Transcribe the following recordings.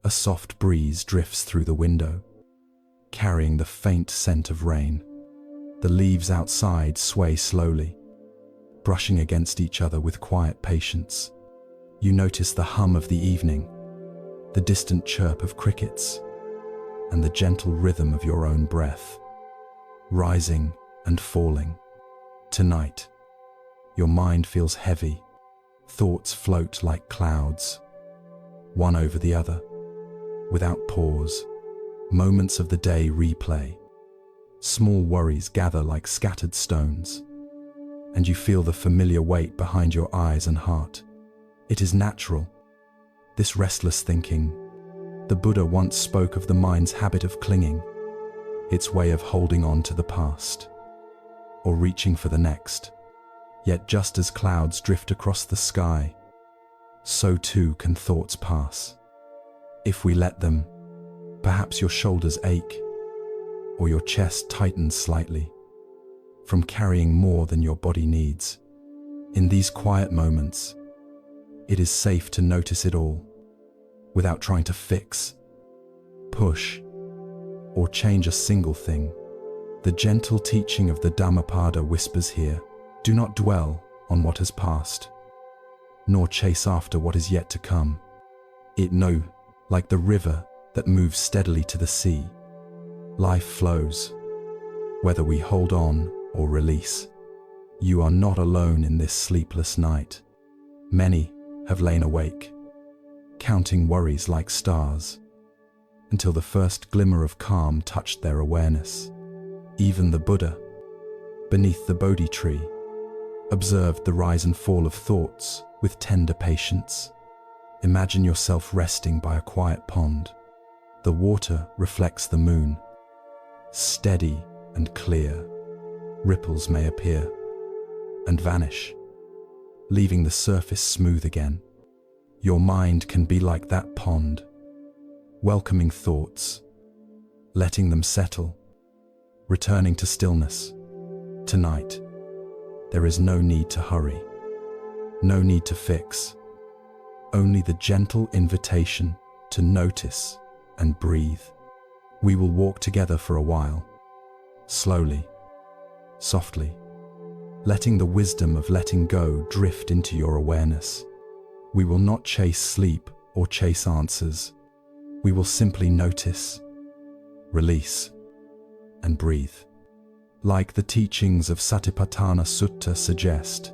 A soft breeze drifts through the window, carrying the faint scent of rain. The leaves outside sway slowly, brushing against each other with quiet patience. You notice the hum of the evening, the distant chirp of crickets, and the gentle rhythm of your own breath, rising and falling. Tonight, your mind feels heavy. Thoughts float like clouds, one over the other, without pause. Moments of the day replay. Small worries gather like scattered stones, and you feel the familiar weight behind your eyes and heart. It is natural, this restless thinking. The Buddha once spoke of the mind's habit of clinging, its way of holding on to the past, or reaching for the next. Yet just as clouds drift across the sky, so too can thoughts pass. If we let them, perhaps your shoulders ache, or your chest tightens slightly, from carrying more than your body needs. In these quiet moments, it is safe to notice it all, without trying to fix, push, or change a single thing. The gentle teaching of the Dhammapada whispers here, do not dwell on what has passed, nor chase after what is yet to come. It know, like the river that moves steadily to the sea, life flows, whether we hold on or release. You are not alone in this sleepless night. Many have lain awake, counting worries like stars, until the first glimmer of calm touched their awareness. Even the Buddha, beneath the Bodhi tree, observed the rise and fall of thoughts with tender patience. Imagine yourself resting by a quiet pond. The water reflects the moon, steady and clear. Ripples may appear and vanish, leaving the surface smooth again. Your mind can be like that pond, welcoming thoughts, letting them settle, returning to stillness. Tonight, there is no need to hurry, no need to fix, only the gentle invitation to notice and breathe. We will walk together for a while, slowly, softly, letting the wisdom of letting go drift into your awareness. We will not chase sleep or chase answers. We will simply notice, release, and breathe. Like the teachings of Satipatthana Sutta suggest,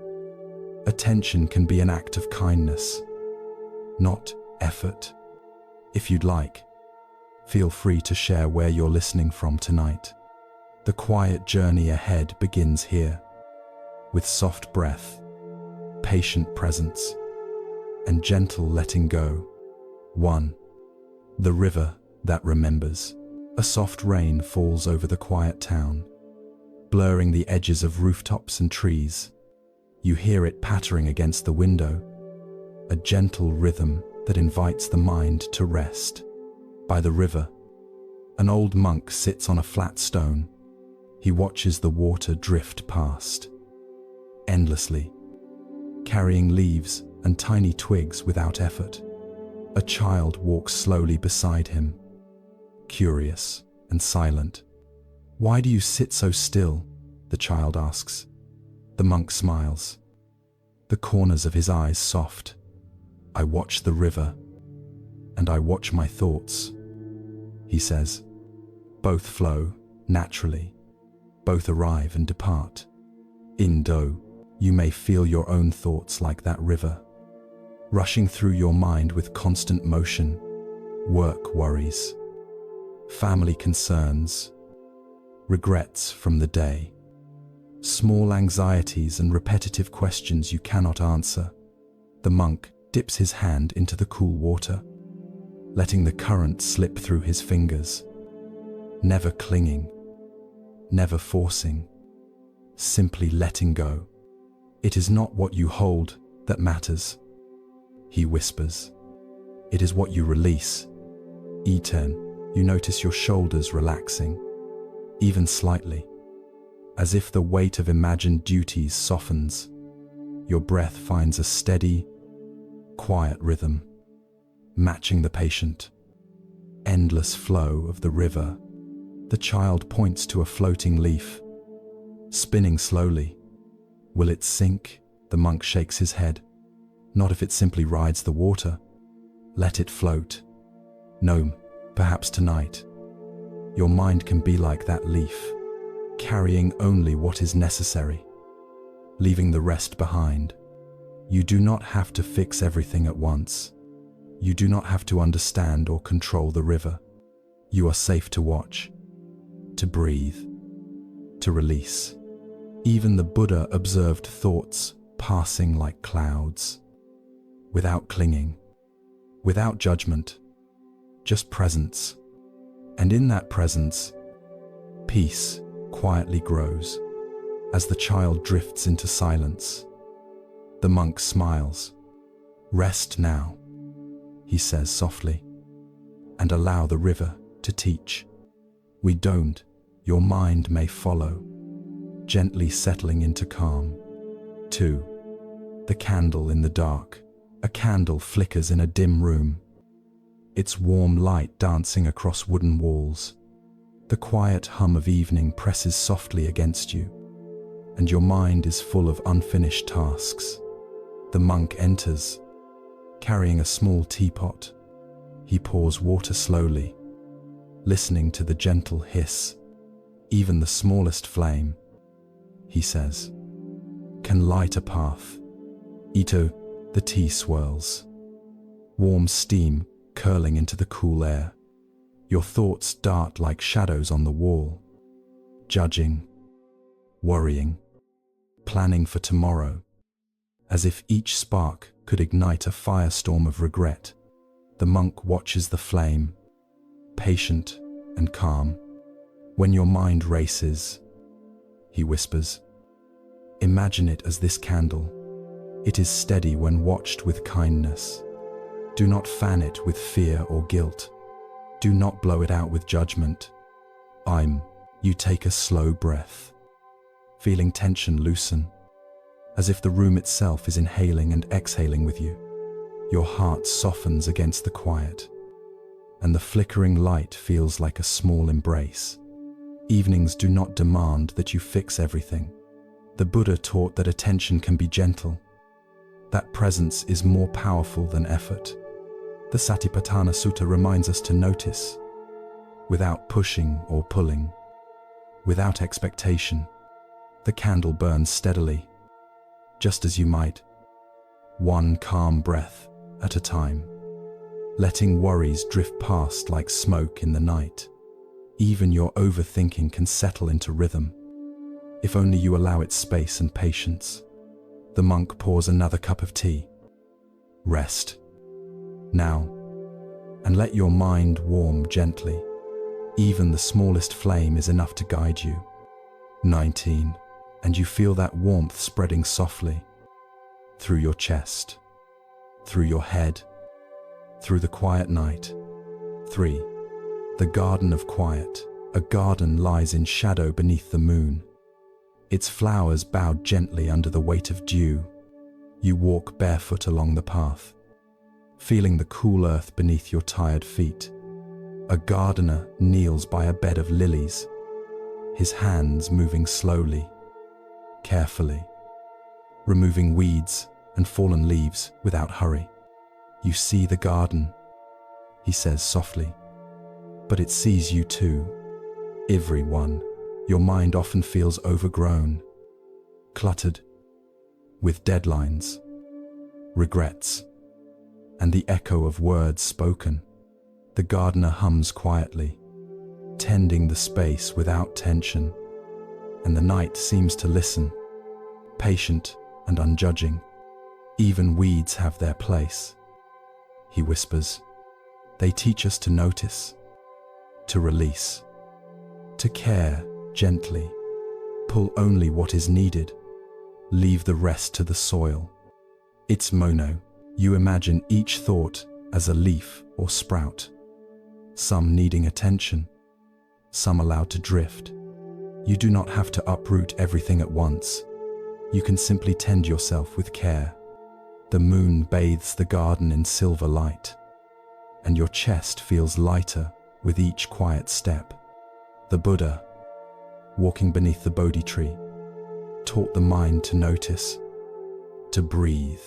attention can be an act of kindness, not effort. If you'd like, feel free to share where you're listening from tonight. The quiet journey ahead begins here, with soft breath, patient presence, and gentle letting go. 1. The river that remembers. A soft rain falls over the quiet town, blurring the edges of rooftops and trees. You hear it pattering against the window, a gentle rhythm that invites the mind to rest. By the river, an old monk sits on a flat stone. He watches the water drift past, endlessly, carrying leaves and tiny twigs without effort. A child walks slowly beside him, curious and silent. "Why do you sit so still?" the child asks. The monk smiles, the corners of his eyes soft. "I watch the river, and I watch my thoughts," he says. Both flow naturally, both arrive and depart. In Do, you may feel your own thoughts like that river, rushing through your mind with constant motion. Work worries, family concerns, regrets from the day, small anxieties and repetitive questions you cannot answer. The monk dips his hand into the cool water, letting the current slip through his fingers, never clinging, never forcing, simply letting go. "It is not what you hold that matters," he whispers. "It is what you release." E10, you notice your shoulders relaxing, even slightly, as if the weight of imagined duties softens. Your breath finds a steady, quiet rhythm, matching the patient, endless flow of the river. The child points to a floating leaf, spinning slowly. Will it sink? The monk shakes his head. Not if it simply rides the water. Let it float. No, perhaps tonight. Your mind can be like that leaf, carrying only what is necessary, leaving the rest behind. You do not have to fix everything at once. You do not have to understand or control the river. You are safe to watch, to breathe, to release. Even the Buddha observed thoughts passing like clouds, without clinging, without judgment, just presence. And in that presence, peace quietly grows as the child drifts into silence. The monk smiles. Rest now, he says softly, and allow the river to teach. We don't, your mind may follow, gently settling into calm. 2. The candle in the dark. A candle flickers in a dim room, its warm light dancing across wooden walls. The quiet hum of evening presses softly against you, and your mind is full of unfinished tasks. The monk enters, carrying a small teapot. He pours water slowly, listening to the gentle hiss. Even the smallest flame, he says, can light a path. Ito, the tea swirls, warm steam curling into the cool air. Your thoughts dart like shadows on the wall, judging, worrying, planning for tomorrow, as if each spark could ignite a firestorm of regret. The monk watches the flame, patient and calm. When your mind races, he whispers, imagine it as this candle. It is steady when watched with kindness. Do not fan it with fear or guilt. Do not blow it out with judgment. You take a slow breath, feeling tension loosen, as if the room itself is inhaling and exhaling with you. Your heart softens against the quiet, and the flickering light feels like a small embrace. Evenings do not demand that you fix everything. The Buddha taught that attention can be gentle, that presence is more powerful than effort. The Satipatthana Sutta reminds us to notice, without pushing or pulling, without expectation. The candle burns steadily, just as you might, one calm breath at a time, letting worries drift past like smoke in the night. Even your overthinking can settle into rhythm, if only you allow it space and patience. The monk pours another cup of tea. Rest now, and let your mind warm gently. Even the smallest flame is enough to guide you. 19. And you feel that warmth spreading softly through your chest, through your head, through the quiet night. 3. The garden of quiet. A garden lies in shadow beneath the moon, its flowers bowed gently under the weight of dew. You walk barefoot along the path, feeling the cool earth beneath your tired feet. A gardener kneels by a bed of lilies, his hands moving slowly, carefully, removing weeds and fallen leaves without hurry. You see the garden, he says softly, but it sees you too. Everyone. Your mind often feels overgrown, cluttered, with deadlines, regrets, and the echo of words spoken. The gardener hums quietly, tending the space without tension, and the night seems to listen, patient and unjudging. Even weeds have their place, he whispers. They teach us to notice, to release, to care gently. Pull only what is needed. Leave the rest to the soil. It's mono. You imagine each thought as a leaf or sprout, some needing attention, some allowed to drift. You do not have to uproot everything at once. You can simply tend yourself with care. The moon bathes the garden in silver light, and your chest feels lighter with each quiet step. The Buddha, walking beneath the Bodhi tree, taught the mind to notice, to breathe,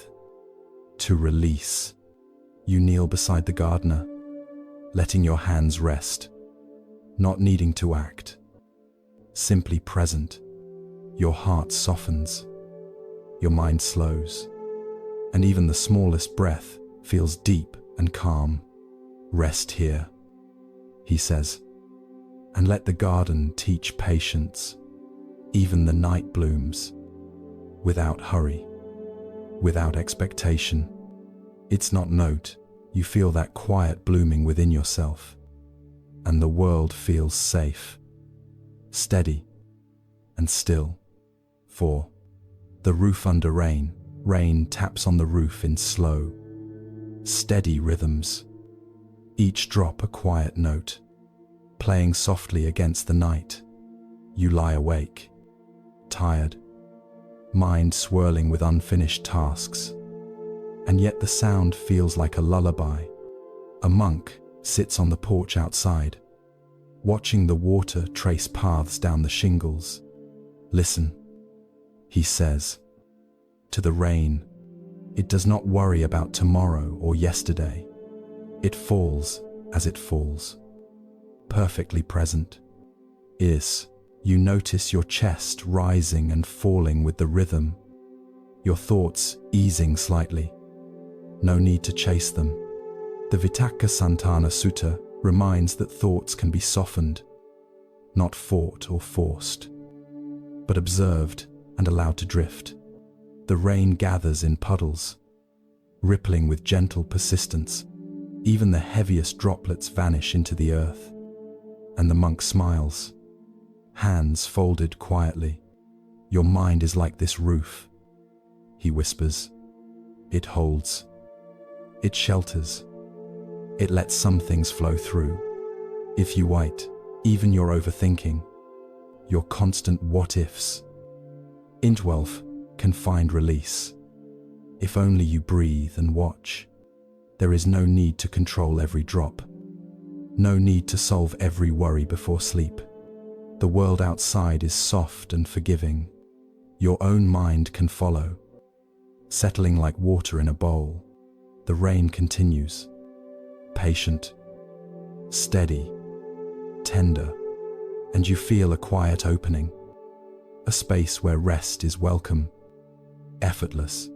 to release. You kneel beside the gardener, letting your hands rest, not needing to act, simply present. Your heart softens, your mind slows, and even the smallest breath feels deep and calm. Rest here, he says, and let the garden teach patience. Even the night blooms, without hurry, without expectation. It's not note, you feel that quiet blooming within yourself, and the world feels safe, steady, and still. 4. The roof under rain. Rain taps on the roof in slow, steady rhythms, each drop a quiet note, playing softly against the night. You lie awake, tired, mind swirling with unfinished tasks, and yet the sound feels like a lullaby. A monk sits on the porch outside, watching the water trace paths down the shingles. Listen, he says, to the rain. It does not worry about tomorrow or yesterday. It falls as it falls, perfectly present. You notice your chest rising and falling with the rhythm, your thoughts easing slightly. No need to chase them. The Vitakka Sutta reminds that thoughts can be softened, not fought or forced, but observed and allowed to drift. The rain gathers in puddles, rippling with gentle persistence. Even the heaviest droplets vanish into the earth, and the monk smiles, hands folded quietly. Your mind is like this roof, he whispers. It holds, it shelters, it lets some things flow through. If you wait, even your overthinking, your constant what-ifs, Intwelf can find release. If only you breathe and watch. There is no need to control every drop. No need to solve every worry before sleep. The world outside is soft and forgiving. Your own mind can follow, settling like water in a bowl. The rain continues, patient, steady, tender, and you feel a quiet opening, a space where rest is welcome, effortless,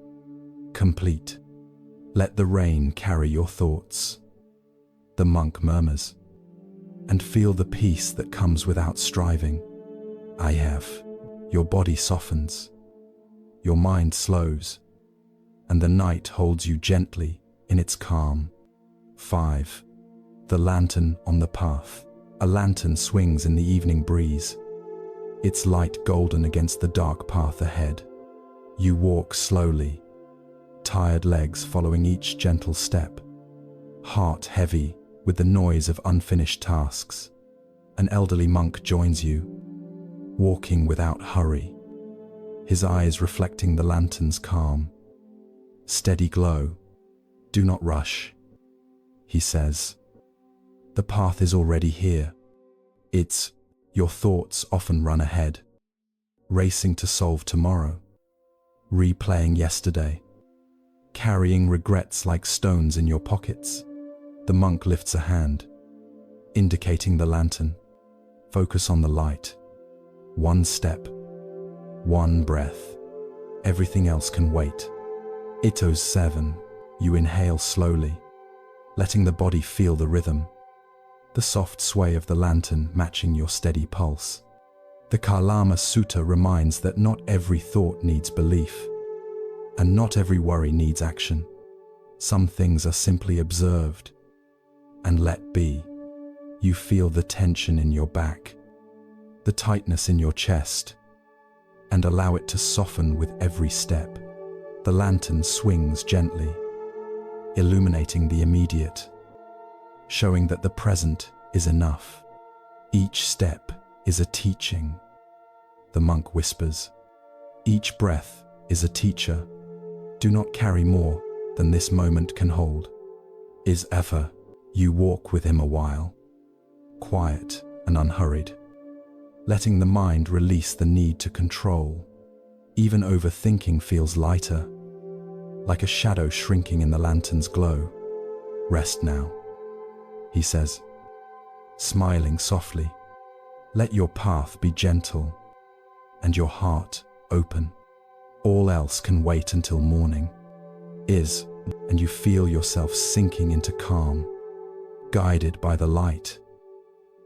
complete. Let the rain carry your thoughts, the monk murmurs, and feel the peace that comes without striving. I have. Your body softens, your mind slows, and the night holds you gently in its calm. 5. The lantern on the path. A lantern swings in the evening breeze, its light golden against the dark path ahead. You walk slowly, tired legs following each gentle step, heart heavy with the noise of unfinished tasks. An elderly monk joins you, walking without hurry, his eyes reflecting the lantern's calm, steady glow. Do not rush, he says. The path is already here. Your thoughts often run ahead, racing to solve tomorrow, replaying yesterday, carrying regrets like stones in your pockets. The monk lifts a hand, indicating the lantern. Focus on the light. One step, one breath. Everything else can wait. Ito's 7. You inhale slowly, letting the body feel the rhythm, the soft sway of the lantern matching your steady pulse. The Kalama Sutta reminds that not every thought needs belief, and not every worry needs action. Some things are simply observed and let be. You feel the tension in your back, the tightness in your chest, and allow it to soften with every step. The lantern swings gently, illuminating the immediate, showing that the present is enough. Each step is a teaching, the monk whispers. Each breath is a teacher. Do not carry more than this moment can hold. You walk with him a while, quiet and unhurried, letting the mind release the need to control. Even overthinking feels lighter, like a shadow shrinking in the lantern's glow. Rest now, he says, smiling softly. Let your path be gentle and your heart open. All else can wait until morning. And you feel yourself sinking into calm, guided by the light,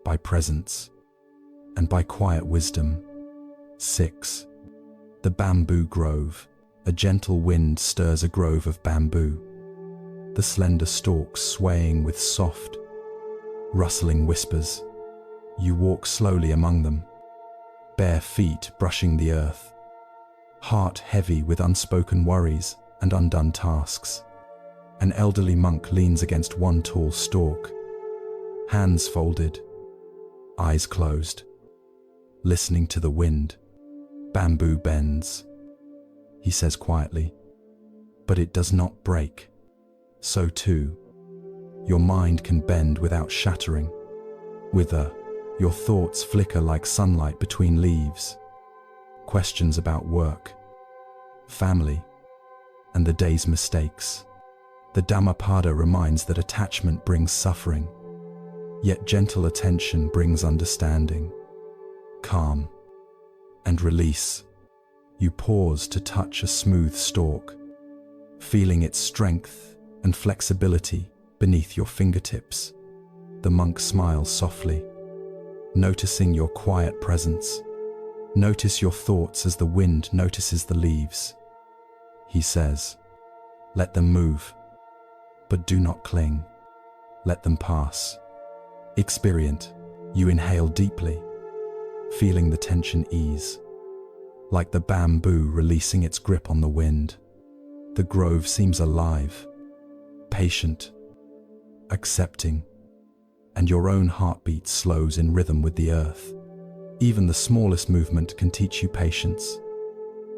by presence, and by quiet wisdom. 6. The bamboo grove. A gentle wind stirs a grove of bamboo, the slender stalks swaying with soft, rustling whispers. You walk slowly among them, bare feet brushing the earth, heart heavy with unspoken worries and undone tasks. An elderly monk leans against one tall stalk, hands folded, eyes closed, listening to the wind. Bamboo bends, he says quietly, but it does not break. So too, your mind can bend without shattering. Wither, your thoughts flicker like sunlight between leaves. Questions about work, family, and the day's mistakes. The Dhammapada reminds that attachment brings suffering, yet gentle attention brings understanding, calm, and release. You pause to touch a smooth stalk, feeling its strength and flexibility beneath your fingertips. The monk smiles softly, noticing your quiet presence. Notice your thoughts as the wind notices the leaves. He says, let them move, but do not cling. Let them pass. Experient. You inhale deeply, feeling the tension ease. Like the bamboo releasing its grip on the wind, the grove seems alive, patient, accepting, and your own heartbeat slows in rhythm with the earth. Even the smallest movement can teach you patience.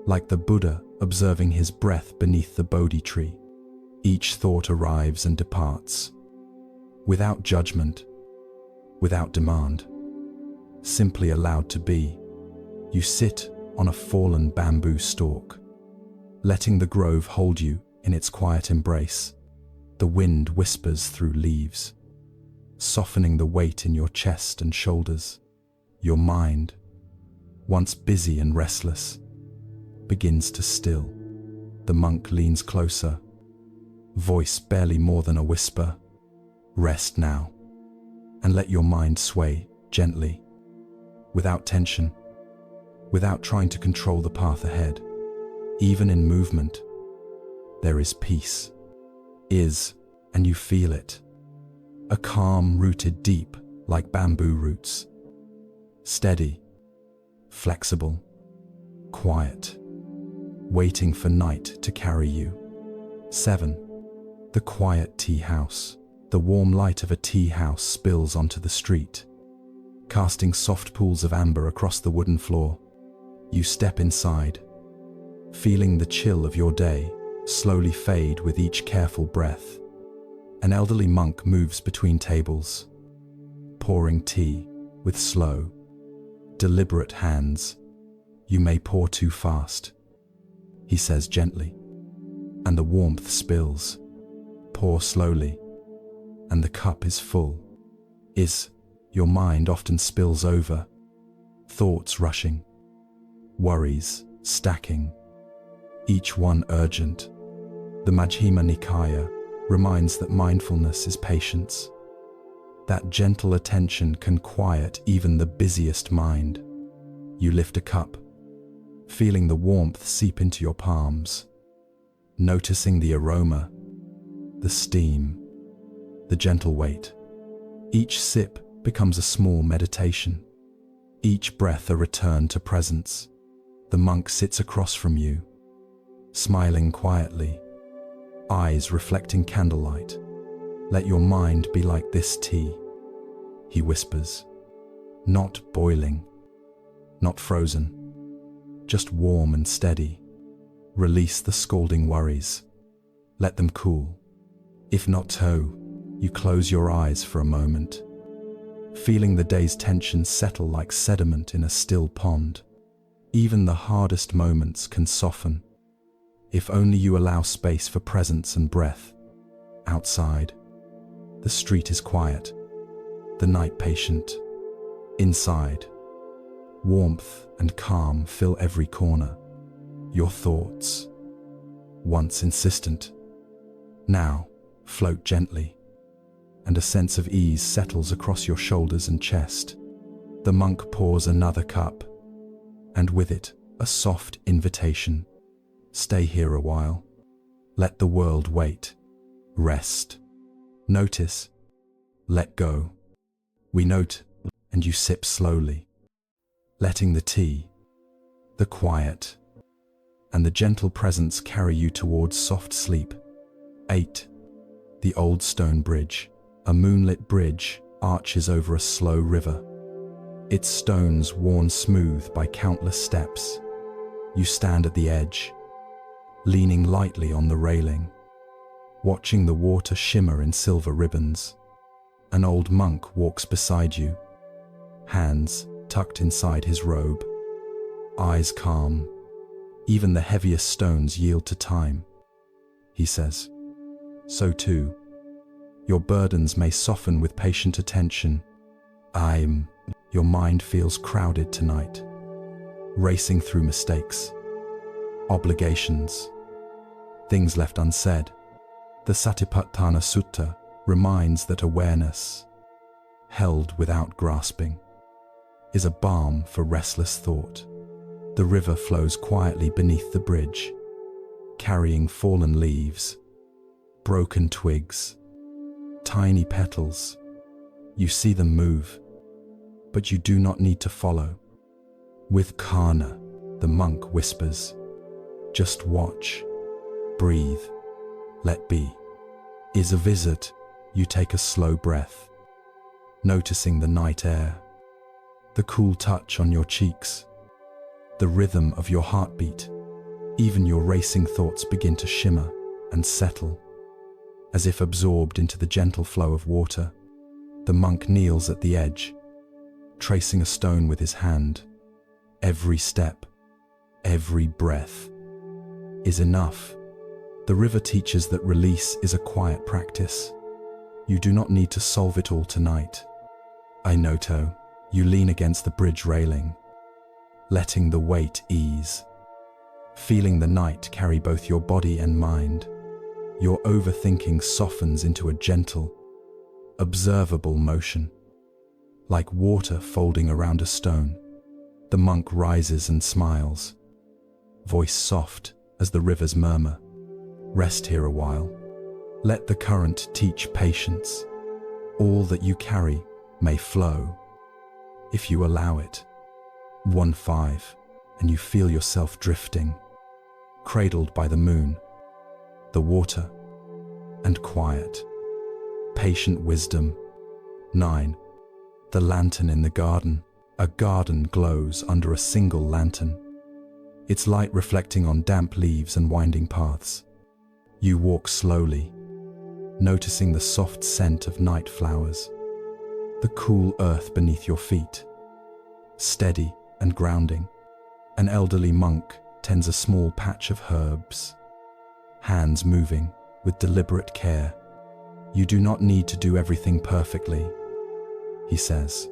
Like the Buddha observing his breath beneath the Bodhi tree, each thought arrives and departs, without judgment, without demand, simply allowed to be. You sit on a fallen bamboo stalk, letting the grove hold you in its quiet embrace. The wind whispers through leaves, softening the weight in your chest and shoulders. Your mind, once busy and restless, begins to still. The monk leans closer, voice barely more than a whisper. Rest now, and let your mind sway gently, without tension, without trying to control the path ahead. Even in movement, there is peace. And you feel it. A calm rooted deep like bamboo roots. Steady, flexible, quiet, waiting for night to carry you. 7. The quiet tea house. The warm light of a tea house spills onto the street, casting soft pools of amber across the wooden floor. You step inside, feeling the chill of your day slowly fade with each careful breath. An elderly monk moves between tables, pouring tea with slow, deliberate hands. You may pour too fast, he says gently, and the warmth spills. Pour slowly, and the cup is full. Your mind often spills over, thoughts rushing, worries stacking, each one urgent. The Majjhima Nikaya reminds that mindfulness is patience. That gentle attention can quiet even the busiest mind. You lift a cup, feeling the warmth seep into your palms, noticing the aroma, the steam, the gentle weight. Each sip becomes a small meditation, each breath a return to presence. The monk sits across from you, smiling quietly, eyes reflecting candlelight. Let your mind be like this tea, he whispers. Not boiling, not frozen, just warm and steady. Release the scalding worries. Let them cool. If not so, you close your eyes for a moment, feeling the day's tension settle like sediment in a still pond. Even the hardest moments can soften, if only you allow space for presence and breath. Outside, the street is quiet, the night patient. Inside, warmth and calm fill every corner. Your thoughts, once insistent, now float gently, and a sense of ease settles across your shoulders and chest. The monk pours another cup, and with it, a soft invitation. Stay here a while. Let the world wait. Rest. Notice. Let go. We note, and you sip slowly, letting the tea, the quiet, and the gentle presence carry you towards soft sleep. 8. The old stone bridge. A moonlit bridge arches over a slow river, its stones worn smooth by countless steps. You stand at the edge, leaning lightly on the railing, watching the water shimmer in silver ribbons. An old monk walks beside you, hands tucked inside his robe, eyes calm. Even the heaviest stones yield to time. He says, so too, your burdens may soften with patient attention. Your mind feels crowded tonight, racing through mistakes, obligations, things left unsaid. The Satipatthana Sutta reminds that awareness, held without grasping, is a balm for restless thought. The river flows quietly beneath the bridge, carrying fallen leaves, broken twigs, tiny petals. You see them move, but you do not need to follow. With Kana, the monk whispers, just watch, breathe, let be. Is a visit, you take a slow breath, noticing the night air, the cool touch on your cheeks, the rhythm of your heartbeat. Even your racing thoughts begin to shimmer and settle, as if absorbed into the gentle flow of water. The monk kneels at the edge, tracing a stone with his hand. Every step, every breath is enough. The river teaches that release is a quiet practice. You do not need to solve it all tonight. Ainoto, you lean against the bridge railing, letting the weight ease, feeling the night carry both your body and mind. Your overthinking softens into a gentle, observable motion, like water folding around a stone. The monk rises and smiles, voice soft as the river's murmur. Rest here a while. Let the current teach patience. All that you carry may flow, if you allow it. 1-5, and you feel yourself drifting, cradled by the moon, the water, and quiet. Patient wisdom. 9. The lantern in the garden. A garden glows under a single lantern, its light reflecting on damp leaves and winding paths. You walk slowly, noticing the soft scent of night flowers, the cool earth beneath your feet. Steady and grounding, an elderly monk tends a small patch of herbs, hands moving with deliberate care. You do not need to do everything perfectly, he says.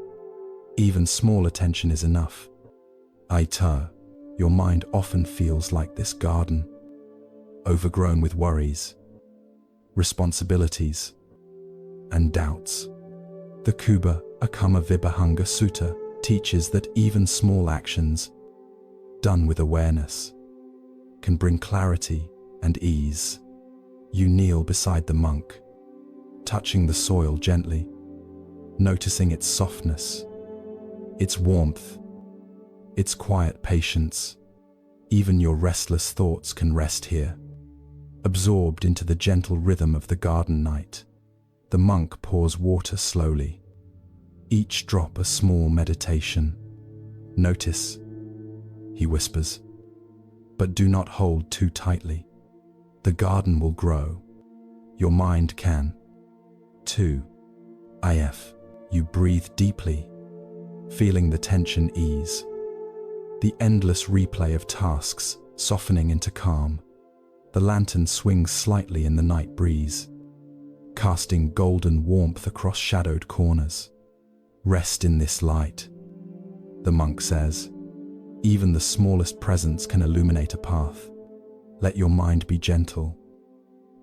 Even small attention is enough. Aita, your mind often feels like this garden, overgrown with worries, responsibilities, and doubts. The Kuba Akama Vibhanga Sutta teaches that even small actions, done with awareness, can bring clarity and ease. You kneel beside the monk, touching the soil gently, noticing its softness, its warmth, its quiet patience. Even your restless thoughts can rest here, absorbed into the gentle rhythm of the garden night. The monk pours water slowly, each drop a small meditation. Notice, he whispers, but do not hold too tightly. The garden will grow. Your mind can. 2. If You breathe deeply, feeling the tension ease. The endless replay of tasks softening into calm. The lantern swings slightly in the night breeze, casting golden warmth across shadowed corners. Rest in this light, the monk says. Even the smallest presence can illuminate a path. Let your mind be gentle,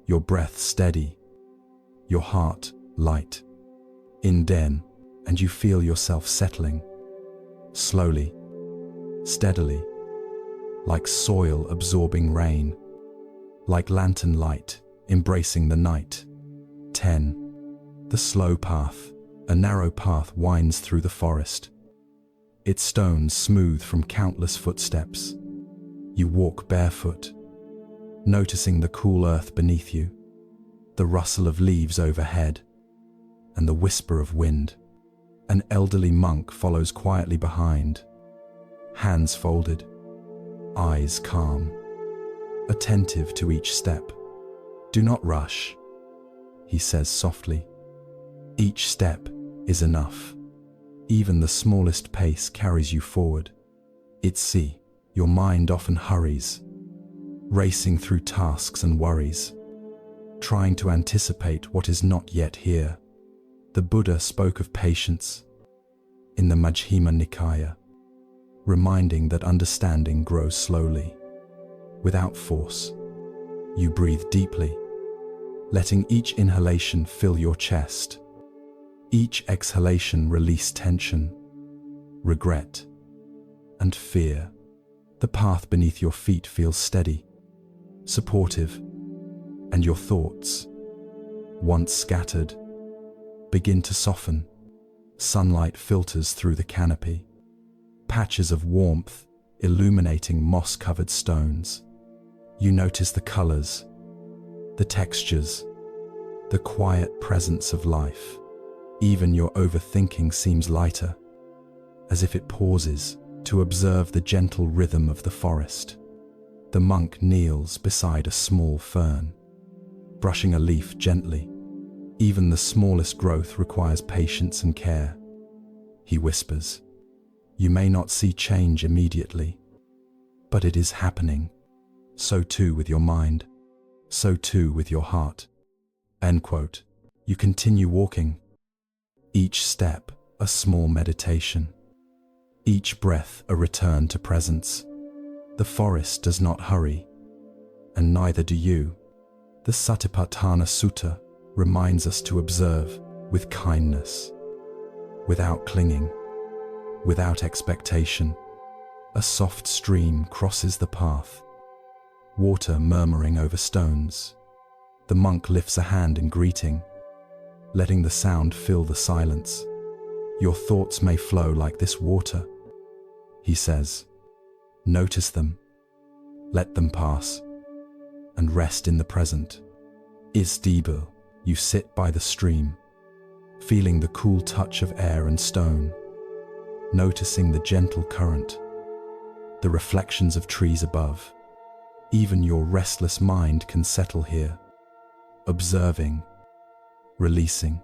your breath steady, your heart light. In Den, and you feel yourself settling, slowly, steadily, like soil absorbing rain, like lantern light embracing the night. 10. The slow path. A narrow path winds through the forest, its stones smooth from countless footsteps. You walk barefoot, noticing the cool earth beneath you, the rustle of leaves overhead, and the whisper of wind. An elderly monk follows quietly behind, hands folded, eyes calm, attentive to each step. Do not rush, he says softly. Each step is enough. Even the smallest pace carries you forward. Your mind often hurries, racing through tasks and worries, trying to anticipate what is not yet here. The Buddha spoke of patience in the Majjhima Nikaya, reminding that understanding grows slowly, without force. You breathe deeply, letting each inhalation fill your chest. Each exhalation release tension, regret, and fear. The path beneath your feet feels steady, supportive, and your thoughts, once scattered, begin to soften. Sunlight filters through the canopy, patches of warmth illuminating moss-covered stones. You notice the colors, the textures, the quiet presence of life. Even your overthinking seems lighter, as if it pauses to observe the gentle rhythm of the forest. The monk kneels beside a small fern, brushing a leaf gently. Even the smallest growth requires patience and care. He whispers, "You may not see change immediately, but it is happening. So too with your mind, so too with your heart." End quote. You continue walking, each step a small meditation, each breath a return to presence. The forest does not hurry, and neither do you. The Satipatthana Sutta reminds us to observe with kindness, without clinging, without expectation. A soft stream crosses the path, water murmuring over stones. The monk lifts a hand in greeting, letting the sound fill the silence. Your thoughts may flow like this water, he says. Notice them, let them pass, and rest in the present. Isdibel, you sit by the stream, feeling the cool touch of air and stone, noticing the gentle current, the reflections of trees above. Even your restless mind can settle here, observing, releasing,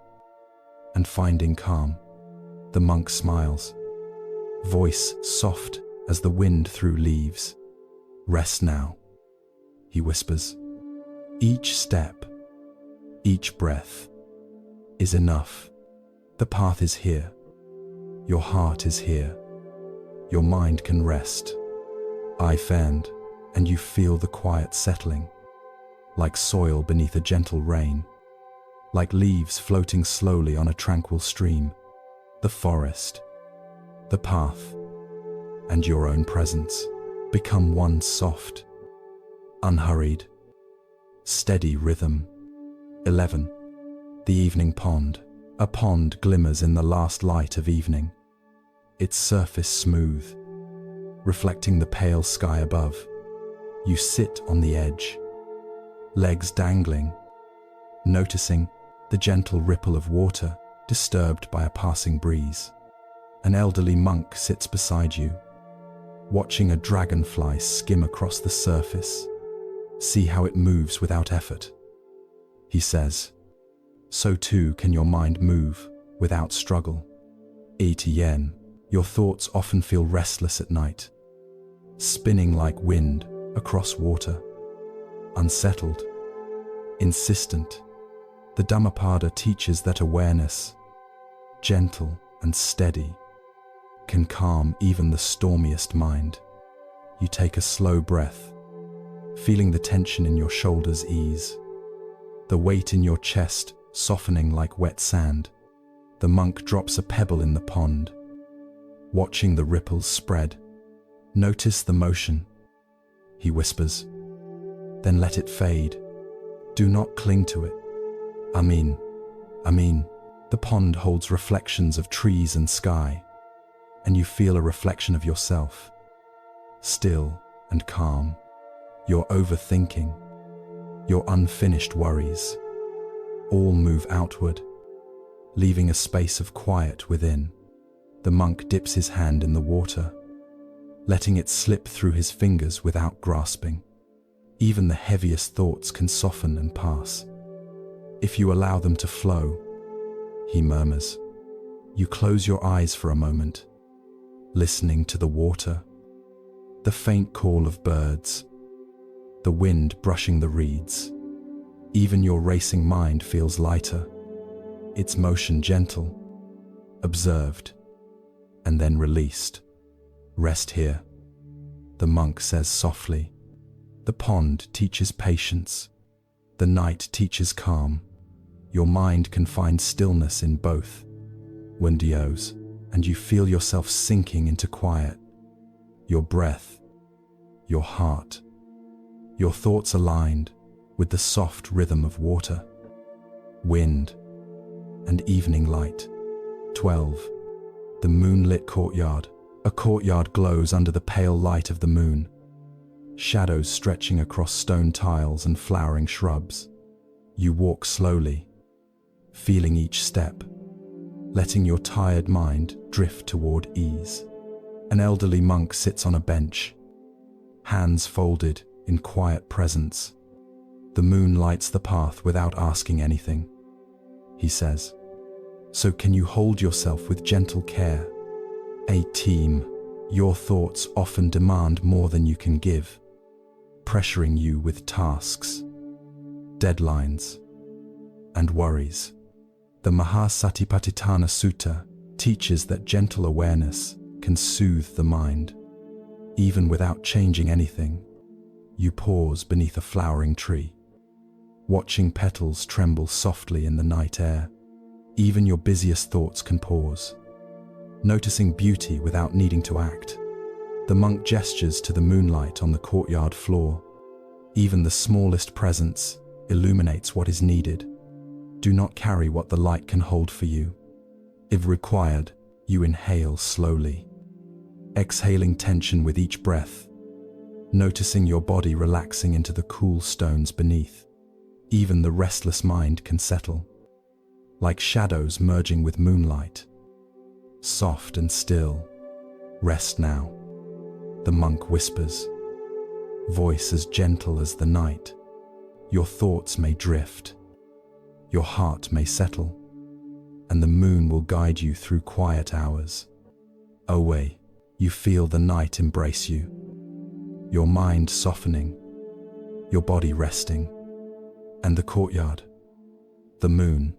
and finding calm. The monk smiles, voice soft as the wind through leaves. Rest now, he whispers. Each step, each breath is enough. The path is here. Your heart is here. Your mind can rest. I fend, and you feel the quiet settling, like soil beneath a gentle rain, like leaves floating slowly on a tranquil stream. The forest, the path, and your own presence become one soft, unhurried, steady rhythm. 11. The evening pond. A pond glimmers in the last light of evening, its surface smooth, reflecting the pale sky above. You sit on the edge, legs dangling, noticing the gentle ripple of water disturbed by a passing breeze. An elderly monk sits beside you, watching a dragonfly skim across the surface. See how it moves without effort, he says. So too can your mind move without struggle. Yen, your thoughts often feel restless at night, spinning like wind across water, unsettled, insistent. The Dhammapada teaches that awareness, gentle and steady, can calm even the stormiest mind. You take a slow breath, feeling the tension in your shoulders ease, the weight in your chest softening like wet sand. The monk drops a pebble in the pond, watching the ripples spread. Notice the motion, he whispers, then let it fade. Do not cling to it. Amin. The pond holds reflections of trees and sky, and you feel a reflection of yourself, still and calm. Your overthinking, your unfinished worries, all move outward, leaving a space of quiet within. The monk dips his hand in the water, letting it slip through his fingers without grasping. Even the heaviest thoughts can soften and pass, if you allow them to flow, he murmurs. You close your eyes for a moment, listening to the water, the faint call of birds, the wind brushing the reeds. Even your racing mind feels lighter, its motion gentle, observed, and then released. Rest here, the monk says softly. The pond teaches patience, the night teaches calm. Your mind can find stillness in both. Wendios, and you feel yourself sinking into quiet. Your breath, your heart, your thoughts aligned with the soft rhythm of water, wind, and evening light. 12. The moonlit courtyard. A courtyard glows under the pale light of the moon, shadows stretching across stone tiles and flowering shrubs. You walk slowly, feeling each step, letting your tired mind drift toward ease. An elderly monk sits on a bench, hands folded in quiet presence. The moon lights the path without asking anything. He says, "So can you hold yourself with gentle care? A team, your thoughts often demand more than you can give, pressuring you with tasks, deadlines, and worries." The Mahasatipatthana Sutta teaches that gentle awareness can soothe the mind. Even without changing anything, you pause beneath a flowering tree, watching petals tremble softly in the night air. Even your busiest thoughts can pause, noticing beauty without needing to act. The monk gestures to the moonlight on the courtyard floor. Even the smallest presence illuminates what is needed. Do not carry what the light can hold for you. If required, you inhale slowly, exhaling tension with each breath, noticing your body relaxing into the cool stones beneath. Even the restless mind can settle, like shadows merging with moonlight. Soft and still, rest now, the monk whispers, voice as gentle as the night. Your thoughts may drift, your heart may settle, and the moon will guide you through quiet hours. Away, you feel the night embrace you, your mind softening, your body resting, and the courtyard, the moon,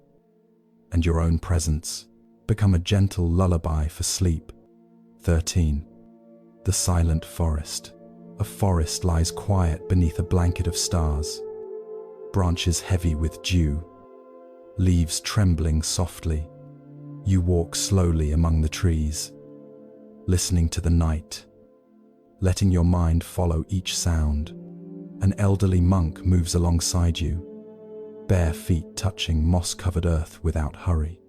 and your own presence become a gentle lullaby for sleep. 13. The silent forest. A forest lies quiet beneath a blanket of stars, branches heavy with dew, leaves trembling softly. You walk slowly among the trees, listening to the night, letting your mind follow each sound. An elderly monk moves alongside you, bare feet touching moss-covered earth without hurry.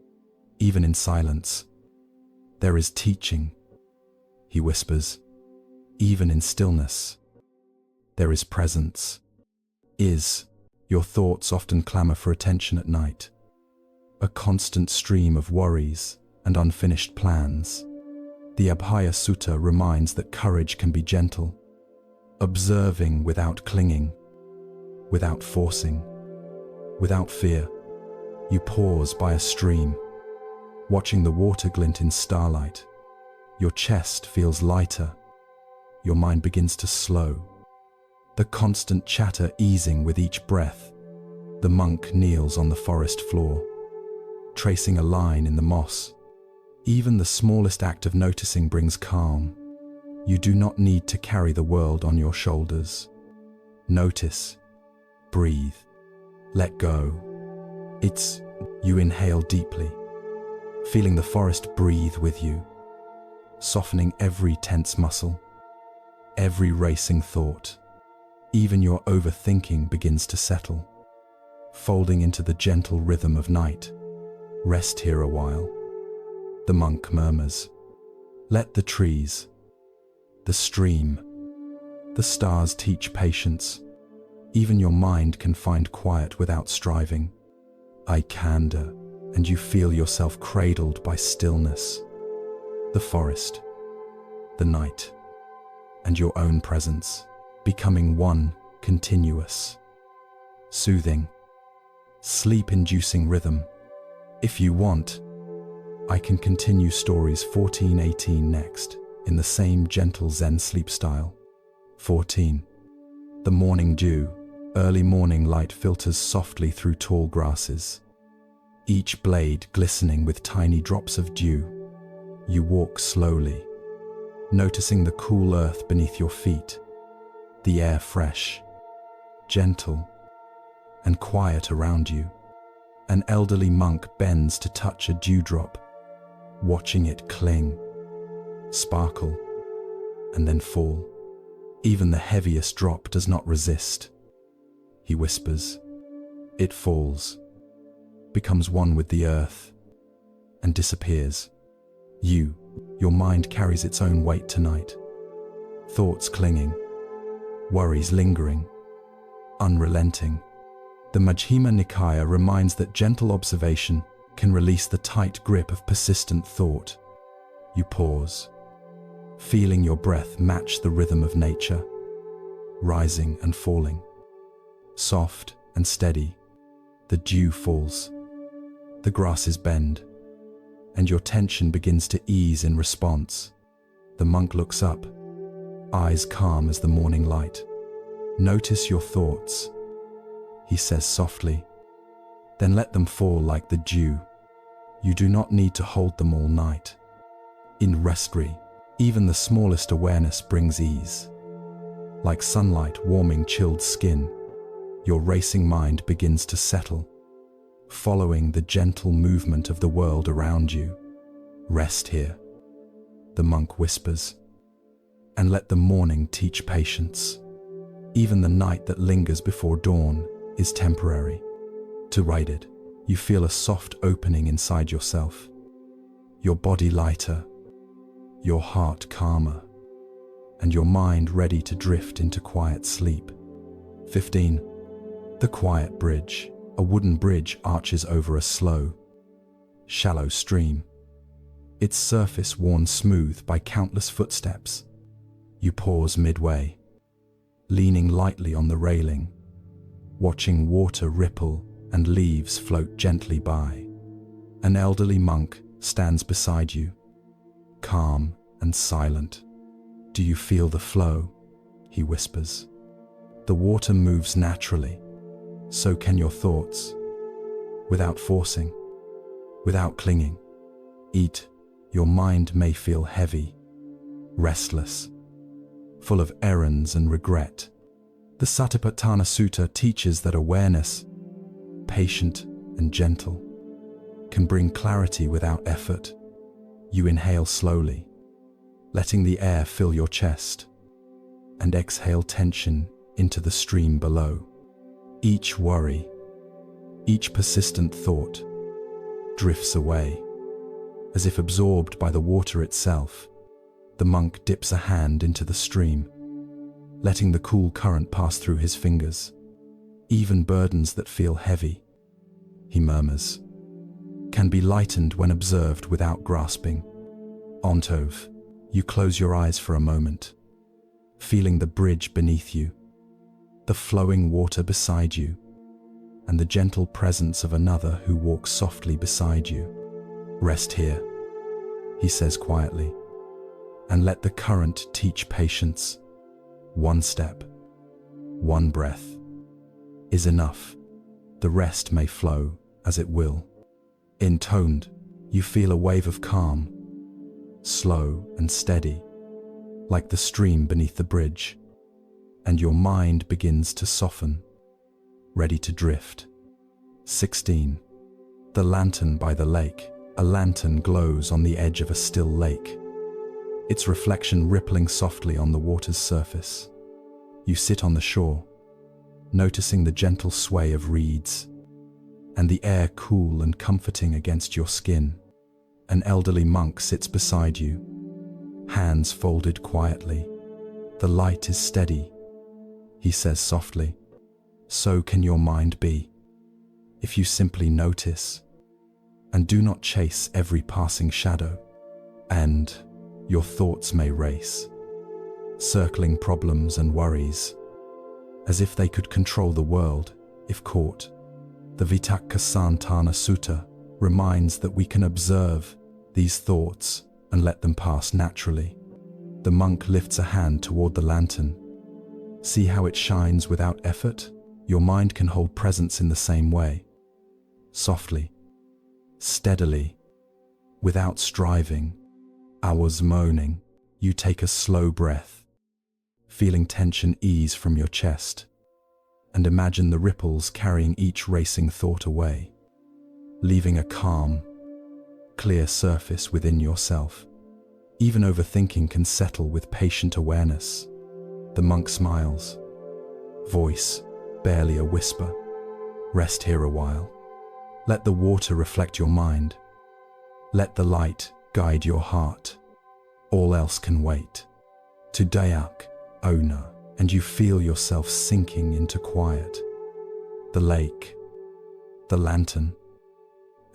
Even in silence, there is teaching, he whispers. Even in stillness, there is presence. Your thoughts often clamor for attention at night, a constant stream of worries and unfinished plans. The Abhaya Sutta reminds that courage can be gentle, observing without clinging, without forcing, without fear. You pause by a stream, watching the water glint in starlight. Your chest feels lighter. Your mind begins to slow, the constant chatter easing with each breath. The monk kneels on the forest floor, tracing a line in the moss. Even the smallest act of noticing brings calm. You do not need to carry the world on your shoulders. Notice, breathe, let go. You inhale deeply, feeling the forest breathe with you, softening every tense muscle, every racing thought. Even your overthinking begins to settle, folding into the gentle rhythm of night. Rest here a while. The monk murmurs. Let the trees, the stream, the stars teach patience. Even your mind can find quiet without striving. I candor, and you feel yourself cradled by stillness. The forest, the night, and your own presence, becoming one continuous, soothing, sleep-inducing rhythm. If you want, I can continue stories 14-18 next, in the same gentle Zen sleep style. 14. The morning dew. Early morning light filters softly through tall grasses, each blade glistening with tiny drops of dew. You walk slowly, noticing the cool earth beneath your feet, the air fresh, gentle, and quiet around you. An elderly monk bends to touch a dewdrop, watching it cling, sparkle, and then fall. Even the heaviest drop does not resist. He whispers. It falls, becomes one with the earth, and disappears. Your mind carries its own weight tonight. Thoughts clinging, worries lingering, unrelenting. The Majjhima Nikaya reminds that gentle observation can release the tight grip of persistent thought. You pause, feeling your breath match the rhythm of nature, rising and falling. Soft and steady, the dew falls, the grasses bend, and your tension begins to ease in response. The monk looks up, eyes calm as the morning light. Notice your thoughts, he says softly, then let them fall like the dew. You do not need to hold them all night. In restri, even the smallest awareness brings ease. Like sunlight warming chilled skin, your racing mind begins to settle, following the gentle movement of the world around you. Rest here, the monk whispers, and let the morning teach patience. Even the night that lingers before dawn is temporary. To ride it, you feel a soft opening inside yourself, your body lighter, your heart calmer, and your mind ready to drift into quiet sleep. 15. The quiet bridge. A wooden bridge arches over a slow, shallow stream, its surface worn smooth by countless footsteps. You pause midway, leaning lightly on the railing, watching water ripple and leaves float gently by. An elderly monk stands beside you, calm and silent. Do you feel the flow? He whispers. The water moves naturally. So can your thoughts, without forcing, without clinging. Your mind may feel heavy, restless, full of errands and regret. The Satipatthana Sutta teaches that awareness, patient and gentle, can bring clarity without effort. You inhale slowly, letting the air fill your chest, and exhale tension into the stream below. Each worry, each persistent thought, drifts away, as if absorbed by the water itself. The monk dips a hand into the stream, letting the cool current pass through his fingers. Even burdens that feel heavy, he murmurs, can be lightened when observed without grasping. Ontov, you close your eyes for a moment, feeling the bridge beneath you, the flowing water beside you, and the gentle presence of another who walks softly beside you. Rest here, he says quietly, and let the current teach patience. One step, one breath is enough. The rest may flow as it will. Intoned, you feel a wave of calm, slow and steady, like the stream beneath the bridge, and your mind begins to soften, ready to drift. 16. The lantern by the lake. A lantern glows on the edge of a still lake, its reflection rippling softly on the water's surface. You sit on the shore, noticing the gentle sway of reeds, and the air cool and comforting against your skin. An elderly monk sits beside you, hands folded quietly. The light is steady, he says softly. So can your mind be, if you simply notice and do not chase every passing shadow. And your thoughts may race, circling problems and worries, as if they could control the world if caught. The Vitakasantana Sutta reminds that we can observe these thoughts and let them pass naturally. The monk lifts a hand toward the lantern. See how it shines without effort? Your mind can hold presence in the same way. Softly, steadily, without striving. Hours moaning, you take a slow breath, feeling tension ease from your chest, and imagine the ripples carrying each racing thought away, leaving a calm, clear surface within yourself. Even overthinking can settle with patient awareness. The monk smiles, voice barely a whisper. Rest here a while. Let the water reflect your mind. Let the light guide your heart. All else can wait. To Dayak, Ona, and you feel yourself sinking into quiet. The lake, the lantern,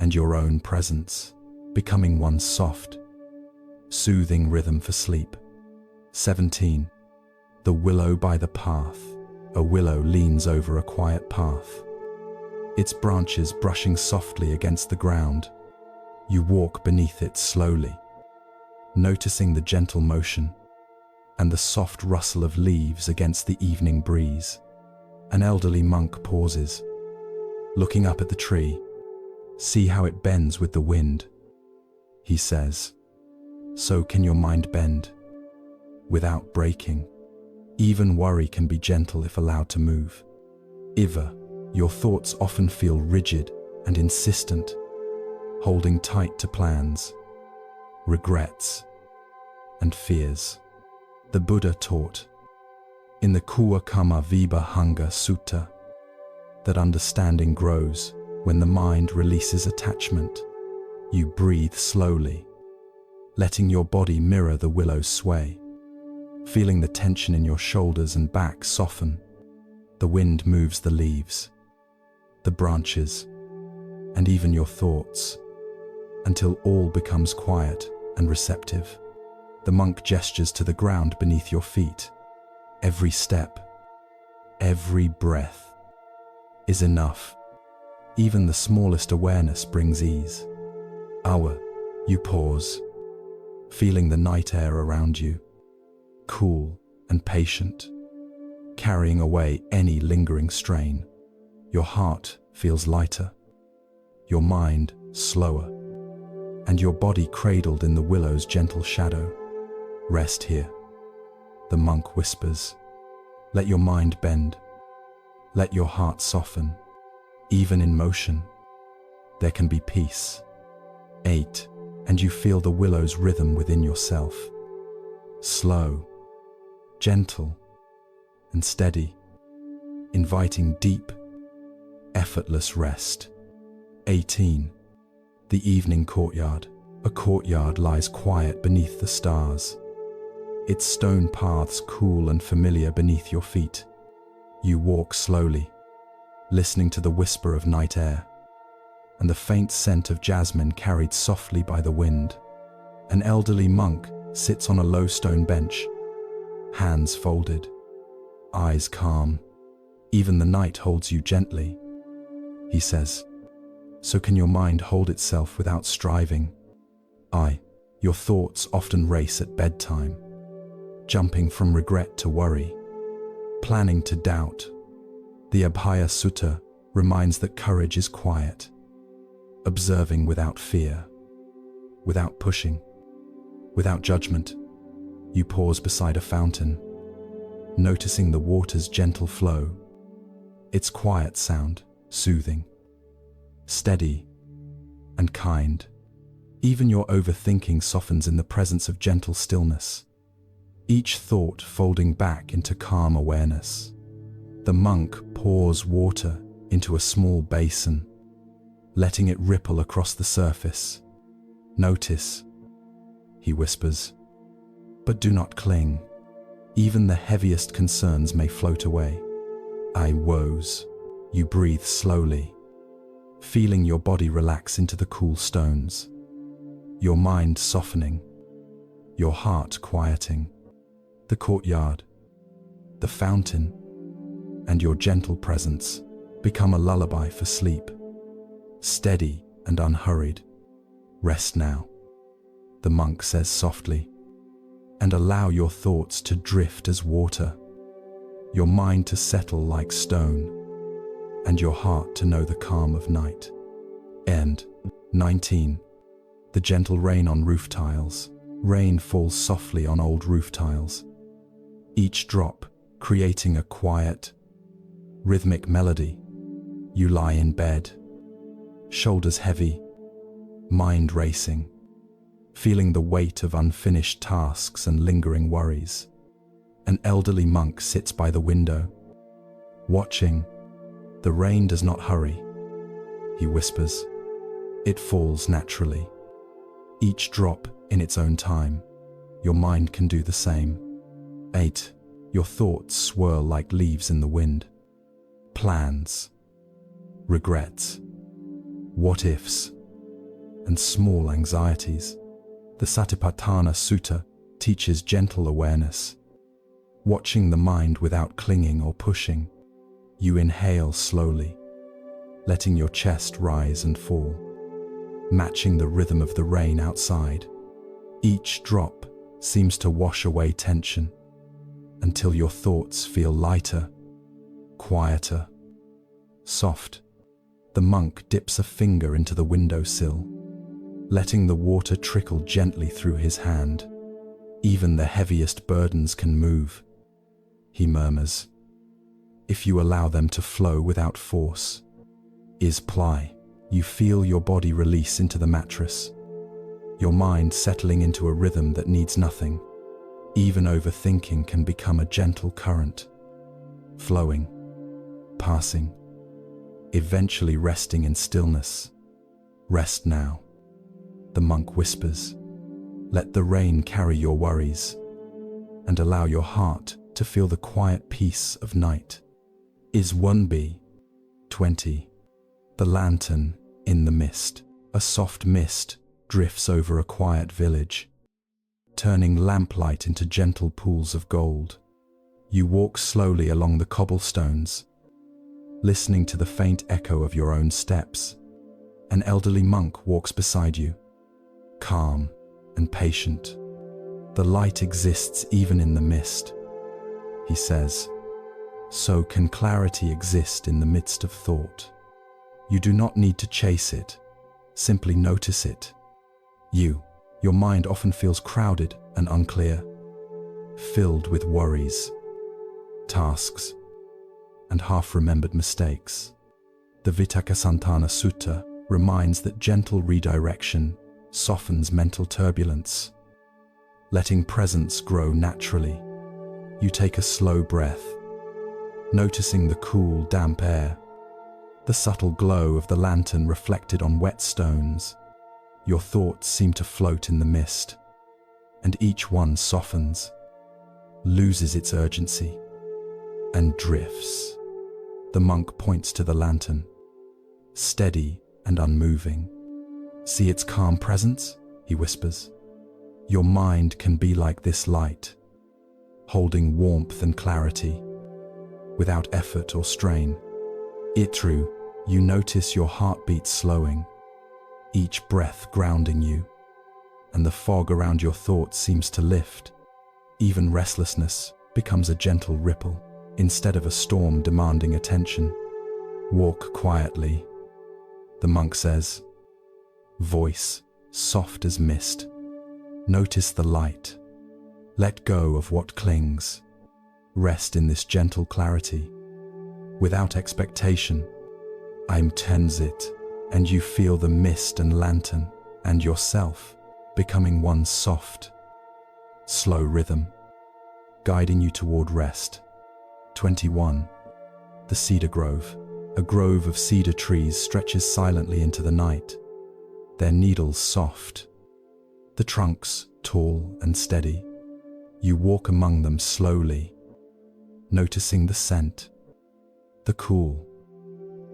and your own presence, becoming one soft, soothing rhythm for sleep. 17. The willow by the path. A willow leans over a quiet path, its branches brushing softly against the ground. You walk beneath it slowly, noticing the gentle motion and the soft rustle of leaves against the evening breeze. An elderly monk pauses, looking up at the tree. See how it bends with the wind, he says. So can your mind bend, without breaking. Even worry can be gentle if allowed to move. Iva, your thoughts often feel rigid and insistent, holding tight to plans, regrets, and fears. The Buddha taught in the Kuakama Vibhanga Sutta that understanding grows when the mind releases attachment. You breathe slowly, letting your body mirror the willow's sway. Feeling the tension in your shoulders and back soften. The wind moves the leaves, the branches, and even your thoughts, until all becomes quiet and receptive. The monk gestures to the ground beneath your feet. Every step, every breath is enough. Even the smallest awareness brings ease. Awa, you pause, feeling the night air around you, cool and patient, carrying away any lingering strain. Your heart feels lighter, your mind slower, and your body cradled in the willow's gentle shadow. Rest here, the monk whispers. Let your mind bend, let your heart soften. Even in motion, there can be peace. 8. And you feel the willow's rhythm within yourself. Slow, gentle, and steady, inviting deep, effortless rest. 18. The evening courtyard. A courtyard lies quiet beneath the stars, its stone paths cool and familiar beneath your feet. You walk slowly, listening to the whisper of night air and the faint scent of jasmine carried softly by the wind. An elderly monk sits on a low stone bench, hands folded, eyes calm. Even the night holds you gently, he says. So can your mind hold itself without striving? Your thoughts often race at bedtime, jumping from regret to worry, planning to doubt. The Abhaya Sutta reminds that courage is quiet, observing without fear, without pushing, without judgment. You pause beside a fountain, noticing the water's gentle flow, its quiet sound, soothing, steady, and kind. Even your overthinking softens in the presence of gentle stillness, each thought folding back into calm awareness. The monk pours water into a small basin, letting it ripple across the surface. Notice, he whispers, but do not cling. Even the heaviest concerns may float away. Woes. You breathe slowly, feeling your body relax into the cool stones, your mind softening, your heart quieting. The courtyard, the fountain, and your gentle presence become a lullaby for sleep. Steady and unhurried. Rest now, the monk says softly, and allow your thoughts to drift as water, your mind to settle like stone, and your heart to know the calm of night. End. 19. The gentle rain on roof tiles. Rain falls softly on old roof tiles, each drop creating a quiet, rhythmic melody. You lie in bed, shoulders heavy, mind racing, feeling the weight of unfinished tasks and lingering worries. An elderly monk sits by the window, watching. The rain does not hurry, he whispers. It falls naturally, each drop in its own time. Your mind can do the same. 8. Your thoughts swirl like leaves in the wind. Plans, regrets, what-ifs, and small anxieties. The Satipatthana Sutta teaches gentle awareness, watching the mind without clinging or pushing. You inhale slowly, letting your chest rise and fall, matching the rhythm of the rain outside. Each drop seems to wash away tension until your thoughts feel lighter, quieter, soft. The monk dips a finger into the windowsill, letting the water trickle gently through his hand. Even the heaviest burdens can move, he murmurs, if you allow them to flow without force. Ply. You feel your body release into the mattress, your mind settling into a rhythm that needs nothing. Even overthinking can become a gentle current, flowing, passing, eventually resting in stillness. Rest now, the monk whispers. Let the rain carry your worries, and allow your heart to feel the quiet peace of night. 1b. 20. The lantern in the mist. A soft mist drifts over a quiet village, turning lamplight into gentle pools of gold. You walk slowly along the cobblestones, listening to the faint echo of your own steps. An elderly monk walks beside you, calm and patient. The light exists even in the mist, he says. So can clarity exist in the midst of thought. You do not need to chase it, simply notice it. Your mind often feels crowded and unclear, filled with worries, tasks, and half-remembered mistakes. The Vitakasantana Sutta reminds that gentle redirection softens mental turbulence, letting presence grow naturally. You take a slow breath, noticing the cool, damp air, the subtle glow of the lantern reflected on wet stones. Your thoughts seem to float in the mist, and each one softens, loses its urgency, and drifts. The monk points to the lantern, steady and unmoving. See its calm presence, he whispers. Your mind can be like this light, holding warmth and clarity, without effort or strain. True, You notice your heartbeat slowing, each breath grounding you, and the fog around your thoughts seems to lift. Even restlessness becomes a gentle ripple, instead of a storm demanding attention. Walk quietly, the monk says, voice soft as mist. Notice the light. Let go of what clings. Rest in this gentle clarity. Without expectation, I'm Tenzit, and you feel the mist and lantern, and yourself becoming one soft, slow rhythm, guiding you toward rest. 21. The cedar grove. A grove of cedar trees stretches silently into the night, their needles soft, the trunks tall and steady. You walk among them slowly, noticing the scent, the cool,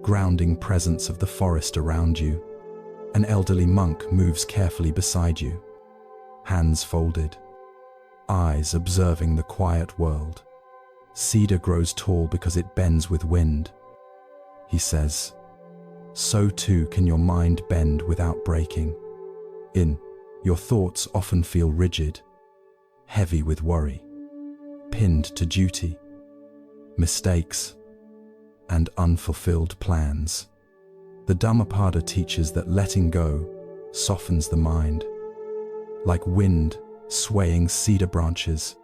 grounding presence of the forest around you. An elderly monk moves carefully beside you, hands folded, eyes observing the quiet world. Cedar grows tall because it bends with wind, he says. So too can your mind bend without breaking. Your thoughts often feel rigid, heavy with worry, pinned to duty, mistakes, and unfulfilled plans. The Dhammapada teaches that letting go softens the mind. Like wind swaying cedar branches,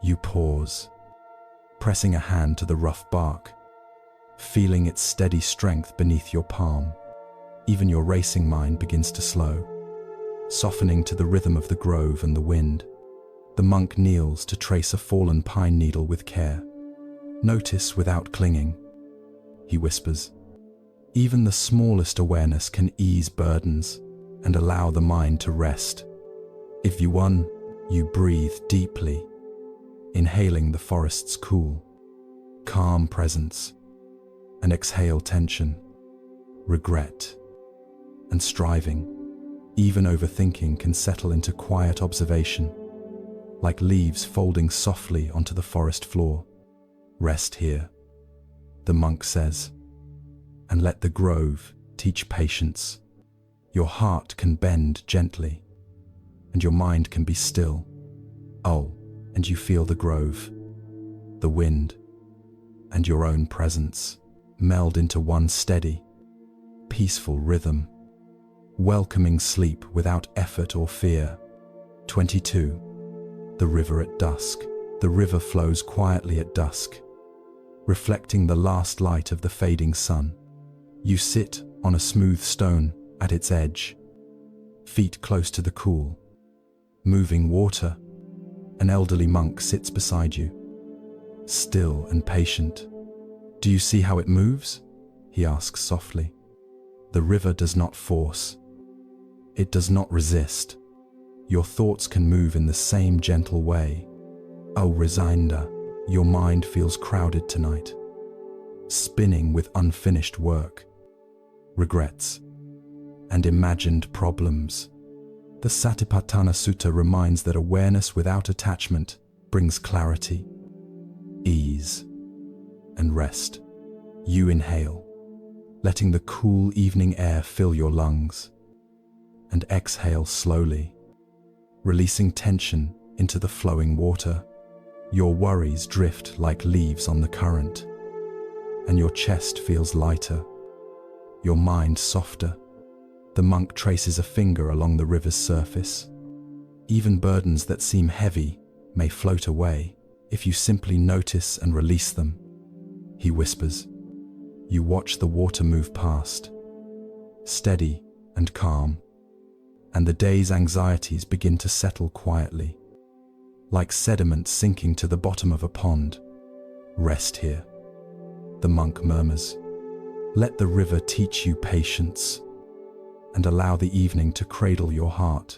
you pause, pressing a hand to the rough bark, feeling its steady strength beneath your palm. Even your racing mind begins to slow, softening to the rhythm of the grove and the wind. The monk kneels to trace a fallen pine needle with care. Notice without clinging, he whispers. Even the smallest awareness can ease burdens and allow the mind to rest. If you breathe deeply, inhaling the forest's cool, calm presence, and exhale tension, regret, and striving. Even overthinking can settle into quiet observation, like leaves folding softly onto the forest floor. Rest here, the monk says, and let the grove teach patience. Your heart can bend gently, and your mind can be still. And you feel the grove, the wind, and your own presence meld into one steady, peaceful rhythm, welcoming sleep without effort or fear. 22. The river at dusk. The river flows quietly at dusk, reflecting the last light of the fading sun. You sit on a smooth stone at its edge, feet close to the cool, moving water. An elderly monk sits beside you, still and patient. Do you see how it moves? He asks softly. The river does not force. It does not resist. Your thoughts can move in the same gentle way. Resignda, your mind feels crowded tonight, spinning with unfinished work, regrets, and imagined problems. The Satipatthana Sutta reminds that awareness without attachment brings clarity, ease, and rest. You inhale, letting the cool evening air fill your lungs, and exhale slowly, releasing tension into the flowing water. Your worries drift like leaves on the current, and your chest feels lighter, your mind softer. The monk traces a finger along the river's surface. Even burdens that seem heavy may float away if you simply notice and release them, he whispers. You watch the water move past, steady and calm, and the day's anxieties begin to settle quietly, like sediment sinking to the bottom of a pond. Rest here, the monk murmurs. Let the river teach you patience, and allow the evening to cradle your heart.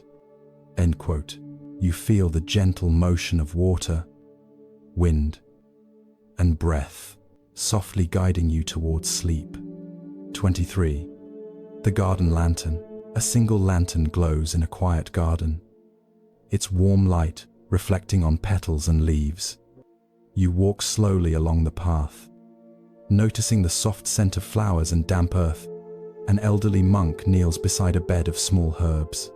End quote. You feel the gentle motion of water, wind, and breath, softly guiding you towards sleep. 23. The garden lantern. A single lantern glows in a quiet garden, its warm light reflecting on petals and leaves. You walk slowly along the path, Noticing the soft scent of flowers and damp earth, an elderly monk kneels beside a bed of small herbs,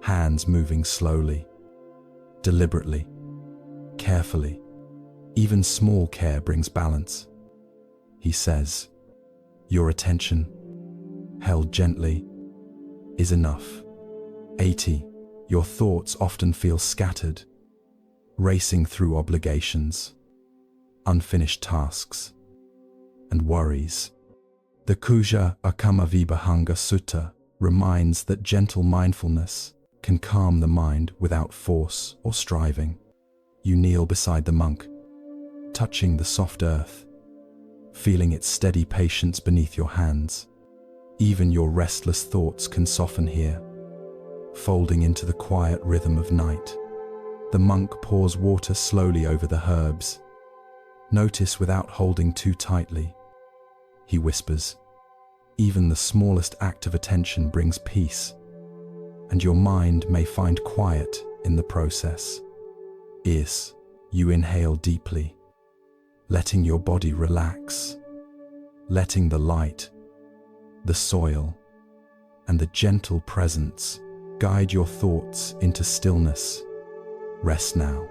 hands moving slowly, deliberately, carefully. Even small care brings balance. He says, "Your attention, held gently, is enough." 80. Your thoughts often feel scattered, racing through obligations, unfinished tasks, and worries. The Kuja Akamavibhanga Sutta reminds that gentle mindfulness can calm the mind without force or striving. You kneel beside the monk, touching the soft earth, feeling its steady patience beneath your hands. Even your restless thoughts can soften here, folding into the quiet rhythm of night. The monk pours water slowly over the herbs. Notice without holding too tightly. He whispers, "Even the smallest act of attention brings peace, and your mind may find quiet in the process." You inhale deeply, letting your body relax, letting the light, the soil, and the gentle presence guide your thoughts into stillness. Rest now.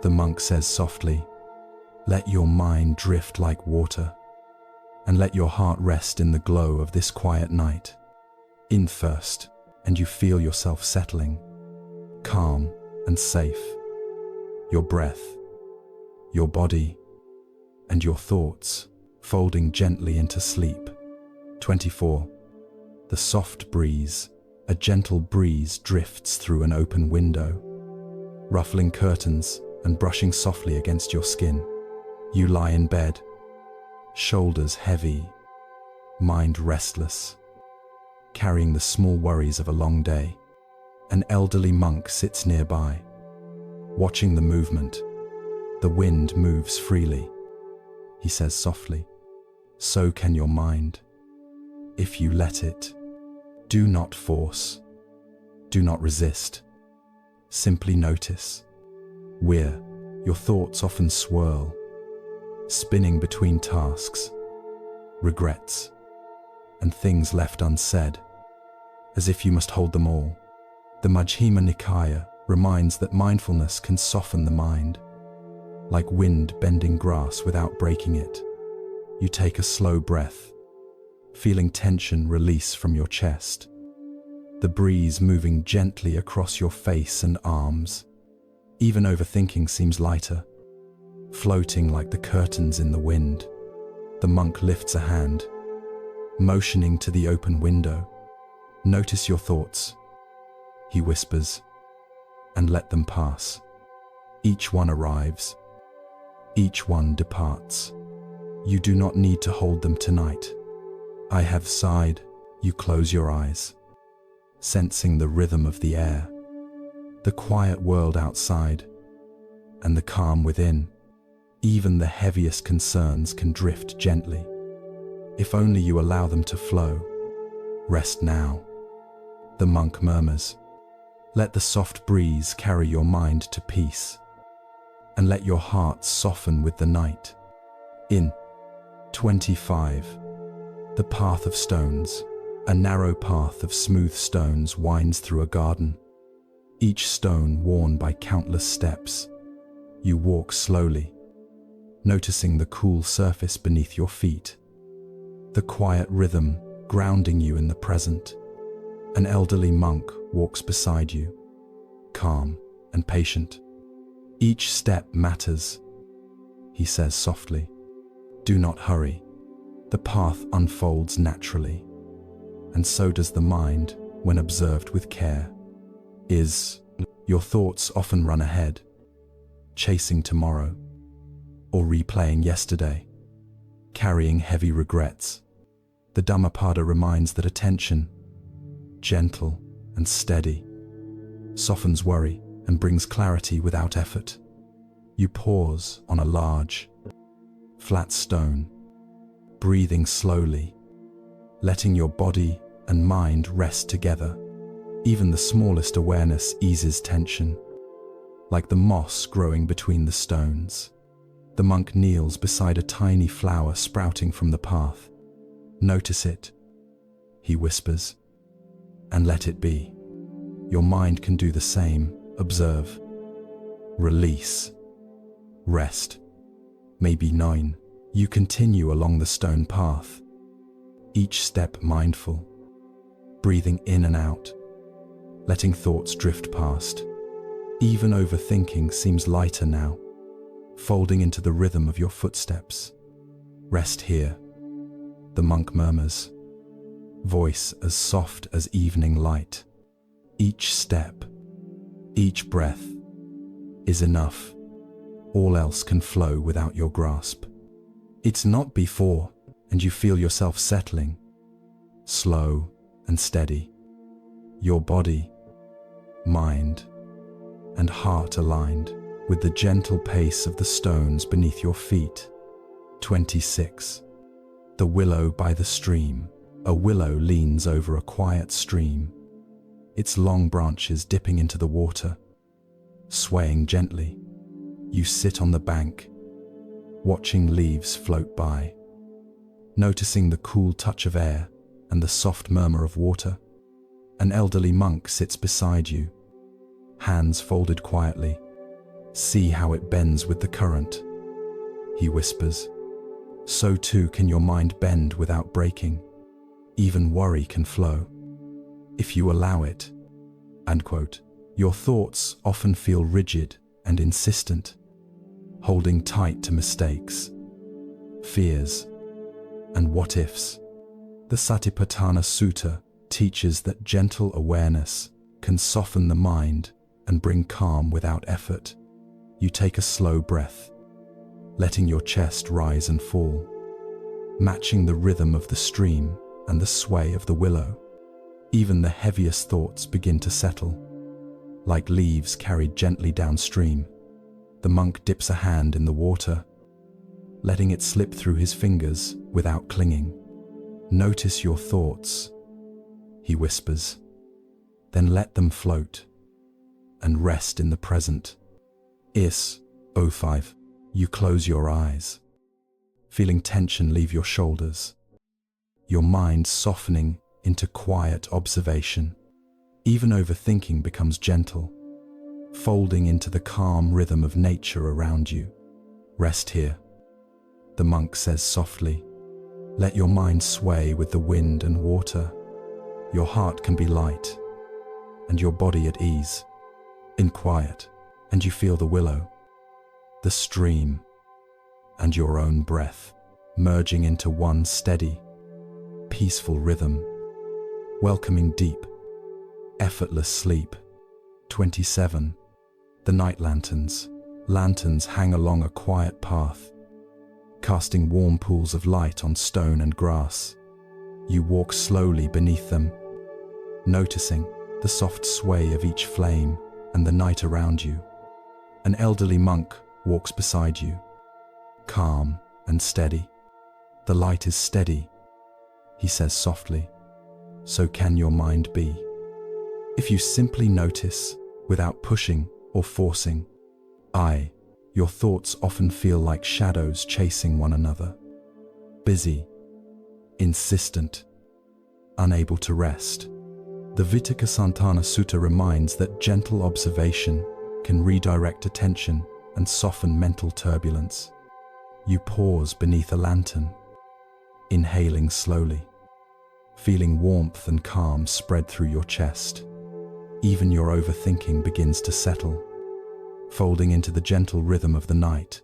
The monk says softly, "Let your mind drift like water, and let your heart rest in the glow of this quiet night." In first, and you feel yourself settling, calm and safe. Your breath, your body, and your thoughts folding gently into sleep. 24. The soft breeze. A gentle breeze drifts through an open window, ruffling curtains and brushing softly against your skin. You lie in bed, shoulders heavy, mind restless, carrying the small worries of a long day. An elderly monk sits nearby, watching the movement. The wind moves freely. He says softly, "So can your mind, if you let it." Do not force. Do not resist. Simply notice. Your thoughts often swirl, spinning between tasks, regrets, and things left unsaid, as if you must hold them all. The Majjhima Nikaya reminds that mindfulness can soften the mind, like wind bending grass without breaking it. You take a slow breath, feeling tension release from your chest, the breeze moving gently across your face and arms. Even overthinking seems lighter, floating like the curtains in the wind. The monk lifts a hand, motioning to the open window. "Notice your thoughts," he whispers, "and let them pass. Each one arrives, each one departs. You do not need to hold them tonight. I have sighed." You close your eyes, sensing the rhythm of the air, the quiet world outside, and the calm within. Even the heaviest concerns can drift gently, if only you allow them to flow. Rest now, the monk murmurs. Let the soft breeze carry your mind to peace, and let your heart soften with the night. In 25. The path of stones. A narrow path of smooth stones winds through a garden, each stone worn by countless steps. You walk slowly, noticing the cool surface beneath your feet, the quiet rhythm grounding you in the present. An elderly monk walks beside you, calm and patient. "Each step matters," he says softly. "Do not hurry. The path unfolds naturally, and so does the mind when observed with care. Your thoughts often run ahead, chasing tomorrow, or replaying yesterday, carrying heavy regrets. The Dhammapada reminds that attention, gentle and steady, softens worry and brings clarity without effort. You pause on a large, flat stone, breathing slowly, letting your body and mind rest together. Even the smallest awareness eases tension, like the moss growing between the stones. The monk kneels beside a tiny flower sprouting from the path. Notice it, he whispers, and let it be. Your mind can do the same. Observe. Release. Rest. Maybe 9. You continue along the stone path, each step mindful, breathing in and out, letting thoughts drift past. Even overthinking seems lighter now, folding into the rhythm of your footsteps. Rest here, the monk murmurs, voice as soft as evening light. Each step, each breath is enough. All else can flow without your grasp. It's not before, and you feel yourself settling, slow and steady. Your body, mind, and heart aligned with the gentle pace of the stones beneath your feet. 26. The willow by the stream. A willow leans over a quiet stream, its long branches dipping into the water, swaying gently. You sit on the bank, watching leaves float by, noticing the cool touch of air and the soft murmur of water. An elderly monk sits beside you, hands folded quietly. See how it bends with the current, he whispers. So too can your mind bend without breaking. Even worry can flow, if you allow it. End quote. Your thoughts often feel rigid and insistent, holding tight to mistakes, fears, and what-ifs. The Satipatthana Sutta teaches that gentle awareness can soften the mind and bring calm without effort. You take a slow breath, letting your chest rise and fall, matching the rhythm of the stream and the sway of the willow. Even the heaviest thoughts begin to settle, like leaves carried gently downstream. The monk dips a hand in the water, letting it slip through his fingers without clinging. Notice your thoughts, he whispers, then let them float and rest in the present. Is 05. You close your eyes, feeling tension leave your shoulders, your mind softening into quiet observation. Even overthinking becomes gentle, folding into the calm rhythm of nature around you. Rest here, the monk says softly. Let your mind sway with the wind and water. Your heart can be light, and your body at ease. In quiet, and you feel the willow, the stream, and your own breath merging into one steady, peaceful rhythm, welcoming deep, effortless sleep. 27. The night lanterns. Lanterns hang along a quiet path, casting warm pools of light on stone and grass. You walk slowly beneath them, noticing the soft sway of each flame and the night around you. An elderly monk walks beside you, calm and steady. The light is steady, he says softly. So can your mind be. If you simply notice, without pushing or forcing, your thoughts often feel like shadows chasing one another. Busy, insistent, unable to rest. The Vitakasantana Sutta reminds that gentle observation can redirect attention and soften mental turbulence. You pause beneath a lantern, inhaling slowly, feeling warmth and calm spread through your chest. Even your overthinking begins to settle, folding into the gentle rhythm of the night.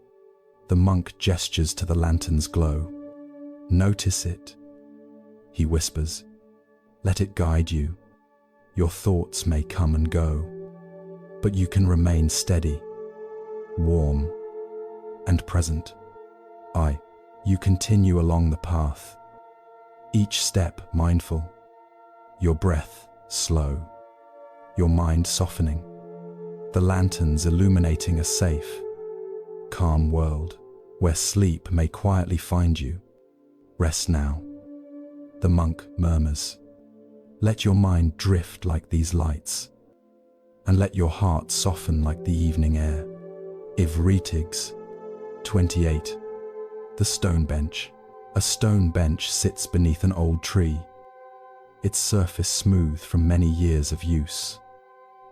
The monk gestures to the lantern's glow. Notice it, he whispers. Let it guide you. Your thoughts may come and go, but you can remain steady, warm, and present. You continue along the path, each step mindful, your breath slow, your mind softening, the lanterns illuminating a safe, calm world where sleep may quietly find you. Rest now, the monk murmurs. Let your mind drift like these lights, and let your heart soften like the evening air. Ivritigs, 28. The stone bench. A stone bench sits beneath an old tree, its surface smooth from many years of use.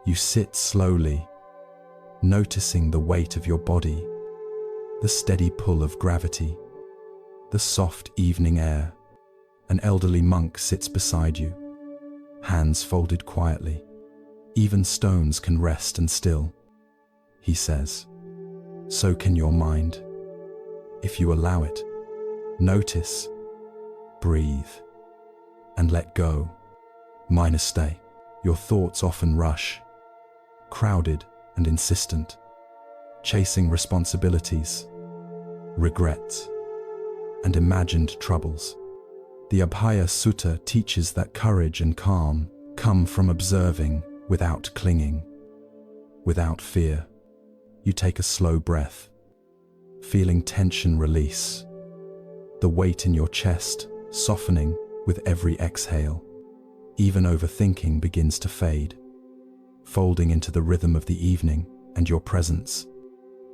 You sit slowly, noticing the weight of your body, the steady pull of gravity, the soft evening air. An elderly monk sits beside you, hands folded quietly. Even stones can rest and still, he says. So can your mind, if you allow it. Notice, breathe, and let go. Stay. Your thoughts often rush, crowded and insistent, chasing responsibilities, regrets, and imagined troubles. The Abhaya Sutta teaches that courage and calm come from observing without clinging, without fear. You take a slow breath, feeling tension release, the weight in your chest softening with every exhale. Even overthinking begins to fade, folding into the rhythm of the evening and your presence.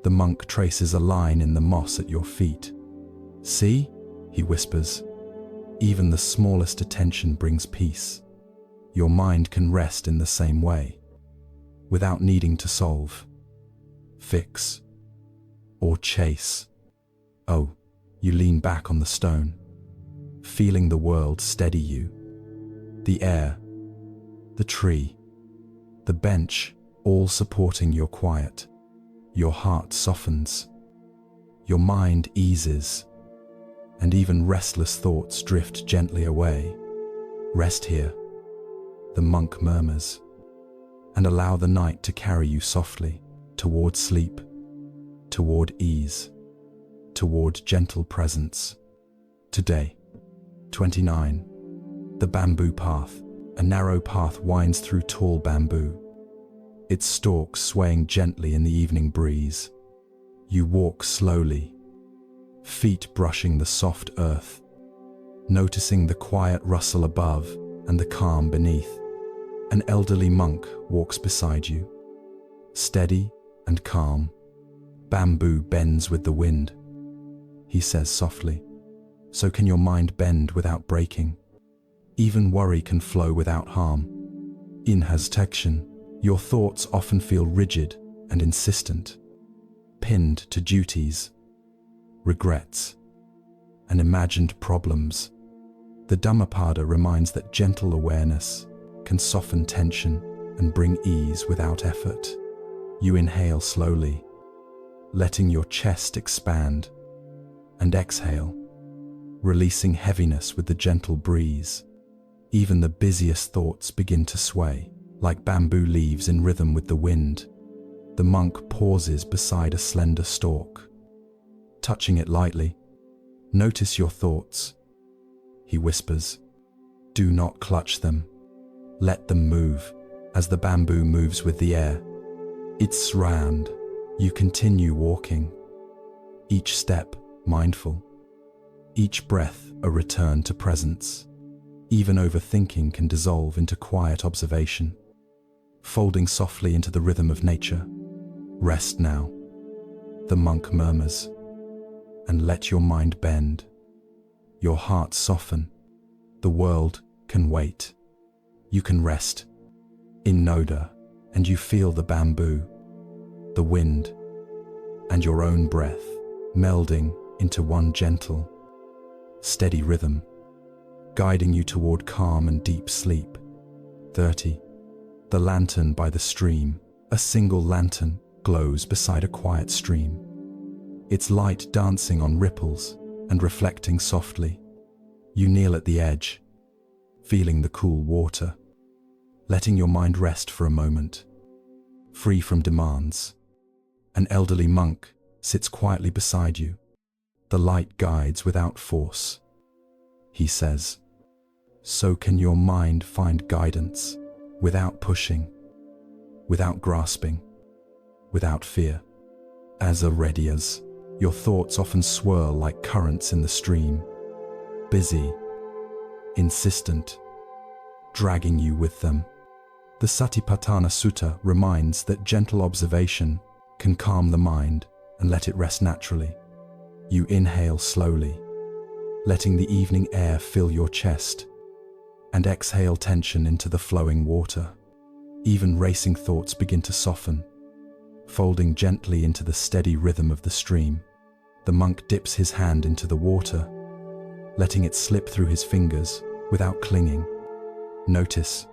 The monk traces a line in the moss at your feet. See, he whispers, even the smallest attention brings peace. Your mind can rest in the same way, without needing to solve, fix, or chase. Oh, you lean back on the stone, feeling the world steady you. The air, the tree, the bench, all supporting your quiet. Your heart softens, your mind eases, and even restless thoughts drift gently away. Rest here, the monk murmurs, and allow the night to carry you softly toward sleep, toward ease, toward gentle presence. Today, 29. The bamboo path. A narrow path winds through tall bamboo, its stalks swaying gently in the evening breeze. You walk slowly, feet brushing the soft earth, noticing the quiet rustle above and the calm beneath. An elderly monk walks beside you, steady and calm. Bamboo bends with the wind, he says softly. So can your mind bend without breaking. Even worry can flow without harm. In hesitation, your thoughts often feel rigid and insistent, pinned to duties, regrets, and imagined problems. The Dhammapada reminds that gentle awareness can soften tension and bring ease without effort. You inhale slowly, letting your chest expand, and exhale, releasing heaviness with the gentle breeze. Even the busiest thoughts begin to sway, like bamboo leaves in rhythm with the wind. The monk pauses beside a slender stalk, touching it lightly. Notice your thoughts, he whispers. Do not clutch them. Let them move as the bamboo moves with the air. It's round. You continue walking, each step mindful, each breath a return to presence. Even overthinking can dissolve into quiet observation, folding softly into the rhythm of nature. Rest now, the monk murmurs, and let your mind bend, your heart soften. The world can wait. You can rest in Noda, and you feel the bamboo, the wind, and your own breath melding into one gentle, steady rhythm, guiding you toward calm and deep sleep. 30. The lantern by the stream. A single lantern glows beside a quiet stream, its light dancing on ripples and reflecting softly. You kneel at the edge, feeling the cool water, letting your mind rest for a moment, free from demands. An elderly monk sits quietly beside you. The light guides without force, he says. So can your mind find guidance without pushing, without grasping, without fear. As Aredias, your thoughts often swirl like currents in the stream, busy, insistent, dragging you with them. The Satipatthana Sutta reminds that gentle observation can calm the mind and let it rest naturally. You inhale slowly, letting the evening air fill your chest, and exhale tension into the flowing water. Even racing thoughts begin to soften, folding gently into the steady rhythm of the stream. The monk dips his hand into the water, letting it slip through his fingers without clinging. Notice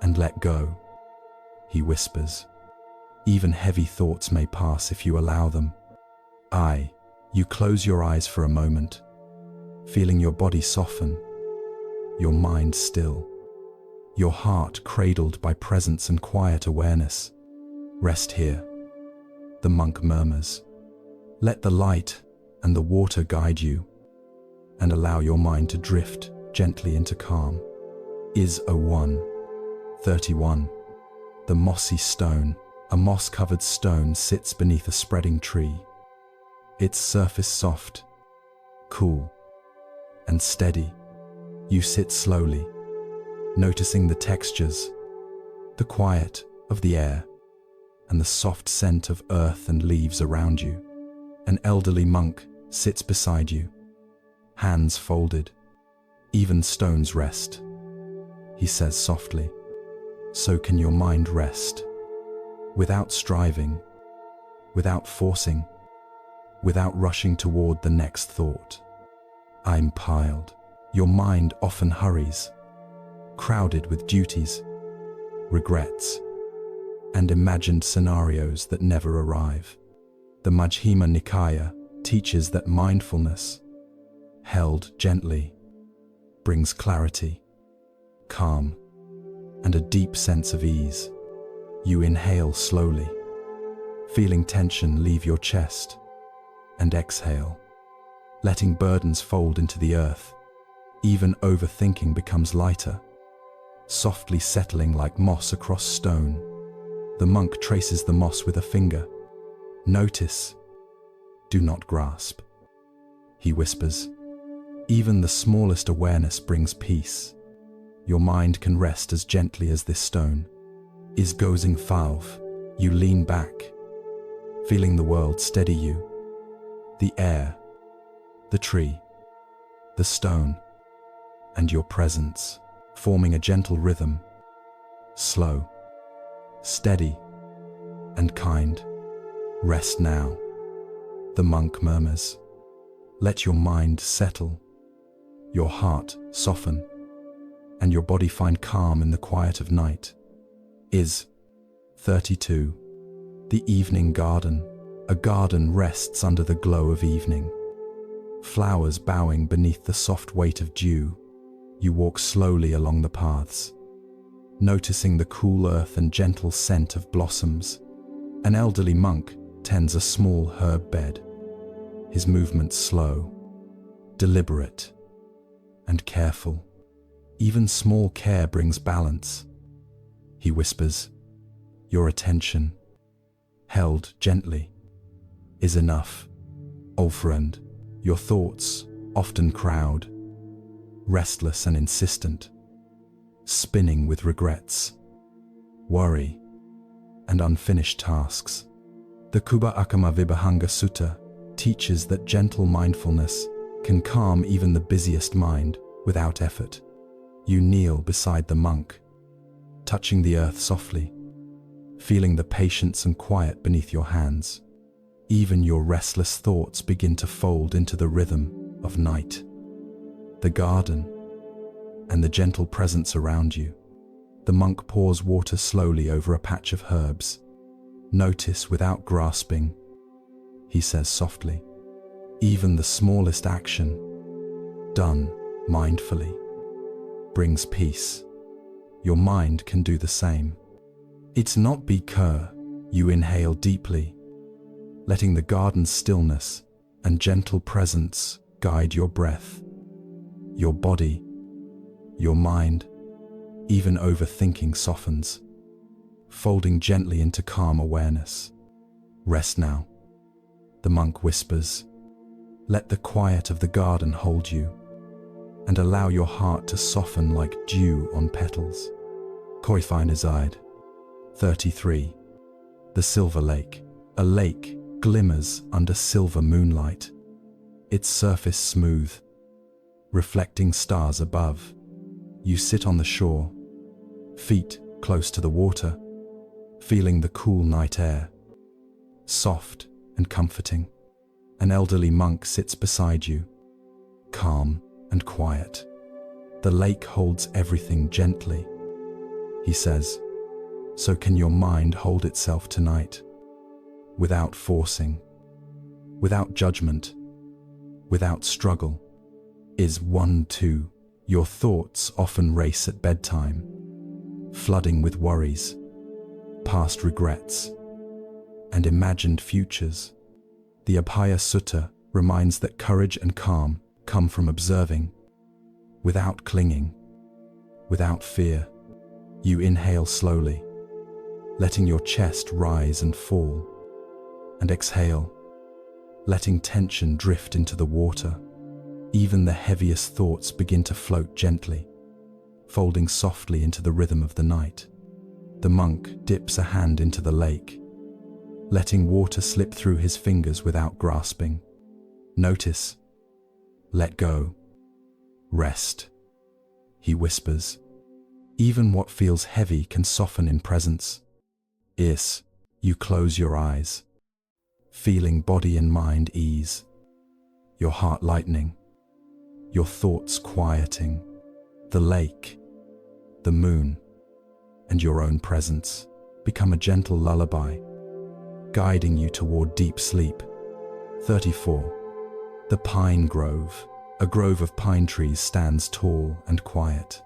and let go, he whispers. Even heavy thoughts may pass if you allow them. You close your eyes for a moment, feeling your body soften, your mind still, your heart cradled by presence and quiet awareness. Rest here, the monk murmurs. Let the light and the water guide you, and allow your mind to drift gently into calm. Is 1:31. The mossy stone, a moss-covered stone, sits beneath a spreading tree. Its surface soft, cool, and steady. You sit slowly, noticing the textures, the quiet of the air, and the soft scent of earth and leaves around you. An elderly monk sits beside you, hands folded. Even stones rest, he says softly. So can your mind rest, without striving, without forcing, without rushing toward the next thought. I'm piled. Your mind often hurries, crowded with duties, regrets, and imagined scenarios that never arrive. The Majjhima Nikaya teaches that mindfulness, held gently, brings clarity, calm, and a deep sense of ease. You inhale slowly, feeling tension leave your chest, and exhale, letting burdens fold into the earth. Even overthinking becomes lighter, softly settling like moss across stone. The monk traces the moss with a finger. Notice, do not grasp, he whispers. Even the smallest awareness brings peace. Your mind can rest as gently as this stone. Is gozing falv. You lean back, feeling the world steady you. The air, the tree, the stone, and your presence, forming a gentle rhythm. Slow, steady, and kind. Rest now, the monk murmurs. Let your mind settle, your heart soften, and your body find calm in the quiet of night. Is 32. The evening garden. A garden rests under the glow of evening. Flowers bowing beneath the soft weight of dew. You walk slowly along the paths, noticing the cool earth and gentle scent of blossoms. An elderly monk tends a small herb bed, his movements slow, deliberate, and careful. Even small care brings balance, he whispers. Your attention, held gently, is enough. Old friend, your thoughts often crowd, restless and insistent, spinning with regrets, worry, and unfinished tasks. The Kuba Akama Vibhanga Sutta teaches that gentle mindfulness can calm even the busiest mind without effort. You kneel beside the monk, touching the earth softly, feeling the patience and quiet beneath your hands. Even your restless thoughts begin to fold into the rhythm of night. The garden, and the gentle presence around you. The monk pours water slowly over a patch of herbs. Notice without grasping, he says softly. Even the smallest action, done mindfully, brings peace. Your mind can do the same. It's not because you inhale deeply, letting the garden's stillness and gentle presence guide your breath, your body, your mind. Even overthinking softens, folding gently into calm awareness. Rest now, the monk whispers. Let the quiet of the garden hold you, and allow your heart to soften like dew on petals. Koifinazide. 33. The Silver Lake. A lake glimmers under silver moonlight. its surface smooth, reflecting stars above. You sit on the shore, feet close to the water, feeling the cool night air, soft and comforting. An elderly monk sits beside you, calm and quiet. The lake holds everything gently. He says, "So can your mind hold itself tonight?" Without forcing, without judgment, without struggle. Is 1-2. Your thoughts often race at bedtime, flooding with worries, past regrets, and imagined futures. The Abhaya Sutta reminds that courage and calm come from observing, without clinging, without fear. You inhale slowly, letting your chest rise and fall, and exhale, letting tension drift into the water. Even the heaviest thoughts begin to float gently, folding softly into the rhythm of the night. The monk dips a hand into the lake, letting water slip through his fingers without grasping. Notice, let go, rest, he whispers. Even what feels heavy can soften in presence. You close your eyes, feeling body and mind ease, your heart lightening, your thoughts quieting. The lake, the moon, and your own presence become a gentle lullaby, guiding you toward deep sleep. 34. The pine grove. A grove of pine trees stands tall and quiet,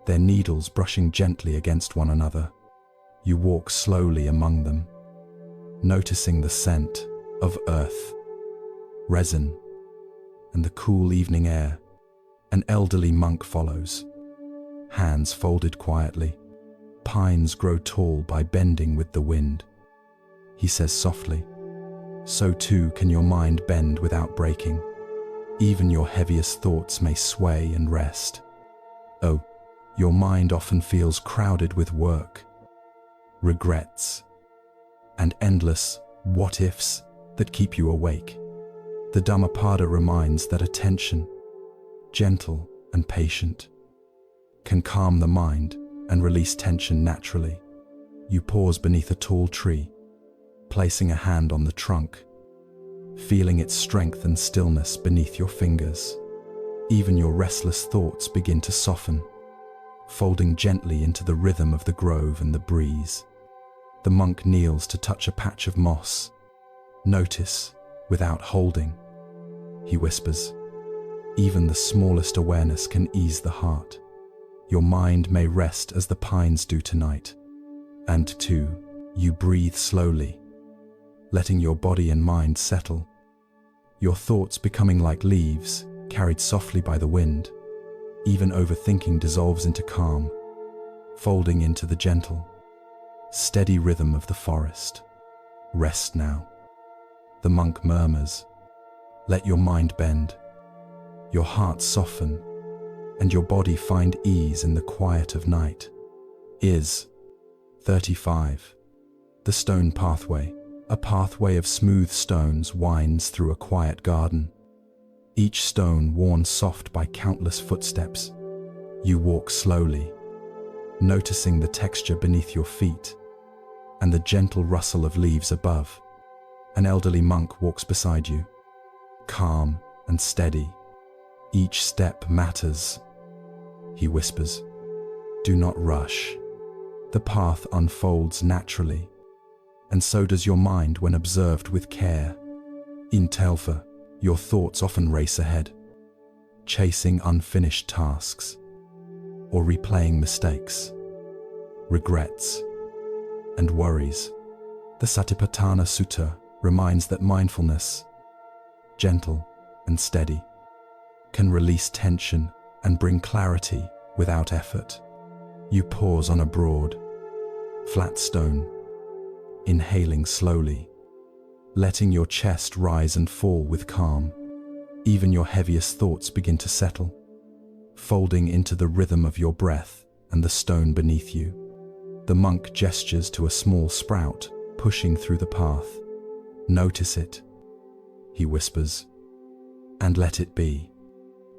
their needles brushing gently against one another. You walk slowly among them, noticing the scent of earth, resin, and the cool evening air. An elderly monk follows, hands folded quietly. Pines grow tall by bending with the wind. He says softly, "So too can your mind bend without breaking. Even your heaviest thoughts may sway and rest." Oh, your mind often feels crowded with work, regrets, and endless what-ifs that keep you awake. The Dhammapada reminds that attention, gentle and patient, can calm the mind and release tension naturally. You pause beneath a tall tree, placing a hand on the trunk, feeling its strength and stillness beneath your fingers. Even your restless thoughts begin to soften, folding gently into the rhythm of the grove and the breeze. The monk kneels to touch a patch of moss. "Notice, without holding," he whispers. "Even the smallest awareness can ease the heart. Your mind may rest as the pines do tonight." And 2. You breathe slowly, letting your body and mind settle, your thoughts becoming like leaves carried softly by the wind. Even overthinking dissolves into calm, folding into the gentle, steady rhythm of the forest. "Rest now," the monk murmurs. "Let your mind bend, your heart soften, and your body find ease in the quiet of night." 35. The stone pathway. A pathway of smooth stones winds through a quiet garden, each stone worn soft by countless footsteps. You walk slowly, noticing the texture beneath your feet and the gentle rustle of leaves above. An elderly monk walks beside you, calm and steady. "Each step matters," he whispers. "Do not rush. The path unfolds naturally, and so does your mind when observed with care. In Telfa, your thoughts often race ahead, chasing unfinished tasks or replaying mistakes, regrets, and worries. The Satipatthana Sutta reminds that mindfulness, gentle and steady, can release tension and bring clarity without effort. You pause on a broad, flat stone, inhaling slowly, letting your chest rise and fall with calm. Even your heaviest thoughts begin to settle, folding into the rhythm of your breath and the stone beneath you. The monk gestures to a small sprout pushing through the path. "Notice it," he whispers. and let it be.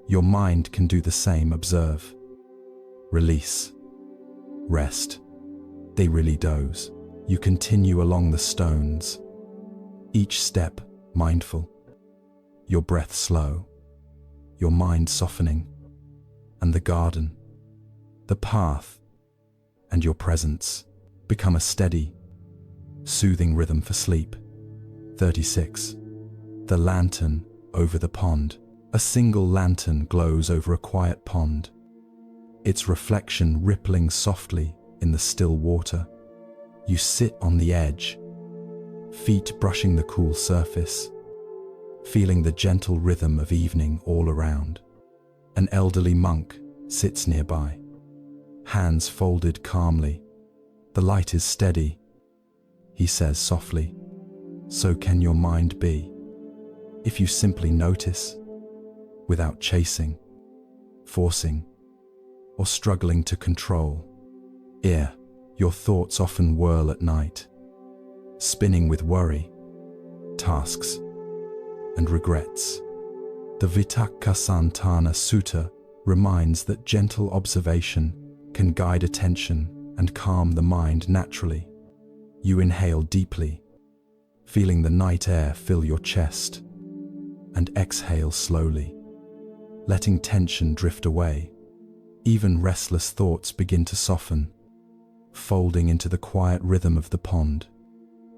Your mind can do the same. Observe. Release. Rest. They really doze. You continue along the stones. Each step mindful. Your breath slow. Your mind softening. And the garden, the path, and your presence become a steady, soothing rhythm for sleep. 36. The lantern over the pond. A single lantern glows over a quiet pond, its reflection rippling softly in the still water. You sit on the edge, feet brushing the cool surface, feeling the gentle rhythm of evening all around. An elderly monk sits nearby, hands folded calmly. The light is steady. He says softly, "So can your mind be, if you simply notice, without chasing, forcing, or struggling to control." Your thoughts often whirl at night, spinning with worry, tasks, and regrets. The Vitakasantana Sutta reminds that gentle observation can guide attention and calm the mind naturally. You inhale deeply, feeling the night air fill your chest, and exhale slowly, letting tension drift away. Even restless thoughts begin to soften, folding into the quiet rhythm of the pond.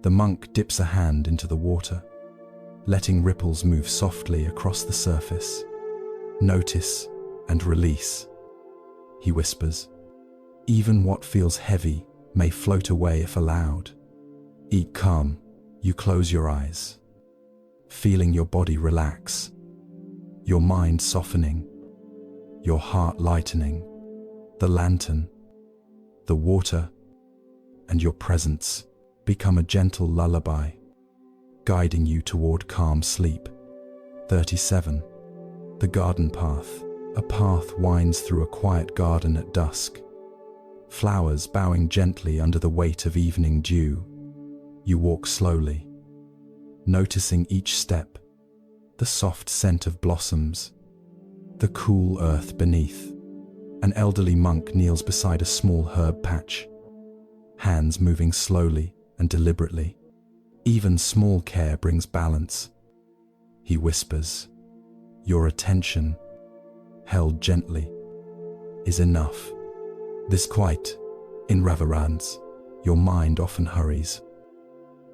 The monk dips a hand into the water, letting ripples move softly across the surface. "Notice and release," he whispers. "Even what feels heavy may float away if allowed." Eat calm, you close your eyes, feeling your body relax, your mind softening, your heart lightening. The lantern, the water, and your presence become a gentle lullaby, guiding you toward calm sleep. 37. The garden path. A path winds through a quiet garden at dusk, flowers bowing gently under the weight of evening dew. You walk slowly, noticing each step, the soft scent of blossoms, the cool earth beneath. An elderly monk kneels beside a small herb patch, hands moving slowly and deliberately. Even small care brings balance. He whispers, "Your attention, held gently, is enough." This quiet, in reverence, your mind often hurries,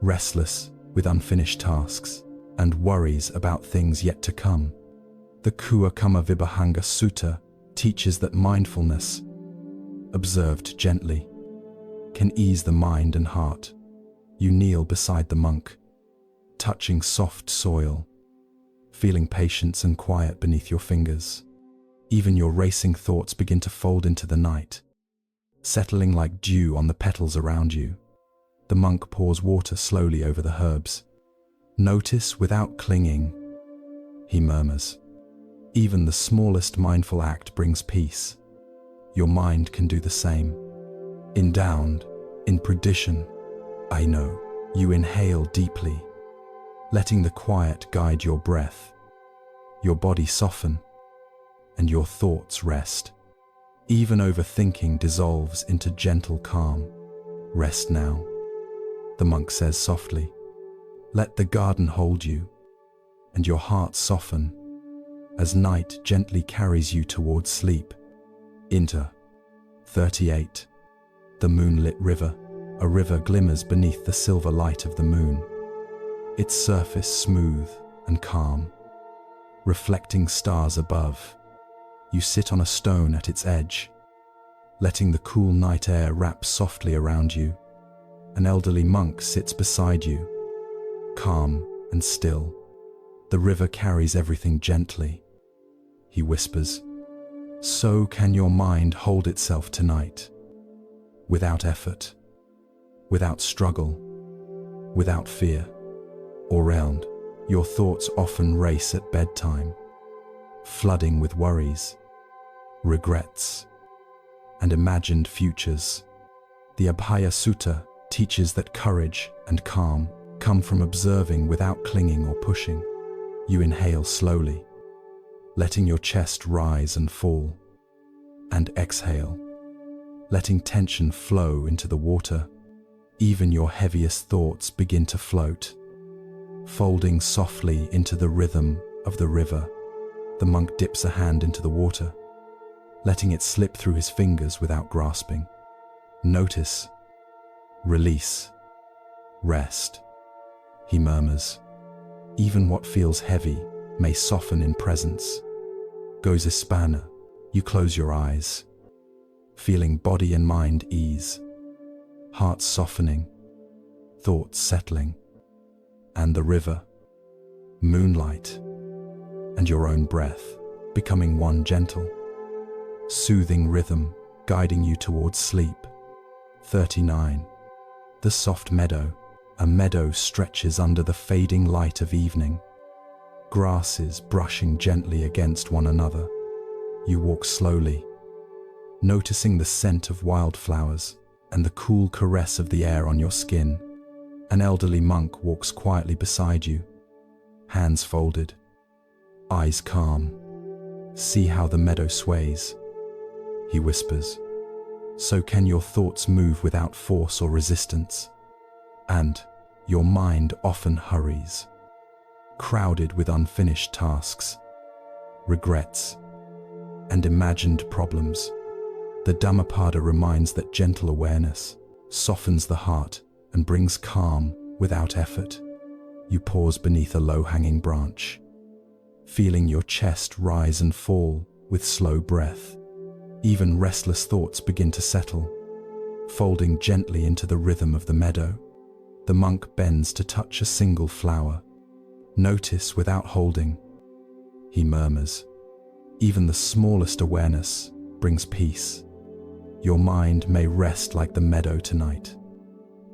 restless with unfinished tasks and worries about things yet to come. The Kuakama Vibhanga Sutta teaches that mindfulness, observed gently, can ease the mind and heart. You kneel beside the monk, touching soft soil, feeling patience and quiet beneath your fingers. Even your racing thoughts begin to fold into the night, settling like dew on the petals around you. The monk pours water slowly over the herbs. "Notice without clinging," he murmurs. Even the smallest mindful act brings peace. Your mind can do the same. Endowed, in perdition, I know. You inhale deeply, letting the quiet guide your breath. Your body soften, and your thoughts rest. Even overthinking dissolves into gentle calm. "Rest now," the monk says softly. "Let the garden hold you, and your heart soften as night gently carries you towards sleep." Enter. 38. The moonlit river. A river glimmers beneath the silver light of the moon, its surface smooth and calm, reflecting stars above. You sit on a stone at its edge, letting the cool night air wrap softly around you. An elderly monk sits beside you, calm and still. The river carries everything gently. He whispers, "So can your mind hold itself tonight, without effort, without struggle, without fear." Or round, your thoughts often race at bedtime, flooding with worries, regrets, and imagined futures. The Abhaya Sutta teaches that courage and calm come from observing without clinging or pushing. You inhale slowly, letting your chest rise and fall. And exhale, letting tension flow into the water. Even your heaviest thoughts begin to float, folding softly into the rhythm of the river. The monk dips a hand into the water, letting it slip through his fingers without grasping. Notice, release, rest, he murmurs. Even what feels heavy may soften in presence. Goes Hispana, you close your eyes, feeling body and mind ease, heart softening, thoughts settling, and the river, moonlight, and your own breath becoming one gentle, soothing rhythm guiding you towards sleep. 39. The soft meadow. A meadow stretches under the fading light of evening, grasses brushing gently against one another. You walk slowly, noticing the scent of wildflowers and the cool caress of the air on your skin. An elderly monk walks quietly beside you, hands folded, eyes calm. See how the meadow sways, he whispers. So can your thoughts move without force or resistance. And your mind often hurries, crowded with unfinished tasks, regrets, and imagined problems. The Dhammapada reminds that gentle awareness softens the heart and brings calm without effort. You pause beneath a low-hanging branch, feeling your chest rise and fall with slow breath. Even restless thoughts begin to settle, folding gently into the rhythm of the meadow. The monk bends to touch a single flower. Notice without holding, he murmurs. Even the smallest awareness brings peace. Your mind may rest like the meadow tonight.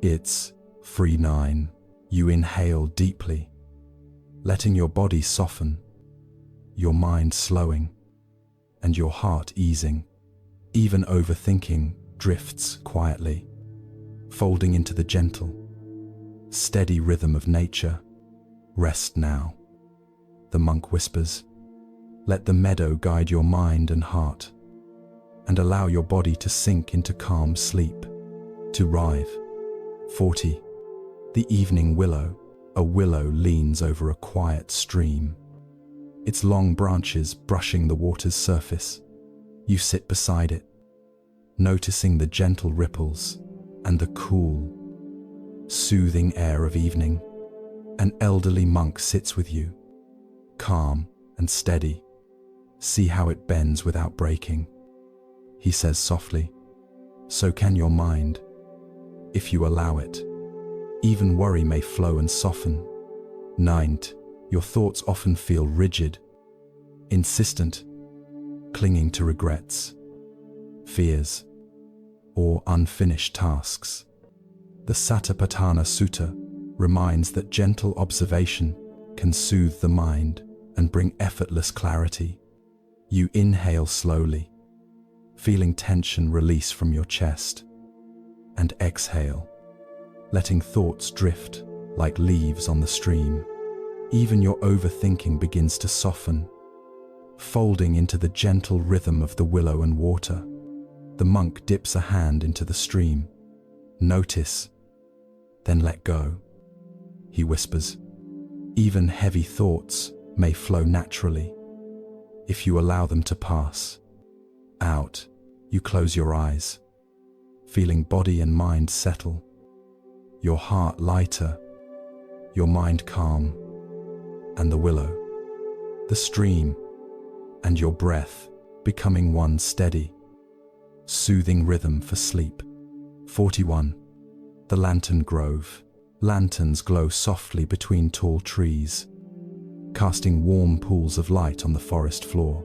It's 39. You inhale deeply, letting your body soften, your mind slowing, and your heart easing. Even overthinking drifts quietly, folding into the gentle, steady rhythm of nature. Rest now, the monk whispers. Let the meadow guide your mind and heart, and allow your body to sink into calm sleep. To rive. 40. The evening willow. A willow leans over a quiet stream, its long branches brushing the water's surface. You sit beside it, noticing the gentle ripples and the cool, soothing air of evening. An elderly monk sits with you, calm and steady. See how it bends without breaking, he says softly. So can your mind, if you allow it. Even worry may flow and soften. 9. Your thoughts often feel rigid, insistent, clinging to regrets, fears, or unfinished tasks. The Satipatthana Sutta reminds that gentle observation can soothe the mind and bring effortless clarity. You inhale slowly, feeling tension release from your chest, and exhale, letting thoughts drift like leaves on the stream. Even your overthinking begins to soften, folding into the gentle rhythm of the willow and water. The monk dips a hand into the stream. Notice, then let go, he whispers. Even heavy thoughts may flow naturally, if you allow them to pass. Out, you close your eyes, feeling body and mind settle, your heart lighter, your mind calm, and the willow, the stream, and your breath becoming one steady, soothing rhythm for sleep. 41. The lantern grove. Lanterns glow softly between tall trees, casting warm pools of light on the forest floor.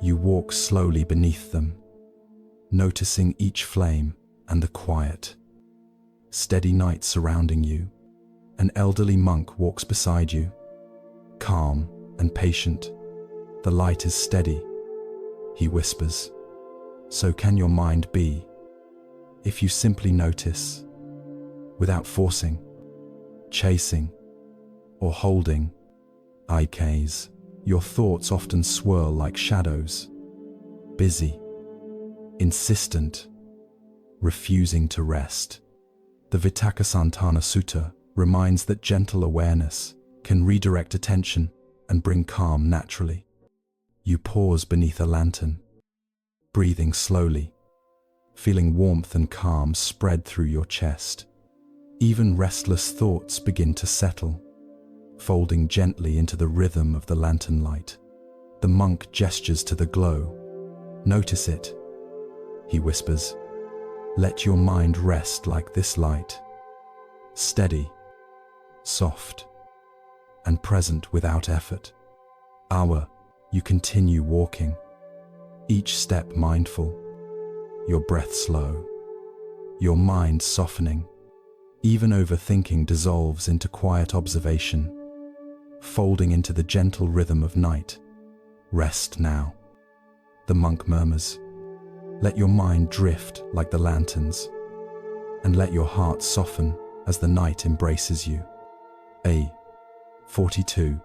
You walk slowly beneath them, noticing each flame and the quiet, steady night surrounding you. An elderly monk walks beside you, calm and patient. The light is steady, he whispers. So can your mind be, if you simply notice, without forcing, chasing, or holding. IKs. Your thoughts often swirl like shadows, busy, insistent, refusing to rest. The Vitakasantana Sutta reminds that gentle awareness can redirect attention and bring calm naturally. You pause beneath a lantern, breathing slowly, feeling warmth and calm spread through your chest. Even restless thoughts begin to settle, folding gently into the rhythm of the lantern light. The monk gestures to the glow. Notice it, he whispers. Let your mind rest like this light, steady, soft, and present without effort. You continue walking, each step mindful, your breath slow, your mind softening. Even overthinking dissolves into quiet observation, folding into the gentle rhythm of night. Rest now, the monk murmurs. Let your mind drift like the lanterns, and let your heart soften as the night embraces you. 42.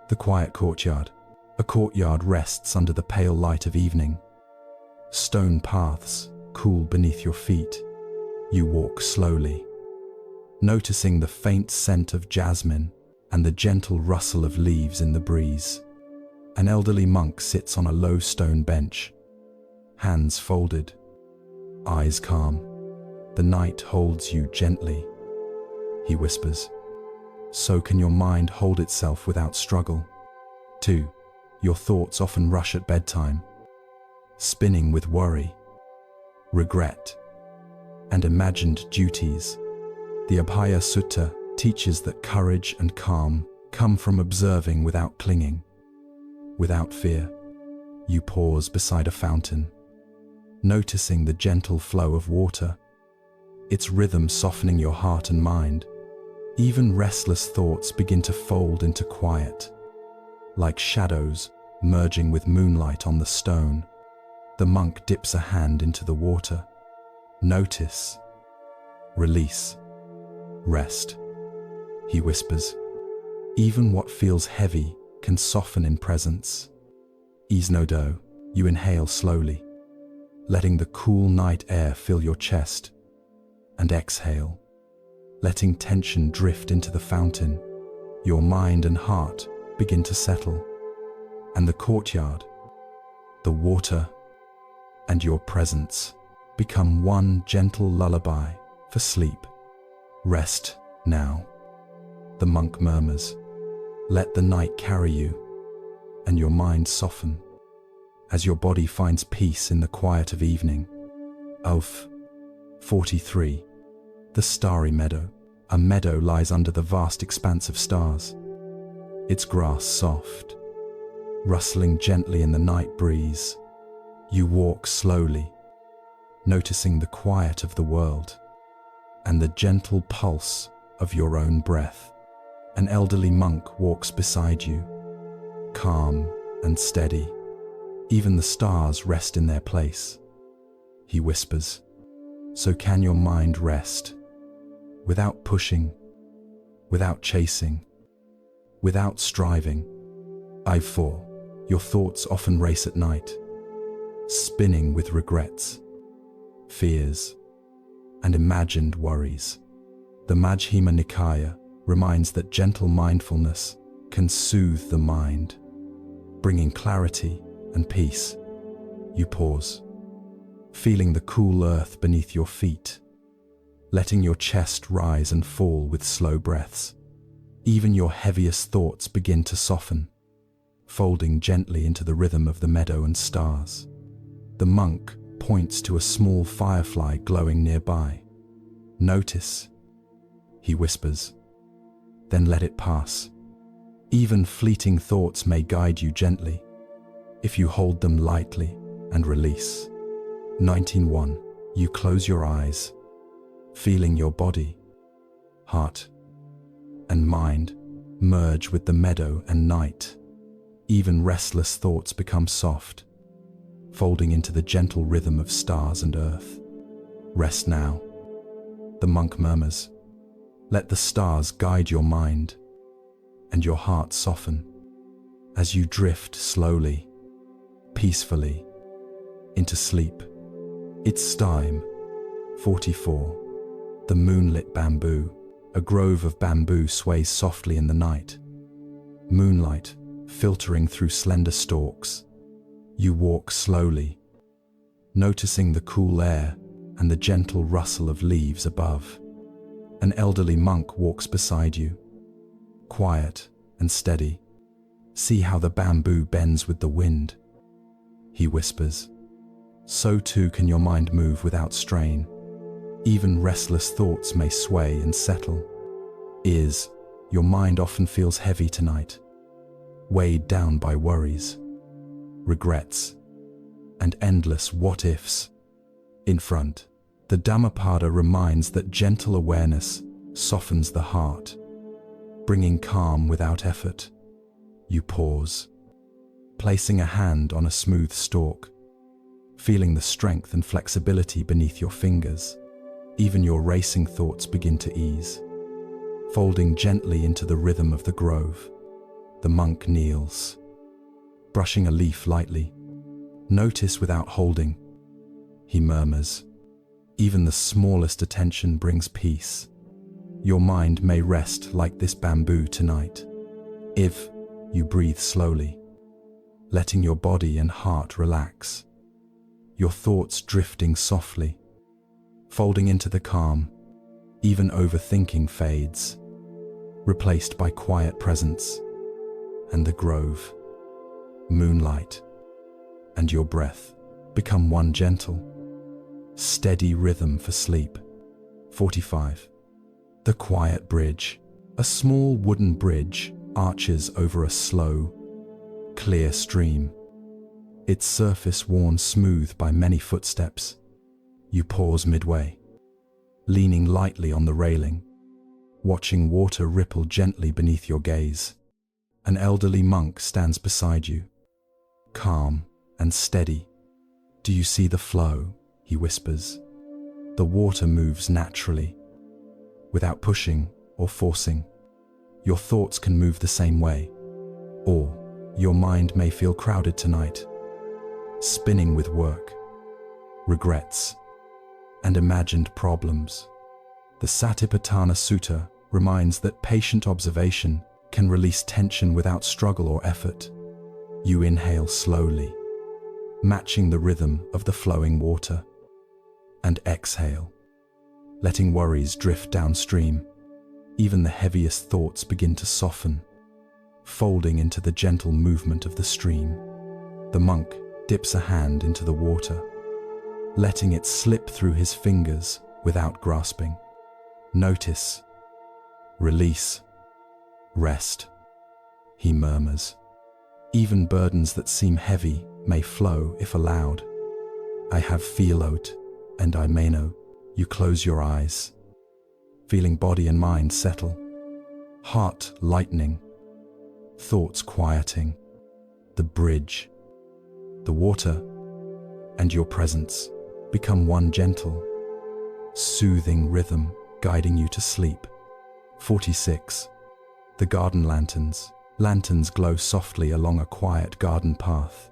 The quiet courtyard. A courtyard rests under the pale light of evening. Stone paths cool beneath your feet. You walk slowly, noticing the faint scent of jasmine and the gentle rustle of leaves in the breeze. An elderly monk sits on a low stone bench, hands folded, eyes calm. The night holds you gently, he whispers. So can your mind hold itself without struggle. 2. Your thoughts often rush at bedtime, spinning with worry, regret, and imagined duties. The Abhaya Sutta teaches that courage and calm come from observing without clinging. Without fear, you pause beside a fountain, noticing the gentle flow of water, its rhythm softening your heart and mind. Even restless thoughts begin to fold into quiet, like shadows merging with moonlight on the stone. The monk dips a hand into the water. Notice, release, rest, he whispers. Even what feels heavy can soften in presence. Ease no do. You inhale slowly, letting the cool night air fill your chest, and exhale, letting tension drift into the fountain. Your mind and heart begin to settle, and the courtyard, the water, and your presence become one gentle lullaby for sleep. Rest now, the monk murmurs. Let the night carry you, and your mind soften as your body finds peace in the quiet of evening. 43. The starry meadow. A meadow lies under the vast expanse of stars, its grass soft, rustling gently in the night breeze. You walk slowly, noticing the quiet of the world and the gentle pulse of your own breath. An elderly monk walks beside you, calm and steady. Even the stars rest in their place, he whispers. So can your mind rest, without pushing, without chasing, without striving. 4. Your thoughts often race at night, spinning with regrets, fears, and imagined worries. The Majjhima Nikaya reminds that gentle mindfulness can soothe the mind, bringing clarity and peace. You pause, feeling the cool earth beneath your feet, letting your chest rise and fall with slow breaths. Even your heaviest thoughts begin to soften, folding gently into the rhythm of the meadow and stars. The monk points to a small firefly glowing nearby. Notice, he whispers, then let it pass. Even fleeting thoughts may guide you gently, if you hold them lightly and release. 1. You close your eyes, feeling your body, heart, and mind merge with the meadow and night. Even restless thoughts become soft, folding into the gentle rhythm of stars and earth. Rest now, the monk murmurs. Let the stars guide your mind, and your heart soften as you drift slowly, peacefully, into sleep. It's time. 44. The moonlit bamboo. A grove of bamboo sways softly in the night. Moonlight filtering through slender stalks. You walk slowly, noticing the cool air and the gentle rustle of leaves above. An elderly monk walks beside you, quiet and steady. See how the bamboo bends with the wind, he whispers. So too can your mind move without strain. Even restless thoughts may sway and settle. Your mind often feels heavy tonight, weighed down by worries, regrets, and endless what-ifs. In front, the Dhammapada reminds that gentle awareness softens the heart, bringing calm without effort. You pause, placing a hand on a smooth stalk, feeling the strength and flexibility beneath your fingers. Even your racing thoughts begin to ease. Folding gently into the rhythm of the grove, the monk kneels, brushing a leaf lightly. Notice without holding, he murmurs. Even the smallest attention brings peace. Your mind may rest like this bamboo tonight. If you breathe slowly, letting your body and heart relax, your thoughts drifting softly, folding into the calm. Even overthinking fades, replaced by quiet presence, and the grove, moonlight, and your breath become one gentle, steady rhythm for sleep. 45. The quiet bridge. A small wooden bridge arches over a slow, clear stream, its surface worn smooth by many footsteps. You pause midway, leaning lightly on the railing, watching water ripple gently beneath your gaze. An elderly monk stands beside you, calm and steady. Do you see the flow? He whispers. The water moves naturally, without pushing or forcing. Your thoughts can move the same way, or your mind may feel crowded tonight, spinning with work, regrets, and imagined problems. The Satipatthana Sutta reminds that patient observation can release tension without struggle or effort. You inhale slowly, matching the rhythm of the flowing water, and exhale, letting worries drift downstream. Even the heaviest thoughts begin to soften, folding into the gentle movement of the stream. The monk dips a hand into the water, letting it slip through his fingers without grasping. Notice, release, rest, he murmurs. Even burdens that seem heavy may flow if allowed. I have feelot, and I may know. You close your eyes, feeling body and mind settle, heart lightening, thoughts quieting. The bridge, the water, and your presence become one gentle, soothing rhythm guiding you to sleep. 46. The garden lanterns. Lanterns glow softly along a quiet garden path,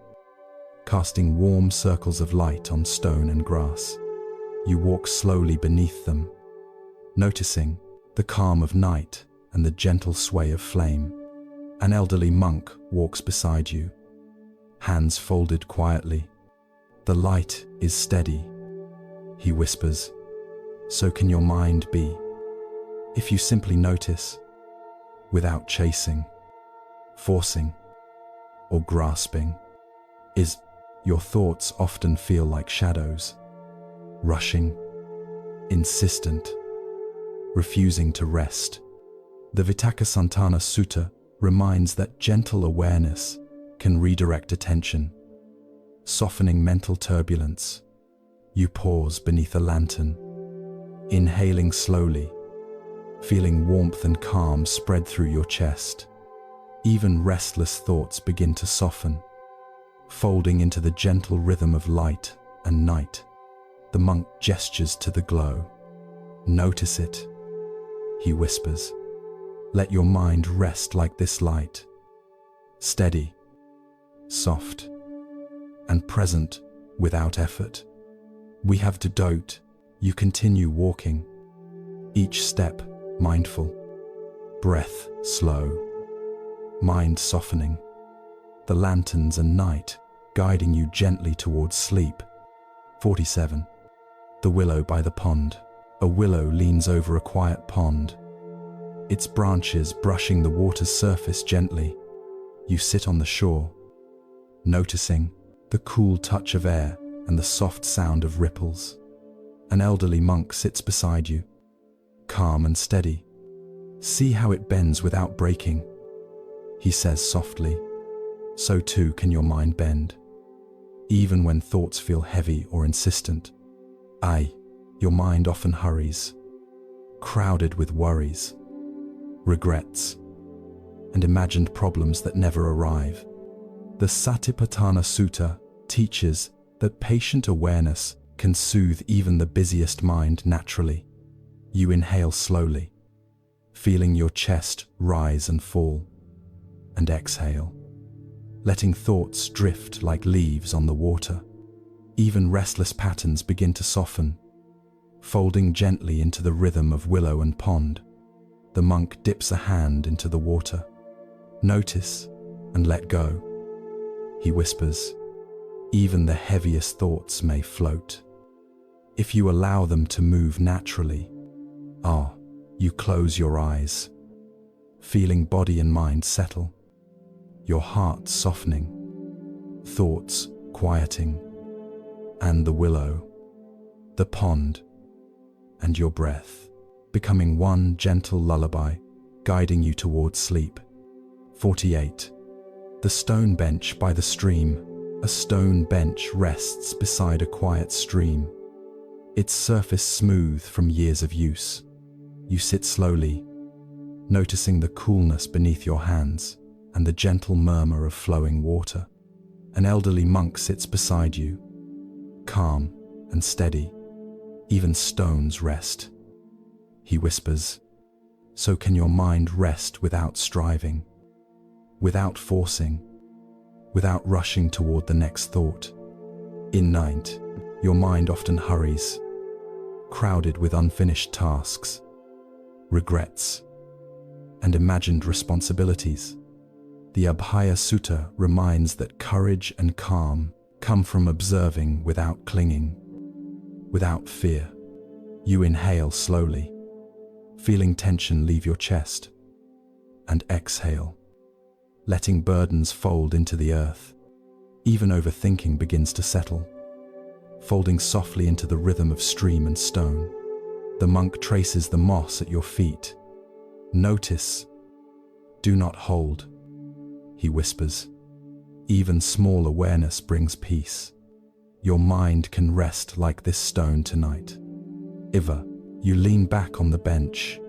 casting warm circles of light on stone and grass. You walk slowly beneath them, noticing the calm of night and the gentle sway of flame. An elderly monk walks beside you, hands folded quietly. The light is steady, he whispers. So can your mind be, if you simply notice, without chasing, forcing, or grasping. Your thoughts often feel like shadows, rushing, insistent, refusing to rest. The Vitakasantana Sutta reminds that gentle awareness can redirect attention, softening mental turbulence. You pause beneath a lantern, inhaling slowly, feeling warmth and calm spread through your chest. Even restless thoughts begin to soften, folding into the gentle rhythm of light and night. The monk gestures to the glow. Notice it, he whispers. Let your mind rest like this light, steady soft, and present without effort. We have to dote. You continue walking, each step mindful, breath slow, mind softening, the lanterns and night guiding you gently towards sleep. 47. The willow by the pond. A willow leans over a quiet pond, its branches brushing the water's surface gently. You sit on the shore, noticing the cool touch of air and the soft sound of ripples. An elderly monk sits beside you, calm and steady. See how it bends without breaking, he says softly. So too can your mind bend, even when thoughts feel heavy or insistent. Your mind often hurries, crowded with worries, regrets, and imagined problems that never arrive. The Satipatthana Sutta teaches that patient awareness can soothe even the busiest mind naturally. You inhale slowly, feeling your chest rise and fall, and exhale, letting thoughts drift like leaves on the water. Even restless patterns begin to soften, folding gently into the rhythm of willow and pond. The monk dips a hand into the water. Notice and let go, he whispers. Even the heaviest thoughts may float, if you allow them to move naturally. You close your eyes, feeling body and mind settle, your heart softening, thoughts quieting, and the willow, the pond, and your breath becoming one gentle lullaby, guiding you towards sleep. 48. The stone bench by the stream. A stone bench rests beside a quiet stream, its surface smooth from years of use. You sit slowly, noticing the coolness beneath your hands and the gentle murmur of flowing water. An elderly monk sits beside you, calm and steady. Even stones rest, he whispers. So can your mind rest without striving, without forcing, without rushing toward the next thought. In night, your mind often hurries, crowded with unfinished tasks, regrets, and imagined responsibilities. The Abhaya Sutta reminds that courage and calm come from observing without clinging, without fear. You inhale slowly, feeling tension leave your chest, and exhale, letting burdens fold into the earth. Even overthinking begins to settle, folding softly into the rhythm of stream and stone. The monk traces the moss at your feet. Notice, do not hold, he whispers. Even small awareness brings peace. Your mind can rest like this stone tonight. You lean back on the bench,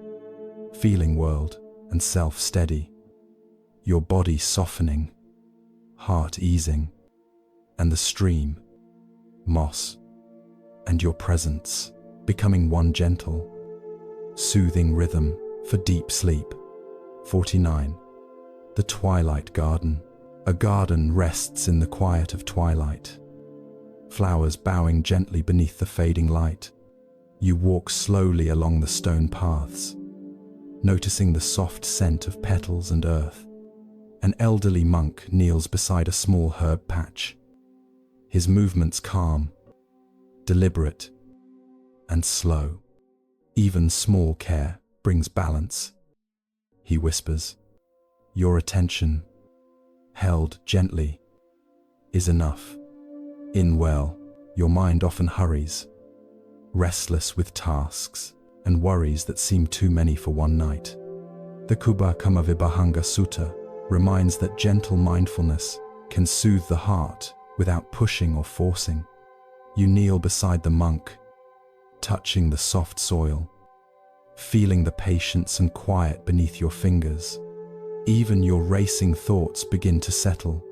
feeling world and self steady, your body softening, heart easing, and the stream, moss, and your presence becoming one gentle, soothing rhythm for deep sleep. 49. The Twilight Garden. A garden rests in the quiet of twilight, flowers bowing gently beneath the fading light. You walk slowly along the stone paths, noticing the soft scent of petals and earth. An elderly monk kneels beside a small herb patch, his movements calm, deliberate, and slow. Even small care brings balance, he whispers. Your attention, held gently, is enough. Your mind often hurries, restless with tasks and worries that seem too many for one night. The Kubbhakamavibhanga Sutta reminds that gentle mindfulness can soothe the heart without pushing or forcing. You kneel beside the monk, touching the soft soil, feeling the patience and quiet beneath your fingers. Even your racing thoughts begin to settle,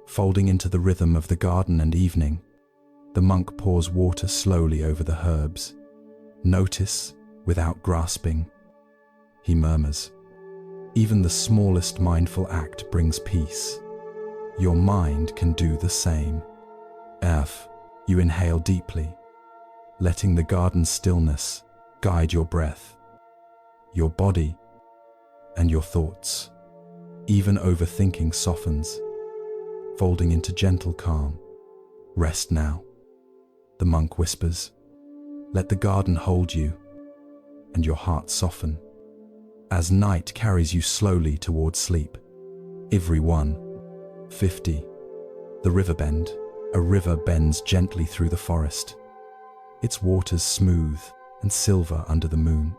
folding into the rhythm of the garden and evening. The monk pours water slowly over the herbs. Notice without grasping, he murmurs. Even the smallest mindful act brings peace. your mind can do the same. F. You inhale deeply, letting the garden's stillness guide your breath, your body, and your thoughts. Even overthinking softens, folding into gentle calm. Rest now, the monk whispers. Let the garden hold you, and your heart soften. As night carries you slowly towards sleep. Everyone. 50. The river bend. A river bends gently through the forest. Its waters smooth and silver under the moon.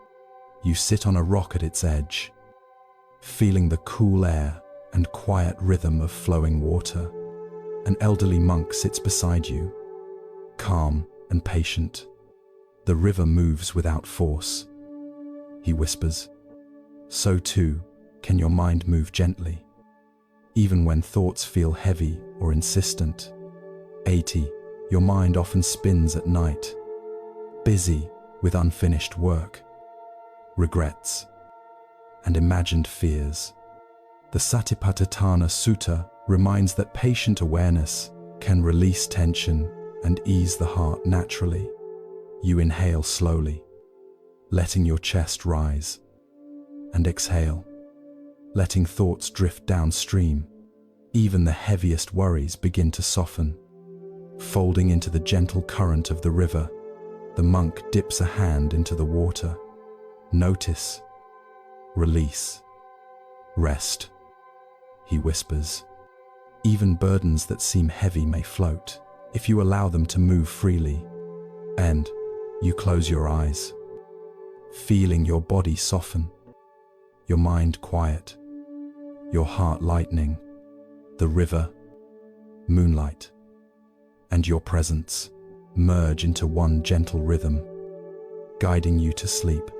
You sit on a rock at its edge, feeling the cool air and quiet rhythm of flowing water. An elderly monk sits beside you, calm and patient. The river moves without force. He whispers, so too can your mind move gently, even when thoughts feel heavy or insistent. 80. Your mind often spins at night, busy with unfinished work, regrets, and imagined fears. The Satipatthana Sutta reminds that patient awareness can release tension and ease the heart naturally. You inhale slowly, letting your chest rise, and exhale, letting thoughts drift downstream. Even the heaviest worries begin to soften. Folding into the gentle current of the river, the monk dips a hand into the water. Notice, release, rest, he whispers. Even burdens that seem heavy may float if you allow them to move freely. And you close your eyes, feeling your body soften, your mind quiet, your heart lightening. The river, moonlight, and your presence merge into one gentle rhythm, guiding you to sleep.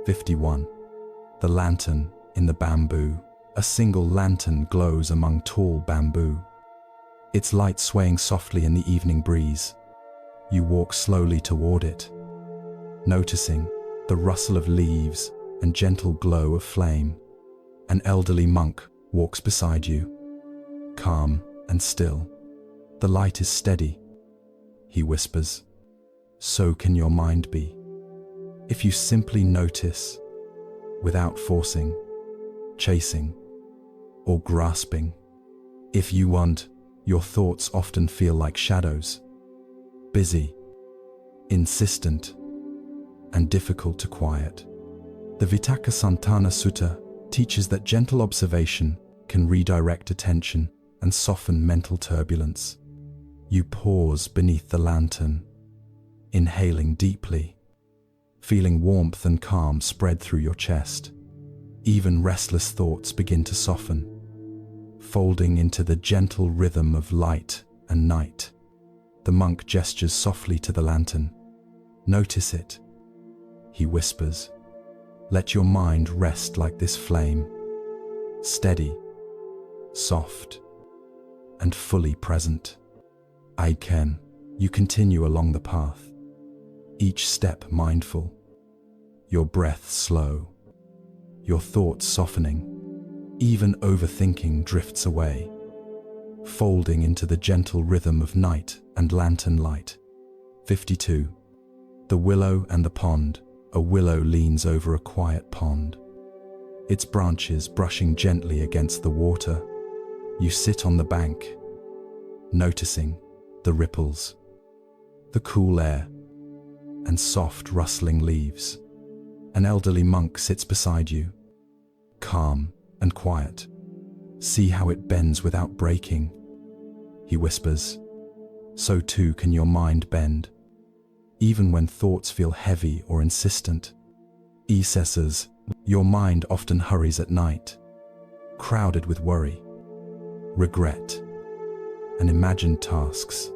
51. The lantern in the bamboo. A single lantern glows among tall bamboo, its light swaying softly in the evening breeze. You walk slowly toward it, noticing the rustle of leaves and gentle glow of flame. An elderly monk walks beside you, calm and still. The light is steady, he whispers. So can your mind be, if you simply notice, without forcing, chasing, or grasping. If you want, your thoughts often feel like shadows, busy, insistent, and difficult to quiet. The Vitakasantana Sutta teaches that gentle observation can redirect attention and soften mental turbulence. You pause beneath the lantern, inhaling deeply, feeling warmth and calm spread through your chest. Even restless thoughts begin to soften, folding into the gentle rhythm of light and night. The monk gestures softly to the lantern. Notice it, he whispers. Let your mind rest like this flame, steady, soft, and fully present. I can. You continue along the path, each step mindful, your breath slow, your thoughts softening. Even overthinking drifts away, folding into the gentle rhythm of night and lantern light. 52. The willow and the pond. A willow leans over a quiet pond, its branches brushing gently against the water. You sit on the bank, noticing the ripples, the cool air, and soft rustling leaves. An elderly monk sits beside you, calm and quiet. See how it bends without breaking, he whispers. So too can your mind bend, even when thoughts feel heavy or insistent. He says, your mind often hurries at night, crowded with worry, regret, and imagined tasks.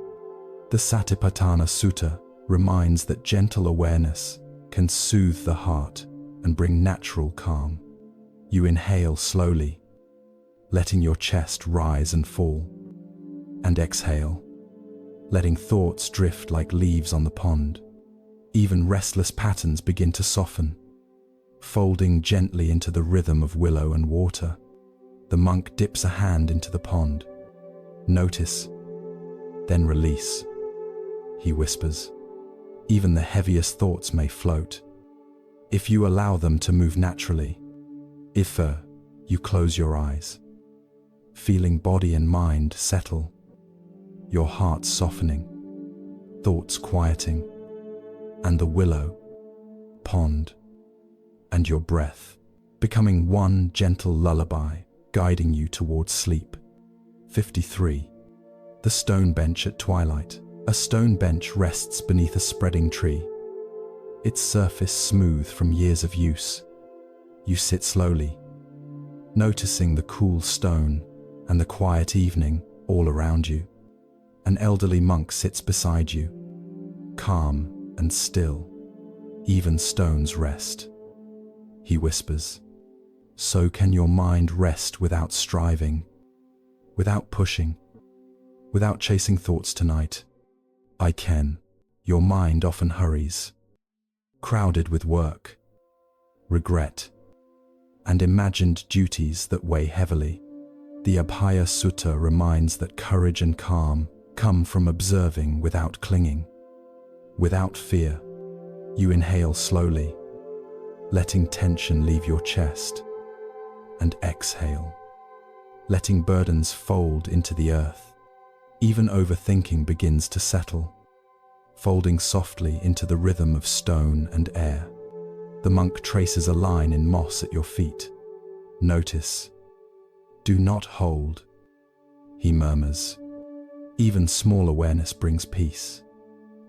The Satipatthana Sutta reminds that gentle awareness can soothe the heart and bring natural calm. You inhale slowly, letting your chest rise and fall, and exhale, letting thoughts drift like leaves on the pond. Even restless patterns begin to soften, folding gently into the rhythm of willow and water. The monk dips a hand into the pond, Notice, then release, he whispers. Even the heaviest thoughts may float, if you allow them to move naturally. If you close your eyes, feeling body and mind settle, your heart softening, thoughts quieting, and the willow, pond, and your breath becoming one gentle lullaby, guiding you towards sleep. 53. The stone bench at twilight. A stone bench rests beneath a spreading tree, its surface smooth from years of use. You sit slowly, noticing the cool stone and the quiet evening all around you. An elderly monk sits beside you, calm and still. Even stones rest, he whispers. So can your mind rest without striving, without pushing, without chasing thoughts tonight. I can. Your mind often hurries, crowded with work, regret, and imagined duties that weigh heavily. The Abhaya Sutta reminds that courage and calm come from observing without clinging. Without fear, you inhale slowly, letting tension leave your chest, and exhale, letting burdens fold into the earth. Even overthinking begins to settle, folding softly into the rhythm of stone and air. The monk traces a line in moss at your feet. Notice. Do not hold, he murmurs. Even small awareness brings peace.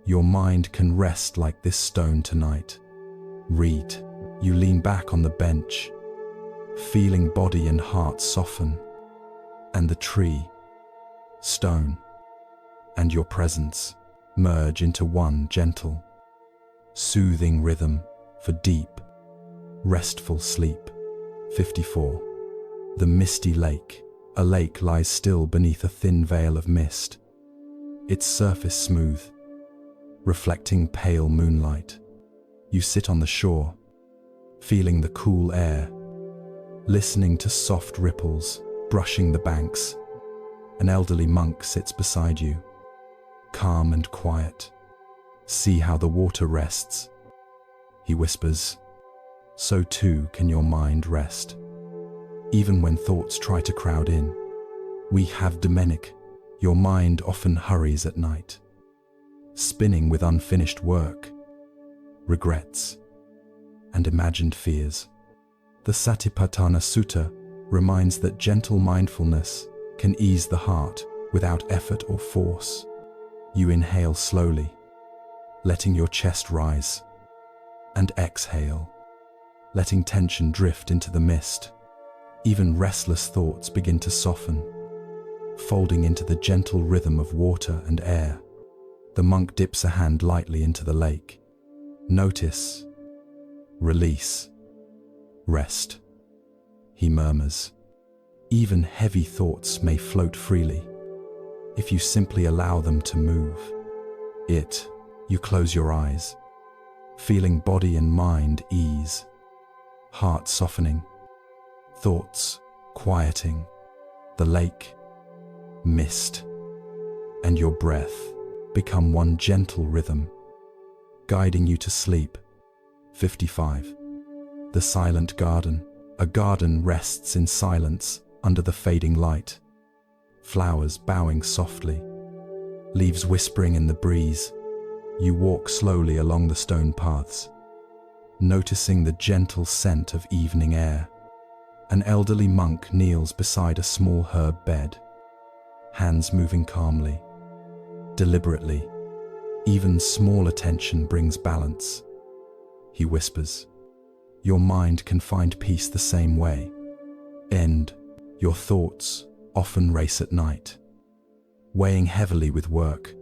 Your mind can rest like this stone tonight. Read. You lean back on the bench, feeling body and heart soften, and the tree, stone, and your presence merge into one gentle, soothing rhythm for deep, restful sleep. 54. The misty lake. A lake lies still beneath a thin veil of mist, its surface smooth, reflecting pale moonlight. You sit on the shore, feeling the cool air, listening to soft ripples brushing the banks. An elderly monk sits beside you, calm and quiet. See how the water rests, he whispers. So too can your mind rest. Even when thoughts try to crowd in. We have Domenic. Your mind often hurries at night, spinning with unfinished work, regrets, and imagined fears. The Satipatthana Sutta reminds that gentle mindfulness can ease the heart without effort or force. You inhale slowly, letting your chest rise, and exhale, letting tension drift into the mist. Even restless thoughts begin to soften, folding into the gentle rhythm of water and air. The monk dips a hand lightly into the lake. Notice, release, rest, he murmurs. Even heavy thoughts may float freely, if you simply allow them to move. You close your eyes, feeling body and mind ease, heart softening, thoughts quieting, the lake, mist, and your breath become one gentle rhythm, guiding you to sleep. 55. The silent garden. A garden rests in silence under the fading light, flowers bowing softly, leaves whispering in the breeze. You walk slowly along the stone paths, noticing the gentle scent of evening air. An elderly monk kneels beside a small herb bed, hands moving calmly, deliberately. Even small attention brings balance, he whispers. Your mind can find peace the same way. Your thoughts often race at night, weighing heavily with work,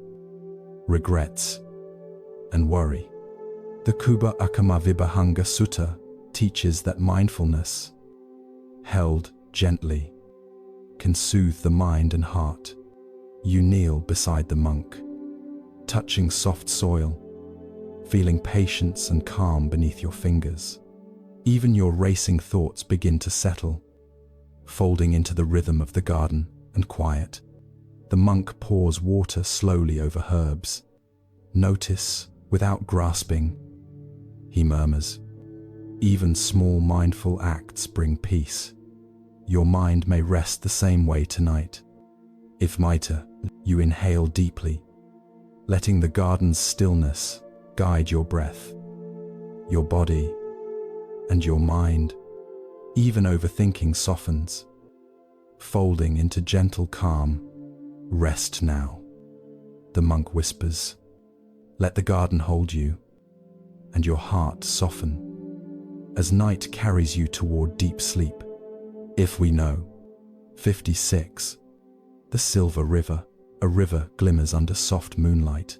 regrets, and worry. The Kuba Akama Vibhanga Sutta teaches that mindfulness, held gently, can soothe the mind and heart. You kneel beside the monk, touching soft soil, feeling patience and calm beneath your fingers. Even your racing thoughts begin to settle, folding into the rhythm of the garden and quiet. The monk pours water slowly over herbs. Notice without grasping. He murmurs. Even small mindful acts bring peace. Your mind may rest the same way tonight. If mitre, you inhale deeply, letting the garden's stillness guide your breath, your body, and your mind. Even overthinking softens, folding into gentle calm. Rest now, the monk whispers. Let the garden hold you, and your heart soften, as night carries you toward deep sleep. If we know. 56. The Silver River. A river glimmers under soft moonlight,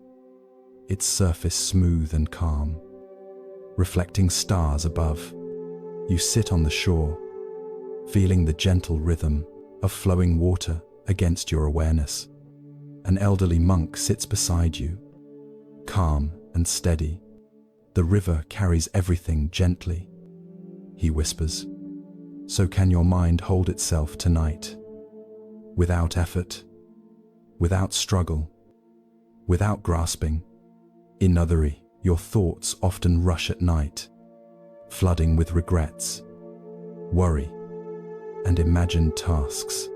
its surface smooth and calm, reflecting stars above. You sit on the shore, feeling the gentle rhythm of flowing water against your awareness. An elderly monk sits beside you, calm and steady. The river carries everything gently. He whispers, so can your mind hold itself tonight, without effort, without struggle, without grasping. In othery, your thoughts often rush at night, flooding with regrets, worry, and imagined tasks.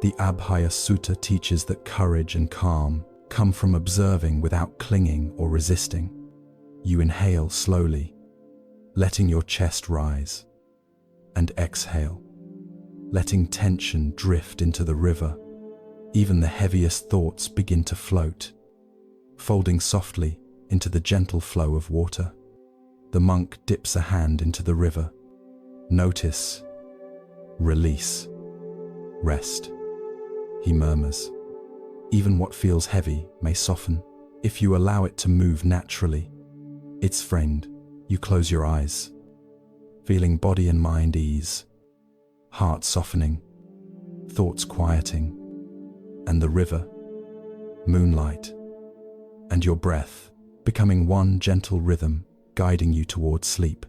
The Abhaya Sutta teaches that courage and calm come from observing without clinging or resisting. You inhale slowly, letting your chest rise, and exhale, letting tension drift into the river. Even the heaviest thoughts begin to float, folding softly into the gentle flow of water. The monk dips a hand into the river. Notice, release, rest. He murmurs. Even what feels heavy may soften if you allow it to move naturally. Its friend, you close your eyes, feeling body and mind ease, heart softening, thoughts quieting, and the river, moonlight, and your breath becoming one gentle rhythm guiding you towards sleep.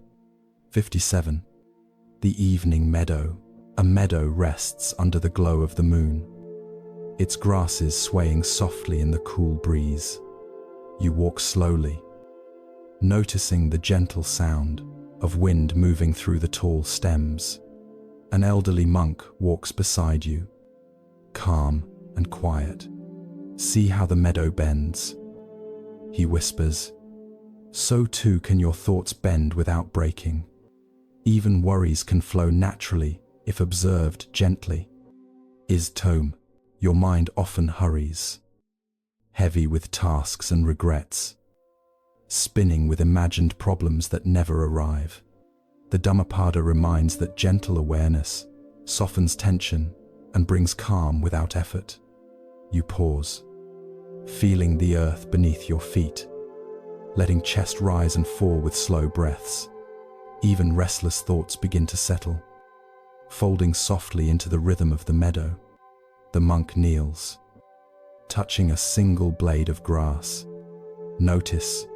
57. The Evening Meadow. A meadow rests under the glow of the moon, its grasses swaying softly in the cool breeze. You walk slowly, noticing the gentle sound of wind moving through the tall stems. An elderly monk walks beside you, calm and quiet. See how the meadow bends. He whispers, so too can your thoughts bend without breaking. Even worries can flow naturally if observed gently. Is tome, your mind often hurries, heavy with tasks and regrets, spinning with imagined problems that never arrive. The Dhammapada reminds that gentle awareness softens tension and brings calm without effort. You pause, feeling the earth beneath your feet, letting chest rise and fall with slow breaths. Even restless thoughts begin to settle, folding softly into the rhythm of the meadow. The monk kneels, touching a single blade of grass. Notice,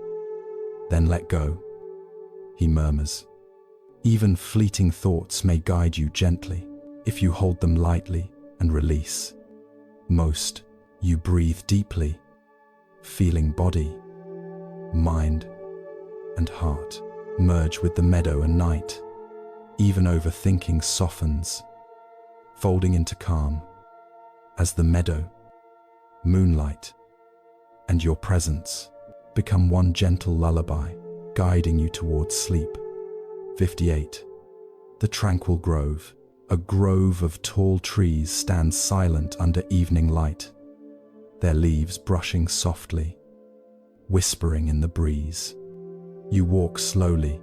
then let go. He murmurs. Even fleeting thoughts may guide you gently if you hold them lightly and release. Most, you breathe deeply, feeling body, mind, and heart merge with the meadow and night. Even overthinking softens, folding into calm, as the meadow, moonlight, and your presence become one gentle lullaby, guiding you towards sleep. 58. The Tranquil Grove. A grove of tall trees stands silent under evening light, their leaves brushing softly, whispering in the breeze. You walk slowly,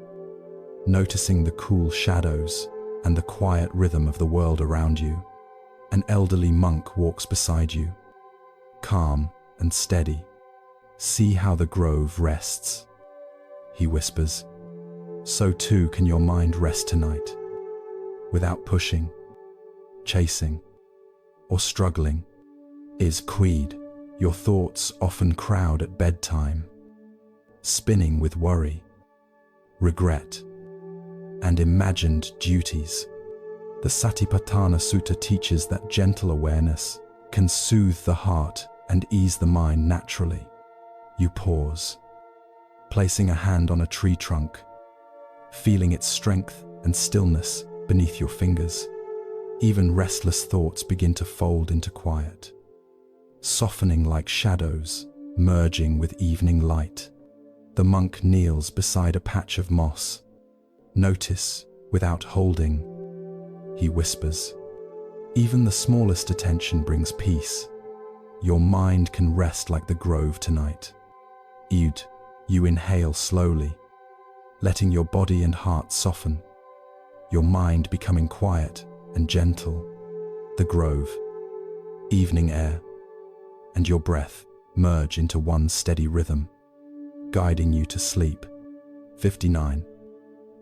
noticing the cool shadows and the quiet rhythm of the world around you. An elderly monk walks beside you, calm and steady. See how the grove rests. He whispers, so too can your mind rest tonight, without pushing, chasing, or struggling. Is Queed. Your thoughts often crowd at bedtime, spinning with worry, regret, and imagined duties. The Satipatthana Sutta teaches that gentle awareness can soothe the heart and ease the mind naturally. You pause, placing a hand on a tree trunk, feeling its strength and stillness beneath your fingers. Even restless thoughts begin to fold into quiet, softening like shadows, merging with evening light. The monk kneels beside a patch of moss. Notice without holding, he whispers. Even the smallest attention brings peace. Your mind can rest like the grove tonight. You inhale slowly, letting your body and heart soften, your mind becoming quiet and gentle. The grove, evening air, and your breath merge into one steady rhythm, guiding you to sleep. 59.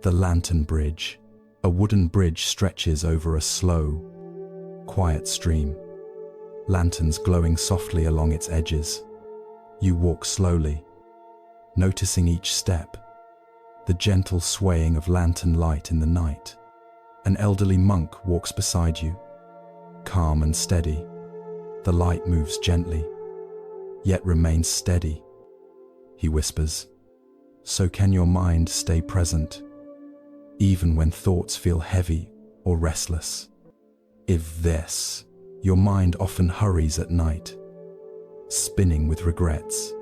The Lantern Bridge. A wooden bridge stretches over a slow, quiet stream, lanterns glowing softly along its edges. You walk slowly, noticing each step, the gentle swaying of lantern light in the night. An elderly monk walks beside you, calm and steady. The light moves gently, yet remains steady. He whispers, "So can your mind stay present, even when thoughts feel heavy or restless?" If this, your mind often hurries at night, spinning with regrets,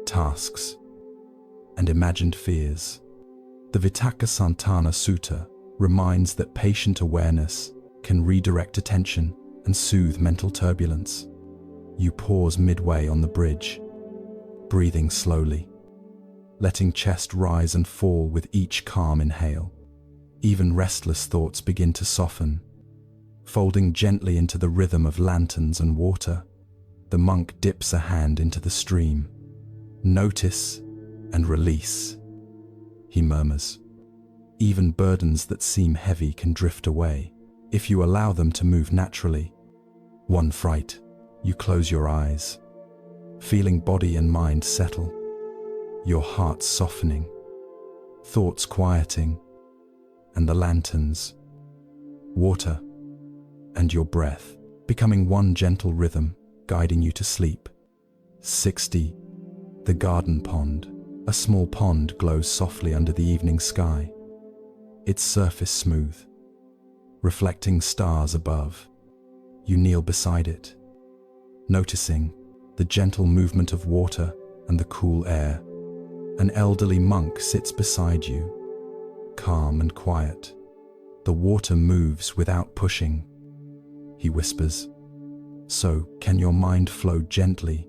tasks, and imagined fears. The Vitakasantana Sutta reminds that patient awareness can redirect attention and soothe mental turbulence. You pause midway on the bridge, breathing slowly, letting chest rise and fall with each calm inhale. Even restless thoughts begin to soften, folding gently into the rhythm of lanterns and water. The monk dips a hand into the stream. "Notice and release," he murmurs. Even burdens that seem heavy can drift away if you allow them to move naturally. One fright, you close your eyes, feeling body and mind settle, your heart softening, thoughts quieting, and the lanterns, water, and your breath becoming one gentle rhythm, guiding you to sleep. 60. The Garden Pond. A small pond glows softly under the evening sky, its surface smooth, reflecting stars above. You kneel beside it, noticing the gentle movement of water and the cool air. An elderly monk sits beside you, calm and quiet. The water moves without pushing. He whispers, "So can your mind flow gently,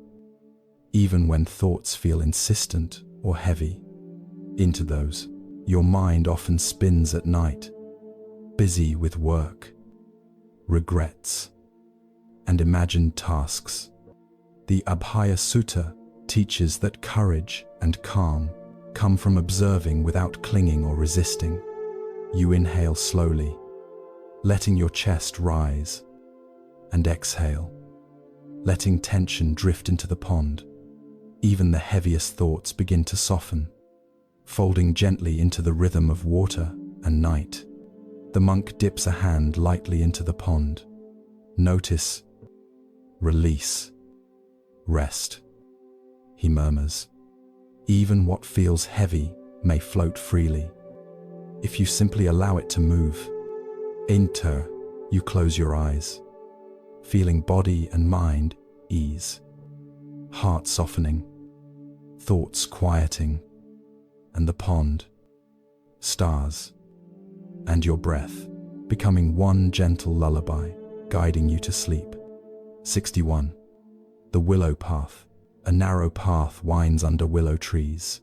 even when thoughts feel insistent or heavy?" Into those, your mind often spins at night, busy with work, regrets, and imagined tasks. The Abhaya Sutta teaches that courage and calm come from observing without clinging or resisting. You inhale slowly, letting your chest rise, and exhale, letting tension drift into the pond. Even the heaviest thoughts begin to soften, folding gently into the rhythm of water and night. The monk dips a hand lightly into the pond. Notice, release, rest, he murmurs. Even what feels heavy may float freely, if you simply allow it to move. Enter, you close your eyes, feeling body and mind ease, heart softening, thoughts quieting, and the pond, stars, and your breath becoming one gentle lullaby, guiding you to sleep. 61. The Willow Path. A narrow path winds under willow trees,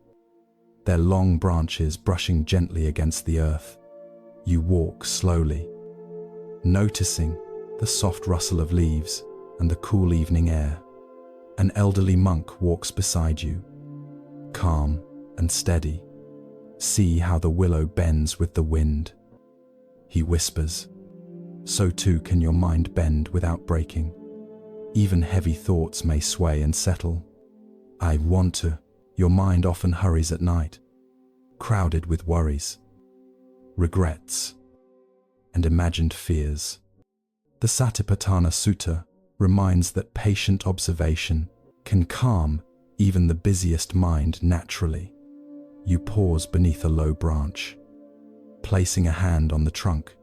their long branches brushing gently against the earth. You walk slowly, noticing the soft rustle of leaves and the cool evening air. An elderly monk walks beside you, calm and steady. See how the willow bends with the wind. He whispers, "So too can your mind bend without breaking. Even heavy thoughts may sway and settle. I want to." Your mind often hurries at night, crowded with worries, regrets, and imagined fears. The Satipatthana Sutta reminds that patient observation can calm even the busiest mind naturally. You pause beneath a low branch, placing a hand on the trunk,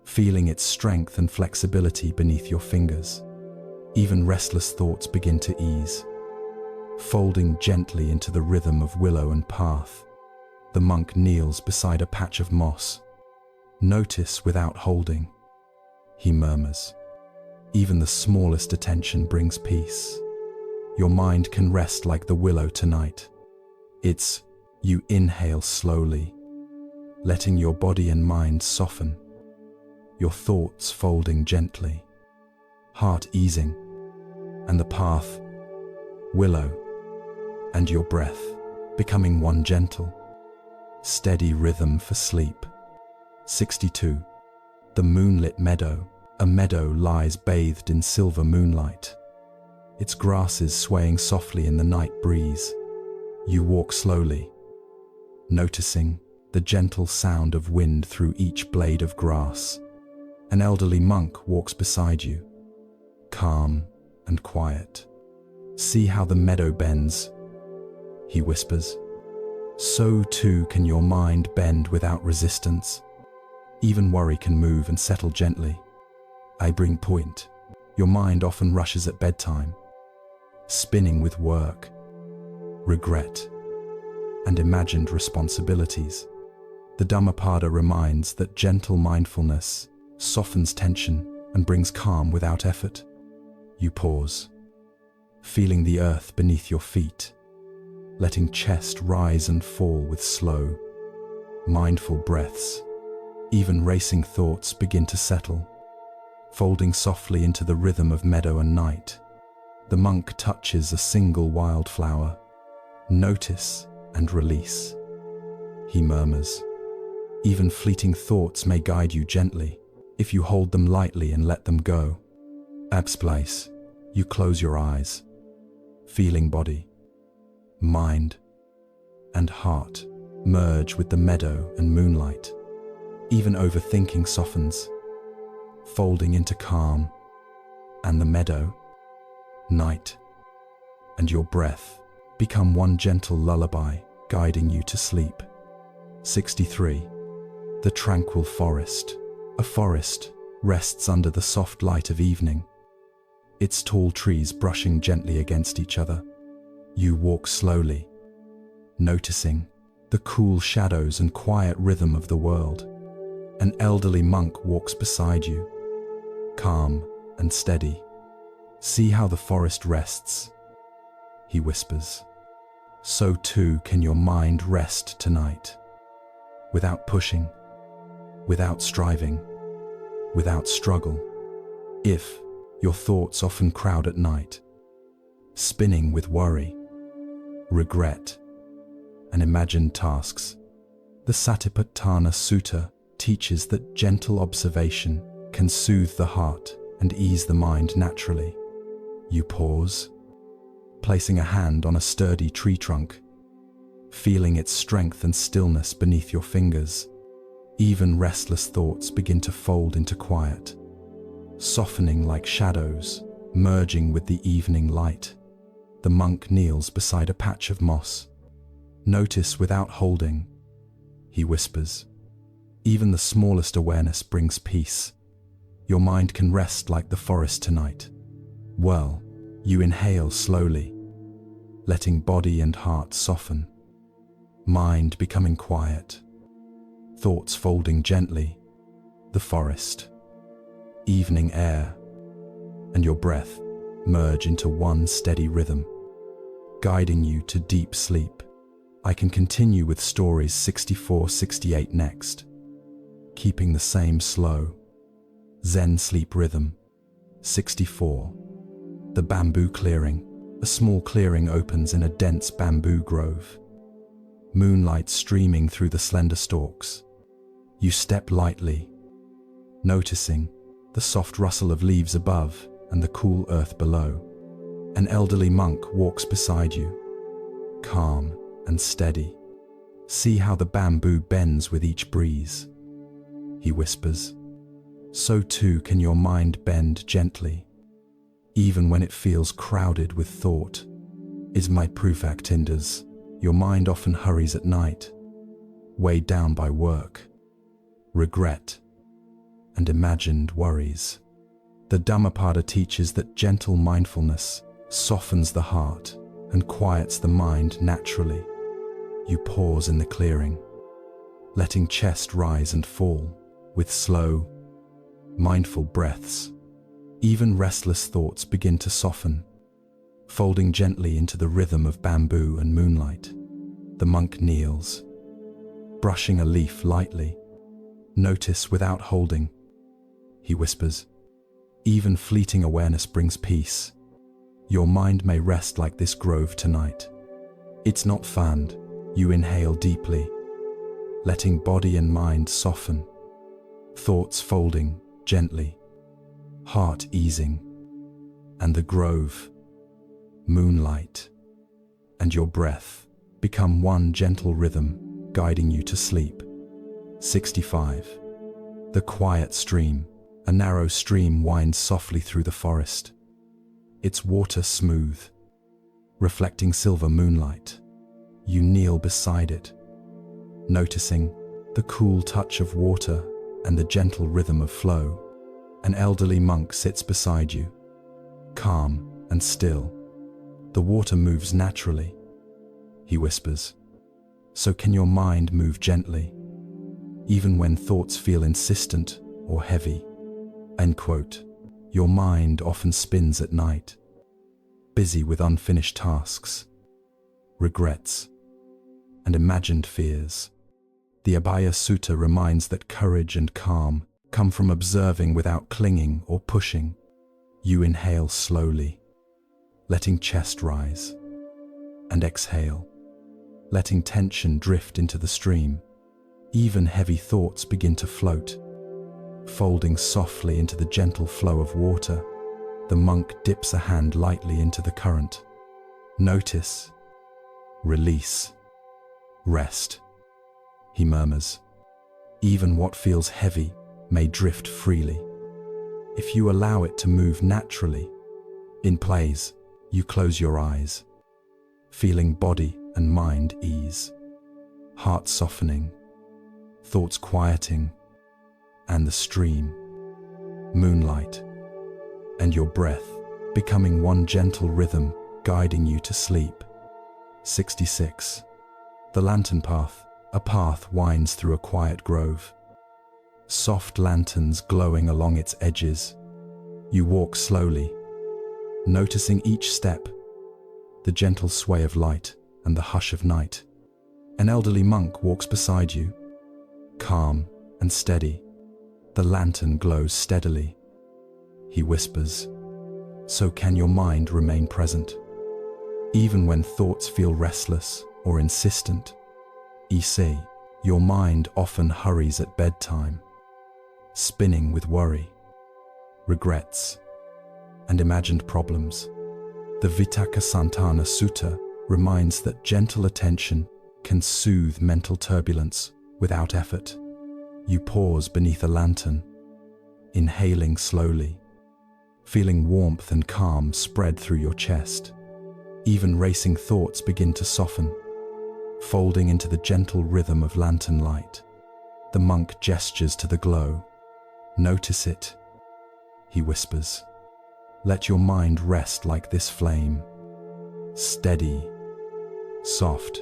feeling its strength and flexibility beneath your fingers. Even restless thoughts begin to ease, folding gently into the rhythm of willow and path. The monk kneels beside a patch of moss. Notice without holding, he murmurs. Even the smallest attention brings peace. Your mind can rest like the willow tonight. You inhale slowly, letting your body and mind soften, your thoughts folding gently, heart easing, and the path, willow, and your breath becoming one gentle, steady rhythm for sleep. 62. The moonlit meadow. A meadow lies bathed in silver moonlight, its grasses swaying softly in the night breeze. You walk slowly, noticing the gentle sound of wind through each blade of grass. An elderly monk walks beside you, calm and quiet. See how the meadow bends, he whispers. So too can your mind bend without resistance. Even worry can move and settle gently. I bring point. Your mind often rushes at bedtime, spinning with work, regret, and imagined responsibilities. The Dhammapada reminds that gentle mindfulness softens tension and brings calm without effort. You pause, feeling the earth beneath your feet, letting chest rise and fall with slow, mindful breaths. Even racing thoughts begin to settle, folding softly into the rhythm of meadow and night. The monk touches a single wildflower. Notice and release, he murmurs. Even fleeting thoughts may guide you gently if you hold them lightly and let them go. Absplice, you close your eyes, feeling body, mind, and heart merge with the meadow and moonlight. Even overthinking softens, folding into calm, and the meadow, night, and your breath become one gentle lullaby guiding you to sleep. 63. The tranquil forest. A forest rests under the soft light of evening, its tall trees brushing gently against each other. You walk slowly, noticing the cool shadows and quiet rhythm of the world. An elderly monk walks beside you, calm and steady. See how the forest rests, he whispers. So too can your mind rest tonight, without pushing, without striving, without struggle. If your thoughts often crowd at night, spinning with worry, regret, and imagined tasks, the Satipatthana Sutta teaches that gentle observation can soothe the heart and ease the mind naturally. You pause, placing a hand on a sturdy tree trunk, feeling its strength and stillness beneath your fingers. Even restless thoughts begin to fold into quiet, softening like shadows, merging with the evening light. The monk kneels beside a patch of moss. Notice without holding, he whispers. Even the smallest awareness brings peace. Your mind can rest like the forest tonight. Well, you inhale slowly, letting body and heart soften, mind becoming quiet, thoughts folding gently. The forest, evening air, and your breath merge into one steady rhythm, guiding you to deep sleep. I can continue with stories 64-68 next, keeping the same slow, Zen sleep rhythm. 64. The bamboo clearing. A small clearing opens in a dense bamboo grove, moonlight streaming through the slender stalks. You step lightly, noticing the soft rustle of leaves above and the cool earth below. An elderly monk walks beside you, calm and steady. See how the bamboo bends with each breeze, he whispers. So too can your mind bend gently, even when it feels crowded with thought. Is my proof actinders. Your mind often hurries at night, weighed down by work, regret, and imagined worries. The Dhammapada teaches that gentle mindfulness softens the heart and quiets the mind naturally. You pause in the clearing, letting chest rise and fall with slow, mindful breaths. Even restless thoughts begin to soften, folding gently into the rhythm of bamboo and moonlight. The monk kneels, brushing a leaf lightly. Notice without holding. He whispers, even fleeting awareness brings peace. Your mind may rest like this grove tonight. It's not fanned. You inhale deeply, letting body and mind soften. Thoughts folding gently, heart easing, and the grove, moonlight, and your breath become one gentle rhythm, guiding you to sleep. 65. The quiet stream. A narrow stream winds softly through the forest, its water smooth, reflecting silver moonlight. You kneel beside it, noticing the cool touch of water and the gentle rhythm of flow. An elderly monk sits beside you, calm and still. The water moves naturally, he whispers. So can your mind move gently, even when thoughts feel insistent or heavy. End quote. Your mind often spins at night, busy with unfinished tasks, regrets, and imagined fears. The Abhaya Sutta reminds that courage and calm come from observing without clinging or pushing. You inhale slowly, letting chest rise, and exhale, letting tension drift into the stream. Even heavy thoughts begin to float, folding softly into the gentle flow of water. The monk dips a hand lightly into the current. Notice, release, rest, he murmurs. Even what feels heavy may drift freely, if you allow it to move naturally. In plays, you close your eyes, feeling body and mind ease, heart softening, thoughts quieting, and the stream, moonlight, and your breath becoming one gentle rhythm, guiding you to sleep. 66. The lantern path. A path winds through a quiet grove, soft lanterns glowing along its edges. You walk slowly, noticing each step, the gentle sway of light and the hush of night. An elderly monk walks beside you, calm and steady. The lantern glows steadily. He whispers, so can your mind remain present, even when thoughts feel restless or insistent. EC, your mind often hurries at bedtime, spinning with worry, regrets, and imagined problems. The Vitakasantana Sutta reminds that gentle attention can soothe mental turbulence without effort. You pause beneath a lantern, inhaling slowly, feeling warmth and calm spread through your chest. Even racing thoughts begin to soften, folding into the gentle rhythm of lantern light. The monk gestures to the glow. Notice it, he whispers. Let your mind rest like this flame, steady, soft,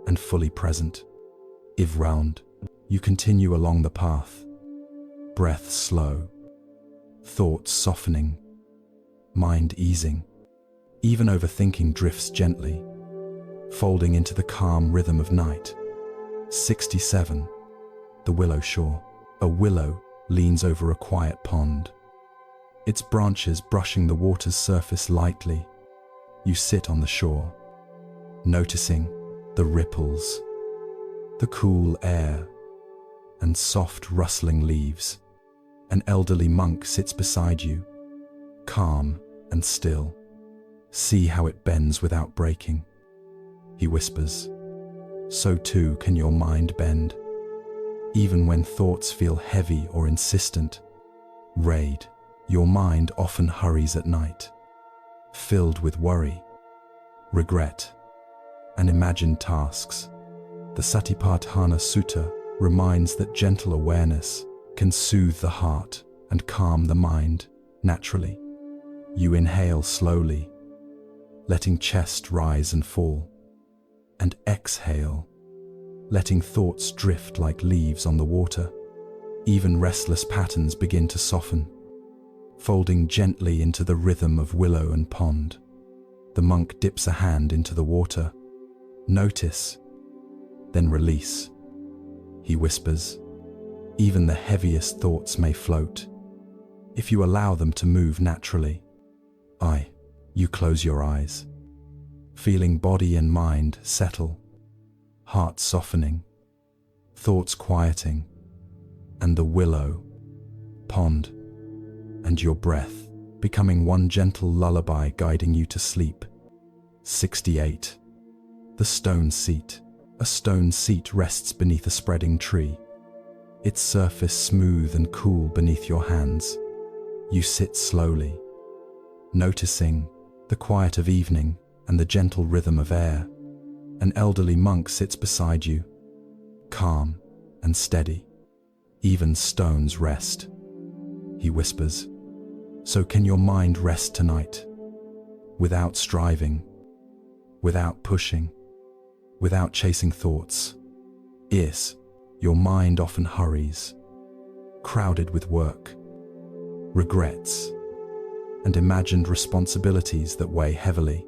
and fully present. If round, you continue along the path, breath slow, thoughts softening, mind easing. Even overthinking drifts gently, folding into the calm rhythm of night. 67. The willow shore. A willow leans over a quiet pond, its branches brushing the water's surface lightly. You sit on the shore, noticing the ripples, the cool air, and soft rustling leaves. An elderly monk sits beside you, calm and still. See how it bends without breaking, he whispers. So too can your mind bend, even when thoughts feel heavy or insistent. Raid. Your mind often hurries at night, filled with worry, regret, and imagined tasks. The Satipatthana Sutta reminds that gentle awareness can soothe the heart and calm the mind naturally. You inhale slowly, letting chest rise and fall, and exhale, letting thoughts drift like leaves on the water. Even restless patterns begin to soften, folding gently into the rhythm of willow and pond. The monk dips a hand into the water. Notice, then release. He whispers, even the heaviest thoughts may float, if you allow them to move naturally. You close your eyes, feeling body and mind settle, heart softening, thoughts quieting, and the willow, pond, and your breath becoming one gentle lullaby guiding you to sleep. 68. The stone seat. A stone seat rests beneath a spreading tree, its surface smooth and cool beneath your hands. You sit slowly, noticing the quiet of evening and the gentle rhythm of air. An elderly monk sits beside you, calm and steady. Even stones rest, he whispers. So can your mind rest tonight, without striving, without pushing, without chasing thoughts? Yes, your mind often hurries, crowded with work, regrets, and imagined responsibilities that weigh heavily.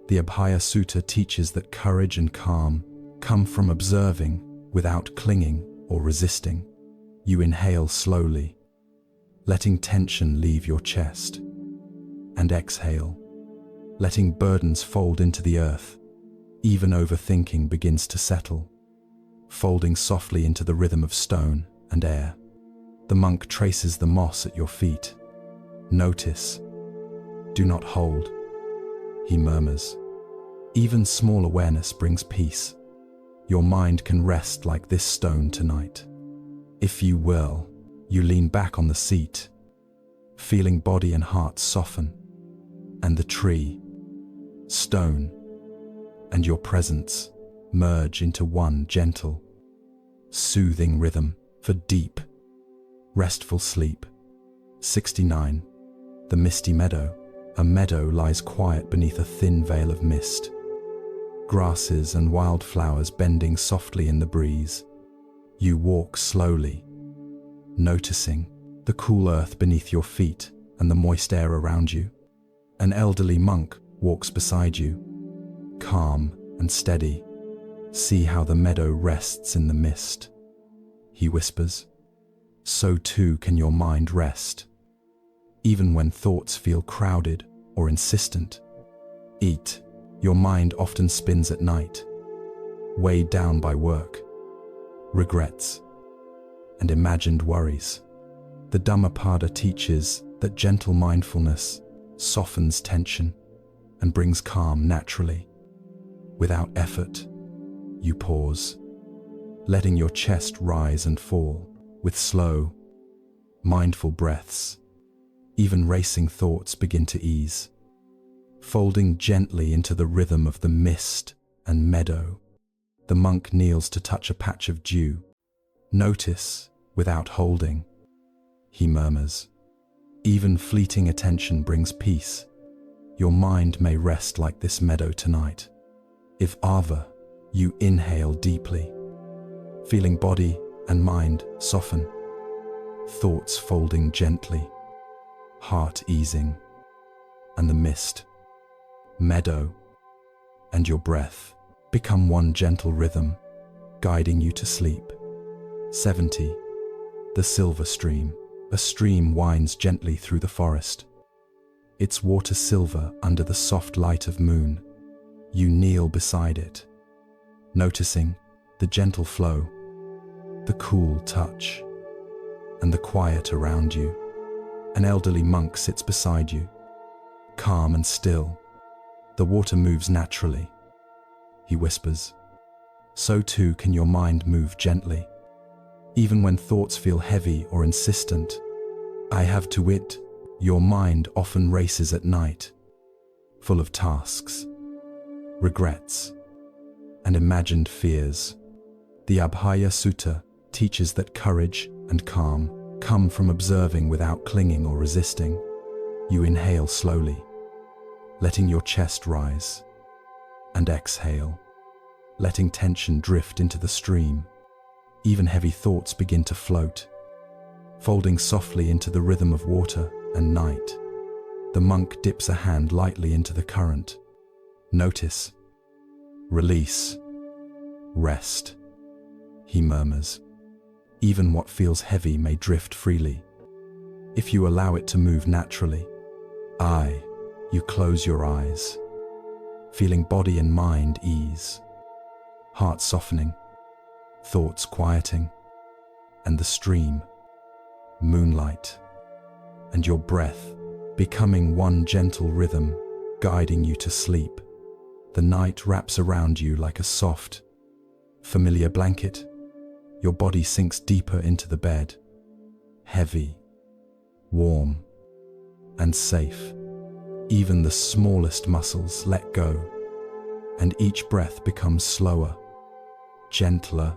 The Abhaya Sutta teaches that courage and calm come from observing without clinging or resisting. You inhale slowly, letting tension leave your chest, and exhale, letting burdens fold into the earth. Even overthinking begins to settle, folding softly into the rhythm of stone and air. The monk traces the moss at your feet. Notice, do not hold, he murmurs. Even small awareness brings peace. Your mind can rest like this stone tonight. If you will, you lean back on the seat, feeling body and heart soften, and the tree, stone, and your presence merge into one gentle, soothing rhythm for deep, restful sleep. 69. The misty meadow. A meadow lies quiet beneath a thin veil of mist, grasses and wildflowers bending softly in the breeze. You walk slowly, noticing the cool earth beneath your feet and the moist air around you. An elderly monk walks beside you, calm and steady. See how the meadow rests in the mist, he whispers. So too can your mind rest, even when thoughts feel crowded or insistent. Your mind often spins at night, weighed down by work, regrets, and imagined worries. The Dhammapada teaches that gentle mindfulness softens tension and brings calm naturally. Without effort, you pause, letting your chest rise and fall with slow, mindful breaths. Even racing thoughts begin to ease, folding gently into the rhythm of the mist and meadow. The monk kneels to touch a patch of dew. Notice without holding, he murmurs. Even fleeting attention brings peace. Your mind may rest like this meadow tonight. If you inhale deeply, feeling body and mind soften, thoughts folding gently, heart easing, and the mist, meadow, and your breath become one gentle rhythm, guiding you to sleep. 70. The silver stream. A stream winds gently through the forest, its water silver under the soft light of moon. You kneel beside it, noticing the gentle flow, the cool touch, and the quiet around you. An elderly monk sits beside you, calm and still. The water moves naturally, he whispers. So too can your mind move gently, even when thoughts feel heavy or insistent. I have to Your mind often races at night, full of tasks, regrets, and imagined fears. The Abhaya Sutta teaches that courage and calm come from observing without clinging or resisting. You inhale slowly, letting your chest rise, and exhale, letting tension drift into the stream. Even heavy thoughts begin to float, folding softly into the rhythm of water and night. The monk dips a hand lightly into the current. Notice, release, rest, he murmurs. Even what feels heavy may drift freely, if you allow it to move naturally. You close your eyes, feeling body and mind ease, heart softening, thoughts quieting, and the stream, moonlight, and your breath becoming one gentle rhythm, guiding you to sleep. The night wraps around you like a soft, familiar blanket. Your body sinks deeper into the bed, heavy, warm, and safe. Even the smallest muscles let go, and each breath becomes slower, gentler,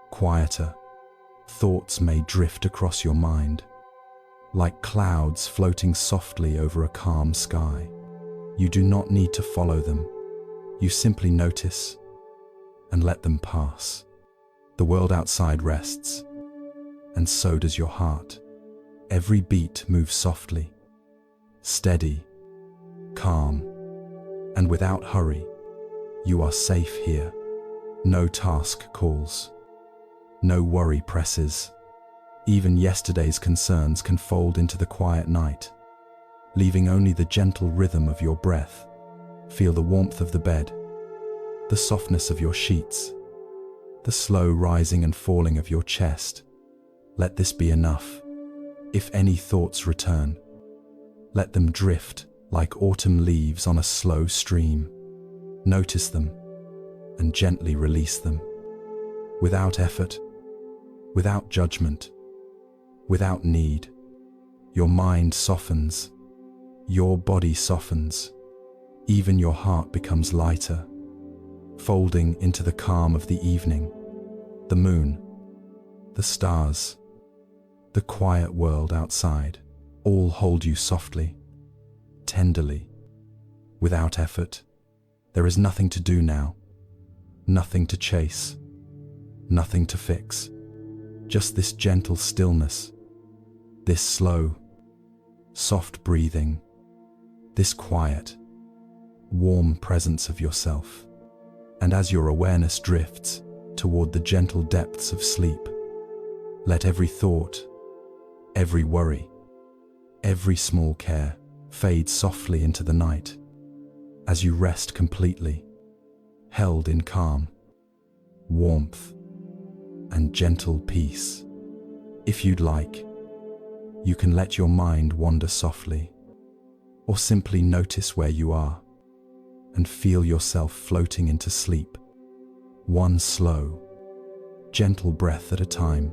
quieter. Thoughts may drift across your mind, like clouds floating softly over a calm sky. You do not need to follow them. You simply notice and let them pass. The world outside rests, and so does your heart. Every beat moves softly, steady, calm, and without hurry. You are safe here. No task calls. No worry presses. Even yesterday's concerns can fold into the quiet night, leaving only the gentle rhythm of your breath. Feel the warmth of the bed, the softness of your sheets, the slow rising and falling of your chest. Let this be enough. If any thoughts return, let them drift like autumn leaves on a slow stream. Notice them and gently release them. Without effort, without judgment, without need. Your mind softens, your body softens, even your heart becomes lighter, folding into the calm of the evening. The moon, the stars, the quiet world outside, all hold you softly, tenderly, without effort. There is nothing to do now, nothing to chase, nothing to fix. Just this gentle stillness, this slow, soft breathing, this quiet, warm presence of yourself. And as your awareness drifts toward the gentle depths of sleep, let every thought, every worry, every small care fade softly into the night as you rest completely, held in calm, warmth, and gentle peace. If you'd like, you can let your mind wander softly, or simply notice where you are and feel yourself floating into sleep, one slow, gentle breath at a time.